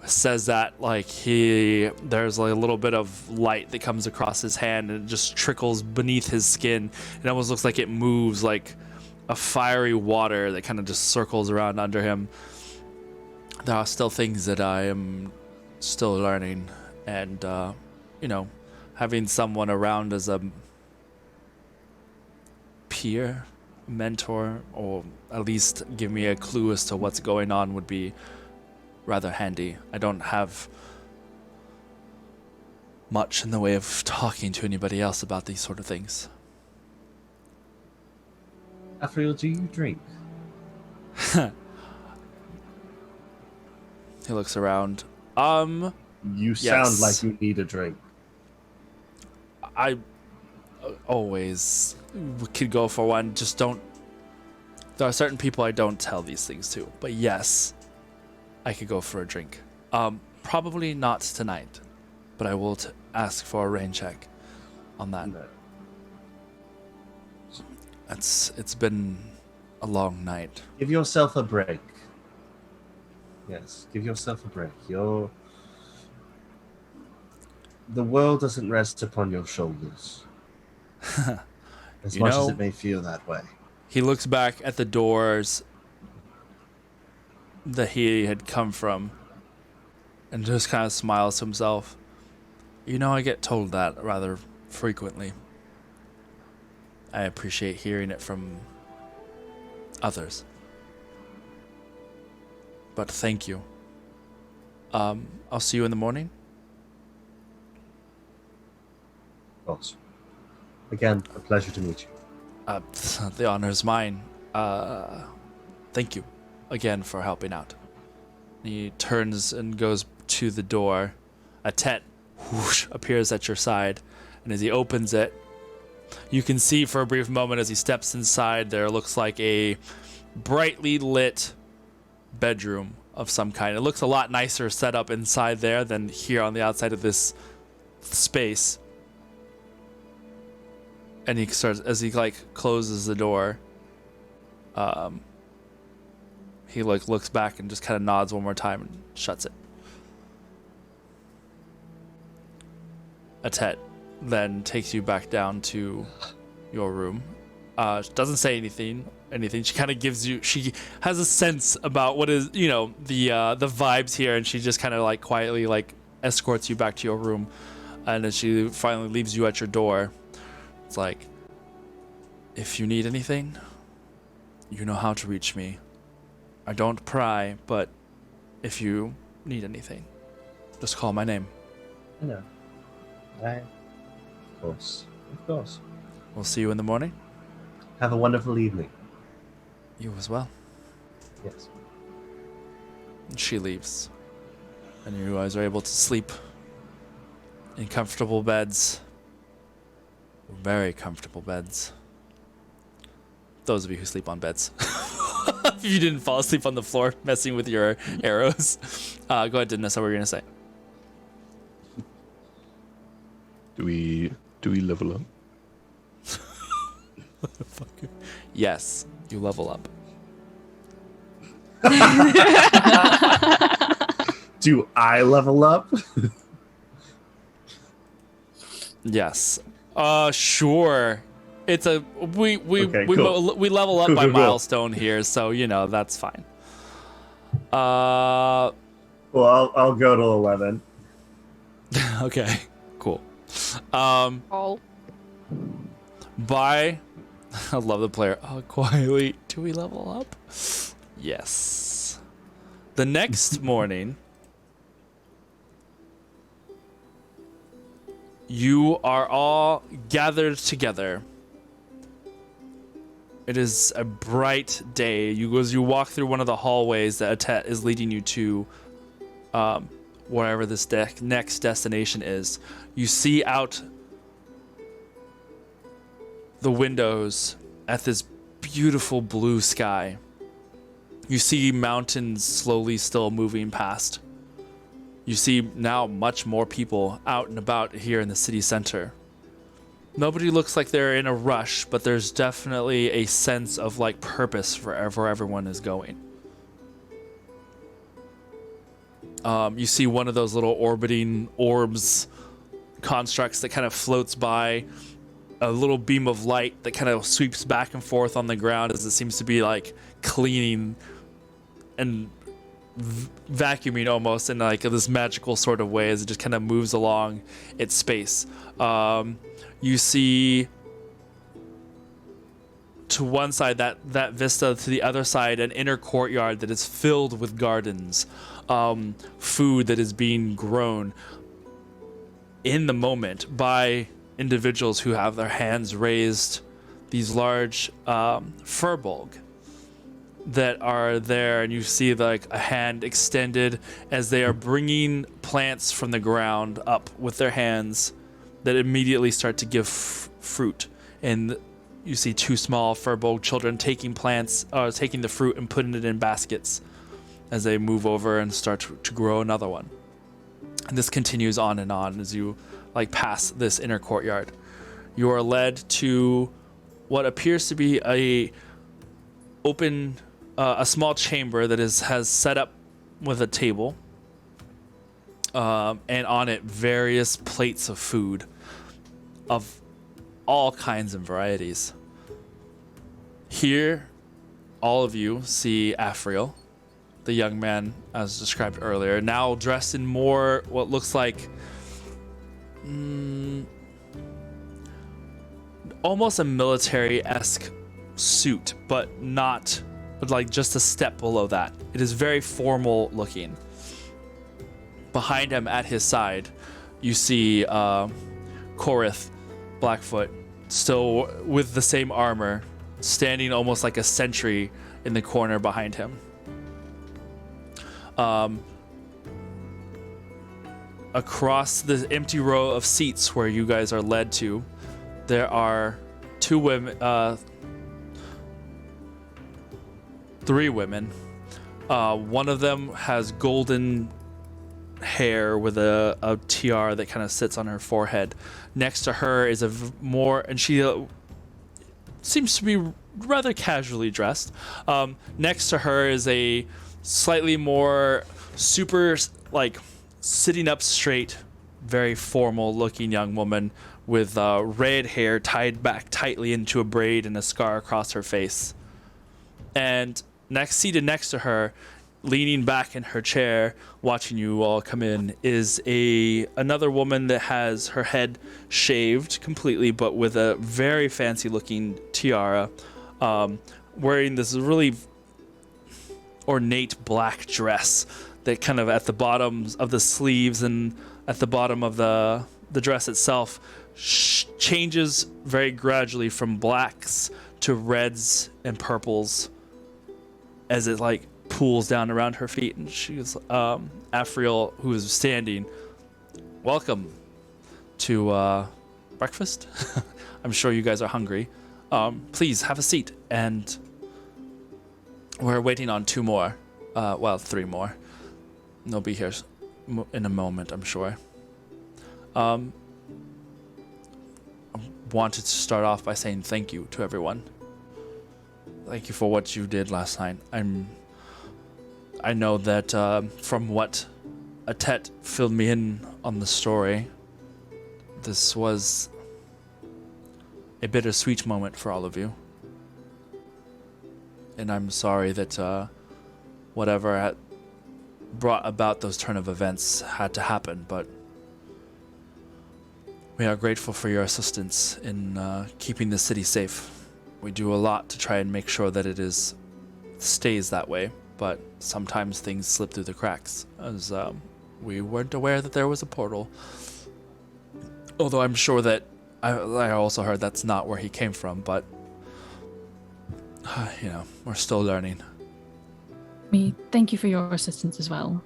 says that, like there's like a little bit of light that comes across his hand and it just trickles beneath his skin. It almost looks like it moves like a fiery water that kind of just circles around under him. There are still things that I am still learning, and having someone around as a peer, mentor, or at least give me a clue as to what's going on, would be rather handy. I don't have much in the way of talking to anybody else about these sort of things. Afriel, do you drink? He looks around. You Yes. sound like you need a drink. I always could go for one. Just don't. There are certain people I don't tell these things to. But yes, I could go for a drink. Probably not tonight, but I will ask for a rain check on that. No. It's been a long night. Give yourself a break. Yes, give yourself a break. The world doesn't rest upon your shoulders. As You much know- as it may feel that way. He looks back at the doors that he had come from and just kind of smiles to himself. You know, I get told that rather frequently. I appreciate hearing it from others. But thank you. I'll see you in the morning. Of course. Again, a pleasure to meet you. The honor is mine. Thank you again for helping out. He turns and goes to the door. A Tet whoosh, appears at your side, and as he opens it, you can see for a brief moment as he steps inside, there looks like a brightly lit bedroom of some kind. It looks a lot nicer set up inside there than here on the outside of this space. And he starts, as he closes the door, he looks back and just kind of nods one more time and shuts it. Atet then takes you back down to your room. Doesn't say anything. She kind of gives you. She has a sense about what is, the vibes here, and she just kind of quietly escorts you back to your room, and then she finally leaves you at your door. It's like, if you need anything, you know how to reach me. I don't pry, but if you need anything, just call my name. I know. Of course. Of course. We'll see you in the morning. Have a wonderful evening. You as well. Yes. She leaves, and you guys are able to sleep in comfortable beds. Very comfortable beds. Those of you who sleep on beds. If you didn't fall asleep on the floor messing with your arrows. Go ahead, Dennis. What were you going to say? Do we level up? Motherfucker. Yes, you level up. Do I level up? Yes. Sure. It's a we Okay, cool. we level up Cool, by cool, cool. milestone here, so that's fine. Well, I'll go to 11. Okay. Cool. Oh. By I love the player. Quietly, do we level up? Yes. The next morning, you are all gathered together. It is a bright day. As you walk through one of the hallways that Atet is leading you to, wherever this next destination is, you see out the windows at this beautiful blue sky. You see mountains slowly still moving past. You see now much more people out and about here in the city center. Nobody looks like they're in a rush, but there's definitely a sense of purpose for where everyone is going. You see one of those little orbiting orbs constructs that kind of floats by, a little beam of light that kind of sweeps back and forth on the ground as it seems to be cleaning and vacuuming almost in this magical sort of way as it just kind of moves along its space. You see to one side, that vista, to the other side, an inner courtyard that is filled with gardens, food that is being grown in the moment by individuals who have their hands raised, these large furbolg that are there, and you see like a hand extended as they are bringing plants from the ground up with their hands that immediately start to give fruit. And you see two small furbolg children taking the fruit and putting it in baskets as they move over and start to grow another one. And this continues on and on as you like pass this inner courtyard. You are led to what appears to be a small chamber that has set up with a table, and on it various plates of food of all kinds and varieties. Here, all of you see Afriel, the young man as described earlier, now dressed in more what looks like almost a military-esque suit, but like just a step below that. It is very formal looking. Behind him at his side, you see Korith Blackfoot, still with the same armor, standing almost like a sentry in the corner behind him. Across the empty row of seats where you guys are led to, there are three women. One of them has golden hair with a tiara that kind of sits on her forehead. Next to her is and she seems to be rather casually dressed. Next to her is a slightly more super, like, sitting up straight, very formal looking young woman with red hair tied back tightly into a braid and a scar across her face. And seated next to her, leaning back in her chair, watching you all come in, is another woman that has her head shaved completely, but with a very fancy looking tiara, wearing this really ornate black dress that kind of at the bottoms of the sleeves and at the bottom of the dress itself changes very gradually from blacks to reds and purples as it like pools down around her feet. And she's Afriel, who is standing. Welcome to breakfast. I'm sure you guys are hungry. Please have a seat. And we're waiting on three more. They'll be here in a moment, I'm sure. I wanted to start off by saying thank you to everyone. Thank you for what you did last night. I know that from what Atet filled me in on the story, this was a bittersweet moment for all of you. And I'm sorry that whatever had brought about those turn of events had to happen, but we are grateful for your assistance in keeping the city safe. We do a lot to try and make sure that it stays that way, but sometimes things slip through the cracks, as we weren't aware that there was a portal. Although I'm sure that I also heard that's not where he came from, but we're still learning. We thank you for your assistance as well.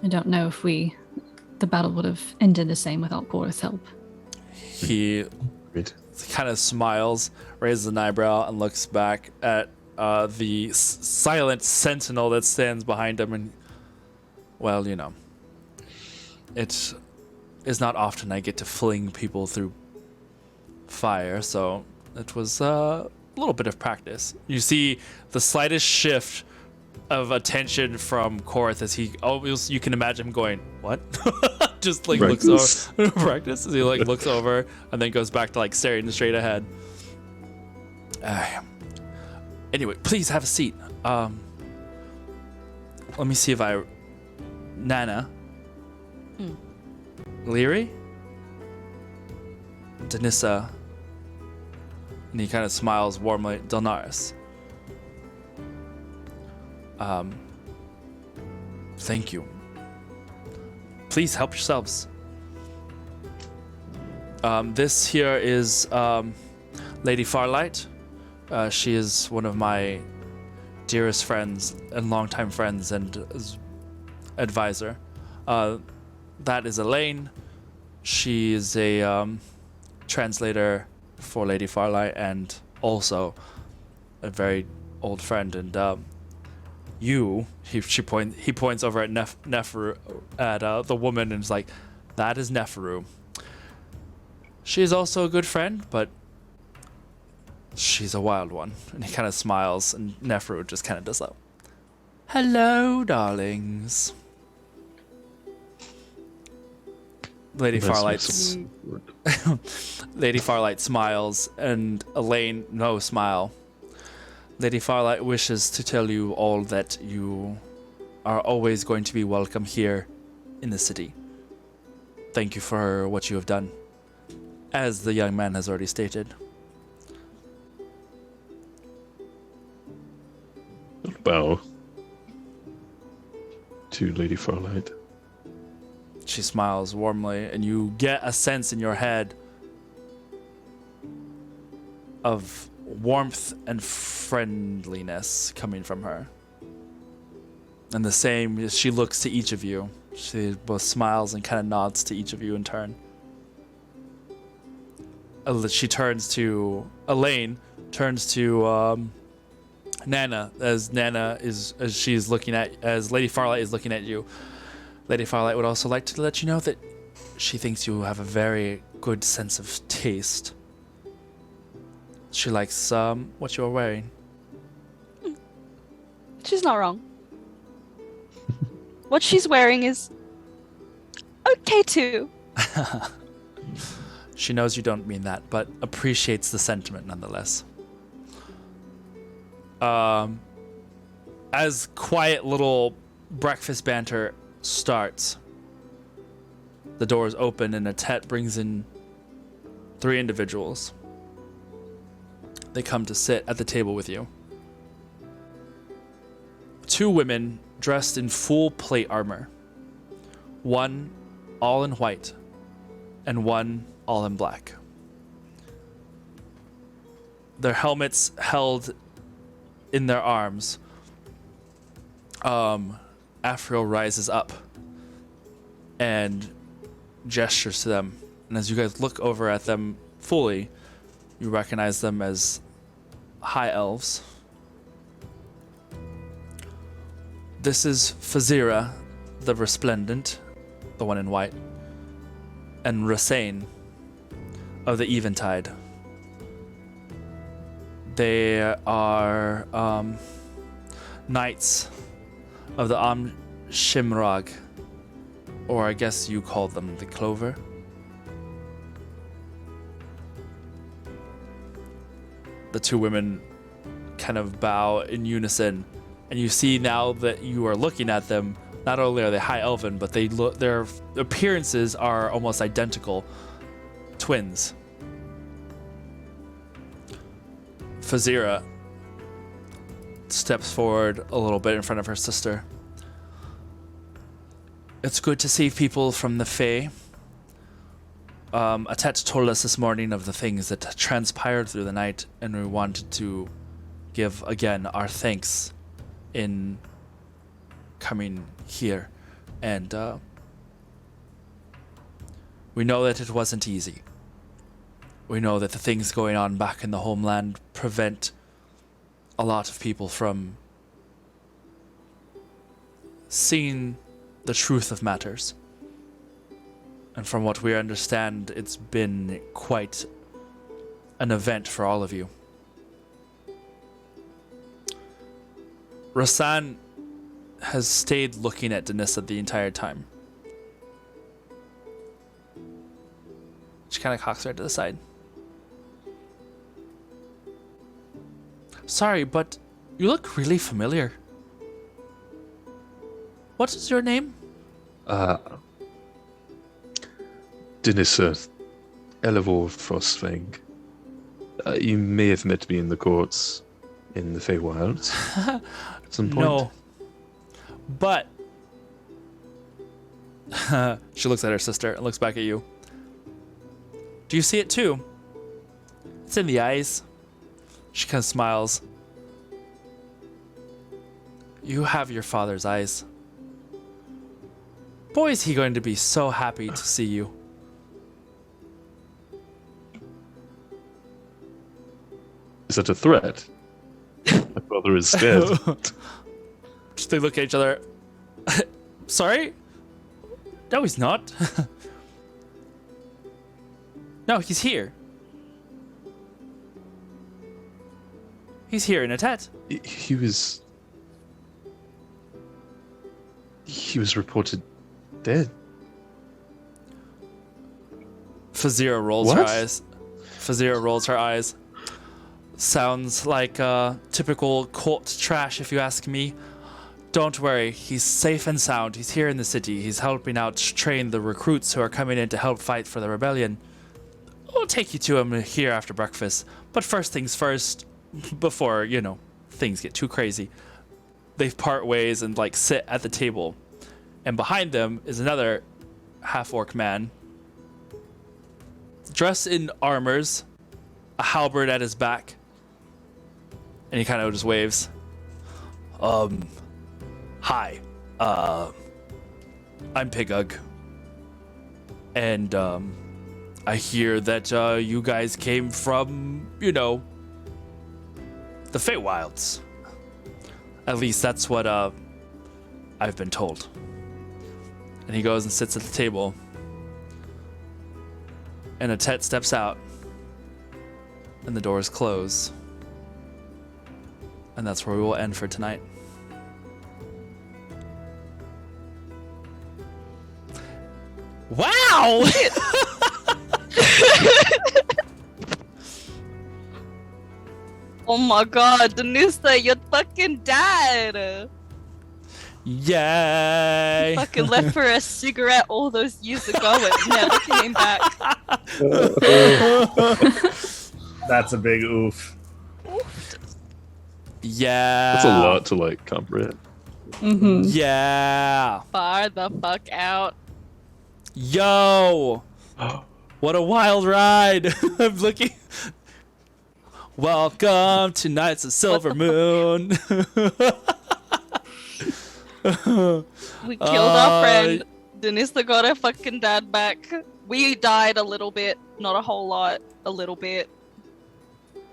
I don't know if the battle would have ended the same without Korith's help. He kind of smiles, raises an eyebrow, and looks back at the silent sentinel that stands behind him. And, well, it is not often I get to fling people through fire, so it was a little bit of practice. You see the slightest shift of attention from Korith as you can imagine him going, what? Just like Practice. looks over practice as he like looks over and then goes back to like staring straight ahead. Anyway, please have a seat. Let me see if Nana, Leary, Danissa, And he kind of smiles warmly. Delnaris. Thank you. Please help yourselves. This here is Lady Farlight. She is one of my dearest friends and longtime friends and advisor. That is Elaine. She is a translator for Lady Farlight and also a very old friend. And he points over at Neferu, at the woman, and is like, that is Neferu. She is also a good friend, but she's a wild one. And he kind of smiles, and Neferu just kind of does that. Hello, darlings. Lady Farlight smiles, and Elaine, no smile. Lady Farlight wishes to tell you all that you are always going to be welcome here in the city. Thank you for what you have done, as the young man has already stated. Bow to Lady Farlight. She smiles warmly, and you get a sense in your head of warmth and friendliness coming from her. And the same as she looks to each of you. She both smiles and kind of nods to each of you in turn. She turns to Elaine, turns to Nana, as Lady Farlight is looking at you. Lady Farlight would also like to let you know that she thinks you have a very good sense of taste. She likes what you're wearing. She's not wrong. What she's wearing is okay too. She knows you don't mean that, but appreciates the sentiment nonetheless. As quiet little breakfast banter starts, the doors open and Atet brings in 3 individuals. They come to sit at the table with you. 2 women dressed in full plate armor. One all in white, and one all in black. Their helmets held in their arms. Afriel rises up and gestures to them. And as you guys look over at them fully, you recognize them as high elves. This is Fazira, the Resplendent, the one in white, and Rasain of the Eventide. They are knights of the Shimrag, or I guess you call them the Clover. The 2 women kind of bow in unison, and you see now that you are looking at them, not only are they high elven, but their appearances are almost identical. Twins. Fazira steps forward a little bit in front of her sister. It's good to see people from the Fae. Atet told us this morning of the things that transpired through the night, and we wanted to give again our thanks in coming here. And we know that it wasn't easy. We know that the things going on back in the homeland prevent a lot of people from seeing the truth of matters. And from what we understand, it's been quite an event for all of you. Rasan has stayed looking at Denissa the entire time. She kind of cocks her head to the side. Sorry, but you look really familiar. What is your name? Denissa Elevor Frostfang. You may have met me in the courts in the Feywilds at some point. No. But she looks at her sister and looks back at you. Do you see it too? It's in the eyes. She kind of smiles. You have your father's eyes. Boy, is he going to be so happy to see you. Is that a threat? My father is scared. Just they look at each other. Sorry? No, he's not. No, he's here. He's here in a tent. He was reported dead. Fazira rolls her What? eyes. Fazira rolls her eyes. Sounds like typical court trash, if you ask me. Don't worry, he's safe and sound. He's here in the city. He's helping out train the recruits who are coming in to help fight for the rebellion. We'll take you to him here after breakfast. But first things first, before, things get too crazy. They part ways and sit at the table. And behind them is another half-orc man. Dressed in armors, a halberd at his back. And he kind of just waves. Hi. I'm Pigug. And, I hear that, you guys came from, the Feywilds. At least that's what, I've been told. And he goes and sits at the table. And a Tet steps out. And the doors close. And that's where we will end for tonight. Wow! Oh my god, Danusa, you're fucking dead! Yay! Fucking left for a cigarette all those years ago and never came back. That's a big oof. Yeah. That's a lot to comprehend. Mm-hmm. Yeah. Far the fuck out. Yo! What a wild ride! I'm looking. Welcome to Nights of Silver Moon. We killed our friend. Denisa got her fucking dad back. We died a little bit, not a whole lot, a little bit.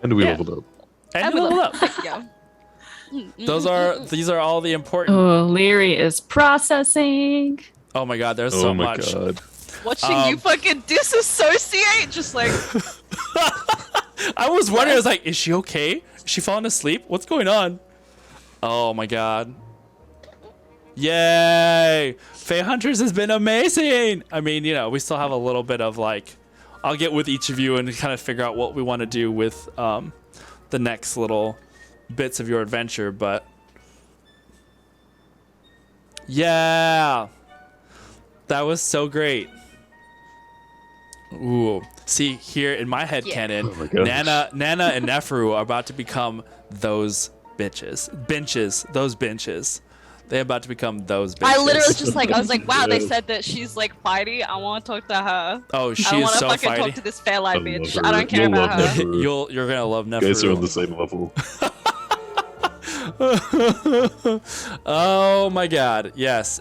And we Yeah. leveled up. And we leveled up. Yeah. These are all the important. Oh, Leary is processing. Oh my god, there's Oh so my much. god. Watching you fucking disassociate, just like I was wondering, I was like, is she okay? Is she falling asleep? What's going on? Oh my god. Yay! FaeHunters has been amazing! I mean, we still have a little bit of I'll get with each of you and kind of figure out what we want to do with the next little bits of your adventure, but yeah! That was so great. Ooh. See, here in my head canon, Oh my gosh. Nana and Neferu are about to become those bitches. Those benches. They're about to become those bitches. I literally was just I was like, wow, they said that she's fighty. I want to talk to her. Oh, she I don't is want to so fucking talk fighty. to this Fairlight I bitch. love I her. don't care You'll about love her. Neferu. You're gonna love Neferu. You guys are on the same level. Oh my god. Yes.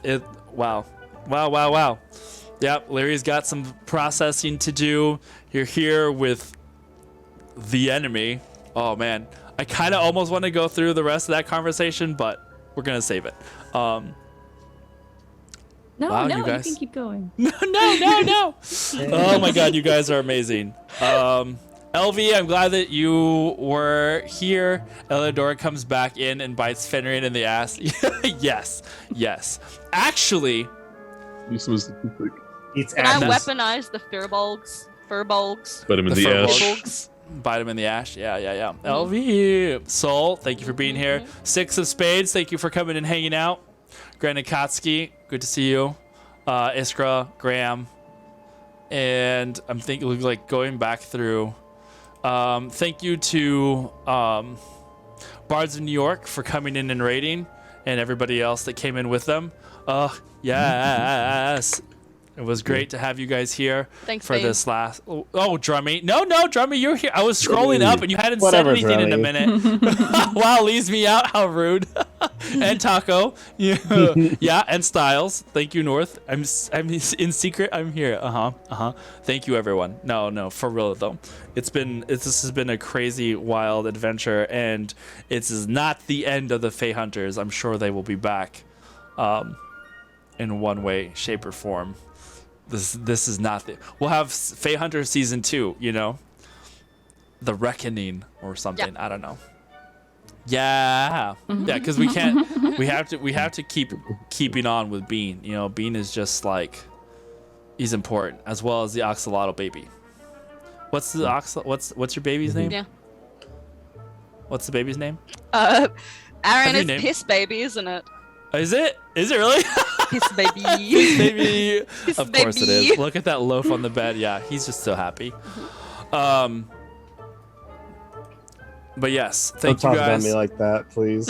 Wow. Yep, Larry's got some processing to do. You're here with the enemy. Oh man. I kind of almost want to go through the rest of that conversation, but we're going to save it. No, Wow, no, you you guys. can keep going. No. Oh my god, you guys are amazing. LV, I'm glad that you were here. Elidora comes back in and bites Fenrir in the ass. Yes. Actually, This was It's Can I ashes. weaponize the furbolgs? But him in The the ash. Furbolgs? bite him in the ash. Yeah. LV, Soul, thank you for being here. Six of Spades, thank you for coming and hanging out. Granikotsky, good to see you. Iskra, Graham, and I'm thinking going back through Thank you to Bards of New York for coming in and raiding, and everybody else that came in with them. Yes. It was great to have you guys here Thanks, for babe. this last. Oh, Drummy. No, Drummy, you're here. I was scrolling up and you hadn't Whatever, said anything in a Drummy. minute. Wow, leaves me out. How rude. And Taco. Yeah, and Styles. Thank you, North. I'm in secret. I'm here. Thank you, everyone. No, for real though. This has been a crazy, wild adventure, and it is not the end of the FaeHunters. I'm sure they will be back, in one way, shape, or form. This is not the. We'll have FaeHunters season 2. You know, the reckoning or something. Yeah. I don't know. Yeah, because we can't. We have to keep keeping on with Bean. You know, Bean is just like, he's important, as well as the Axolotl baby. What's the What's your baby's name? Yeah. What's the baby's name? Aaron Have you is named- piss baby, isn't it? Is it really? Piss baby. Baby. Piss Of course it baby. is. Look at that loaf on the bed. Yeah, he's just so happy. But yes, Don't thank you talk about guys. me like that, please.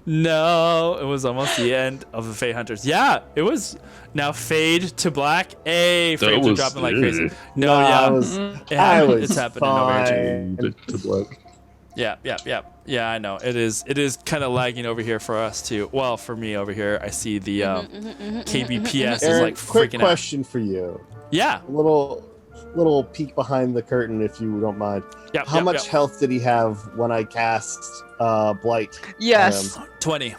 No, it was almost the end of the FaeHunters. Yeah, it was. Now fade to black. Hey, frames are was- dropping like crazy. No, Nah, yeah, I was, it I happened- was it's happening over here. fine. To block. Yeah, I know. It is kind of lagging over here for us too. Well, for me over here, I see the KBPS is Aaron, like quick freaking out. question for you. Yeah. A little peek behind the curtain, if you don't mind. Yep, How yep, much yep. health did he have when I cast Blight? Yes. 20.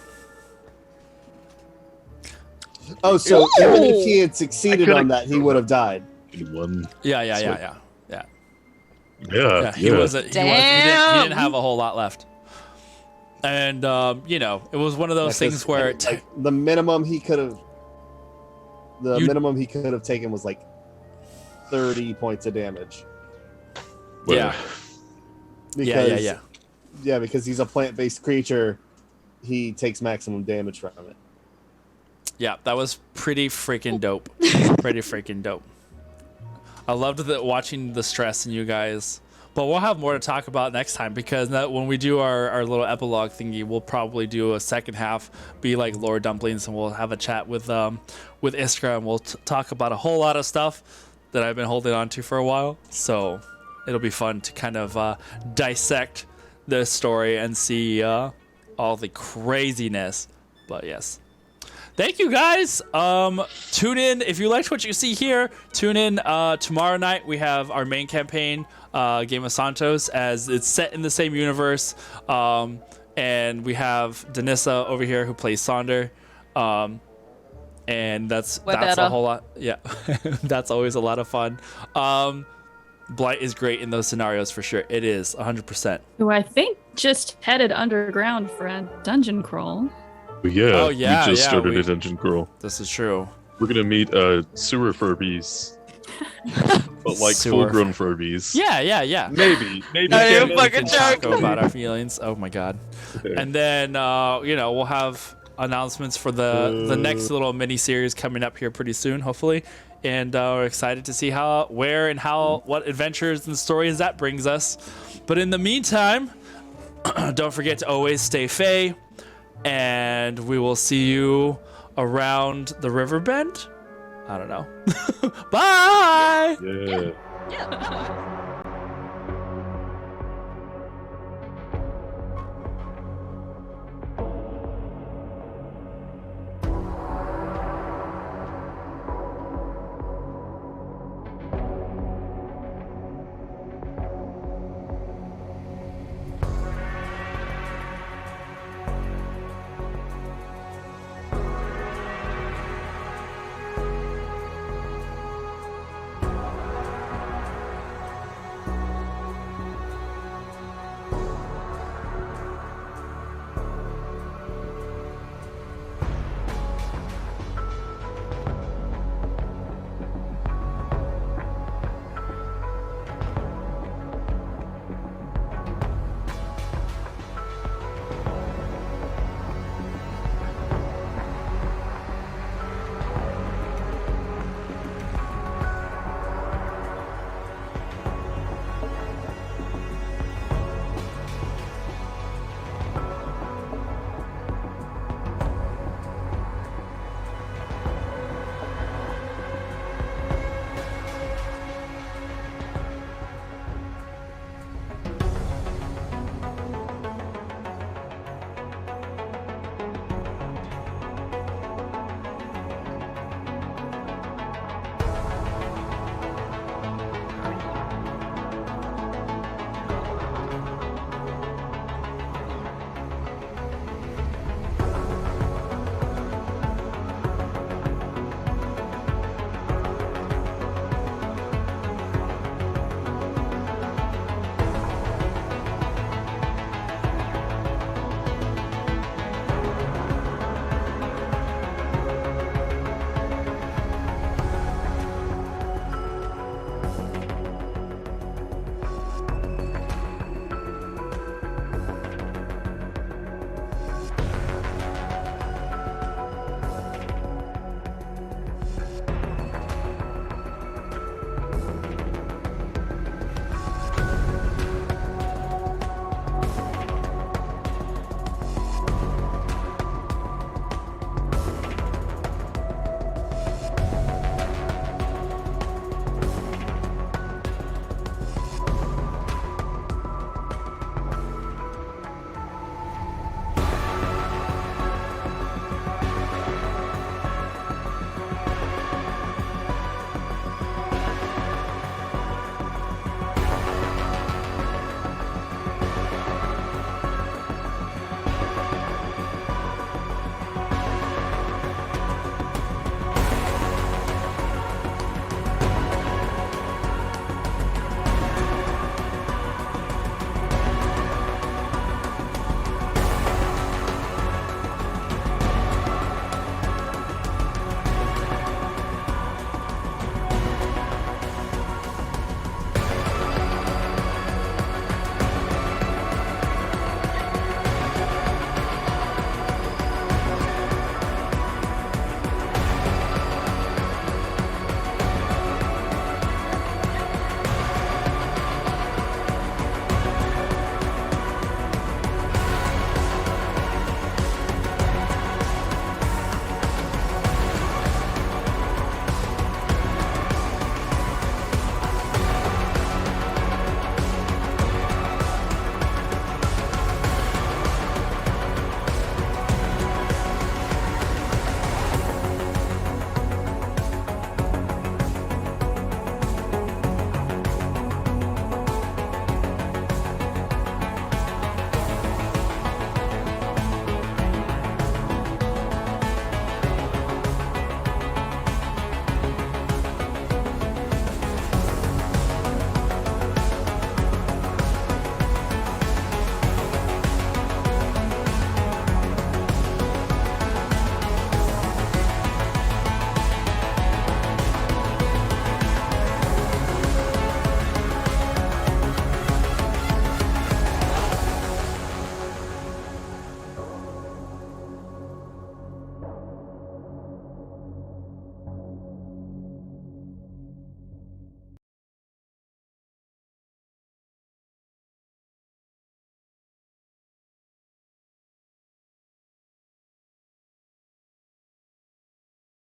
Oh, so even if he had I succeeded could've- on that, he would have died. One. Yeah. Yeah, He wasn't. He Damn. didn't have a whole lot left. And you know, it was one of those things where it like the minimum he could have, You- minimum he could have taken was like 30 points of damage. Well, Yeah. Because, yeah. Yeah, because he's a plant-based creature, he takes maximum damage from it. Yeah, that was pretty freaking dope. Pretty freaking dope. I loved watching the stress in you guys. But we'll have more to talk about next time, because when we do our little epilogue thingy, we'll probably do a second half, be like Lore Dumplings, and we'll have a chat with Iskra, and we'll talk about a whole lot of stuff that I've been holding on to for a while. So it'll be fun to kind of dissect this story and see all the craziness. But yes. Thank you guys. Tune in if you liked what you see here. Tune in tomorrow night. We have our main campaign, Game of Santos, as it's set in the same universe. And we have Danissa over here who plays Sonder. And that's better. a whole lot. Yeah, that's always a lot of fun. Blight is great in those scenarios for sure. It is 100%. Who I think just headed underground for a dungeon crawl. Yeah, Oh, yeah, we just yeah, started we- a dungeon crawl. This is true. We're gonna meet sewer Furbies, but like Sewer. full-grown Furbies. Yeah. Maybe. No, you We fucking can talk joke. about our feelings. Oh my god. And then we'll have announcements for the next little mini series coming up here pretty soon, hopefully. And we're excited to see what adventures and stories that brings us. But in the meantime, don't forget to always stay Fae, and we will see you around the river bend. I don't know. Bye. Yeah. Yeah.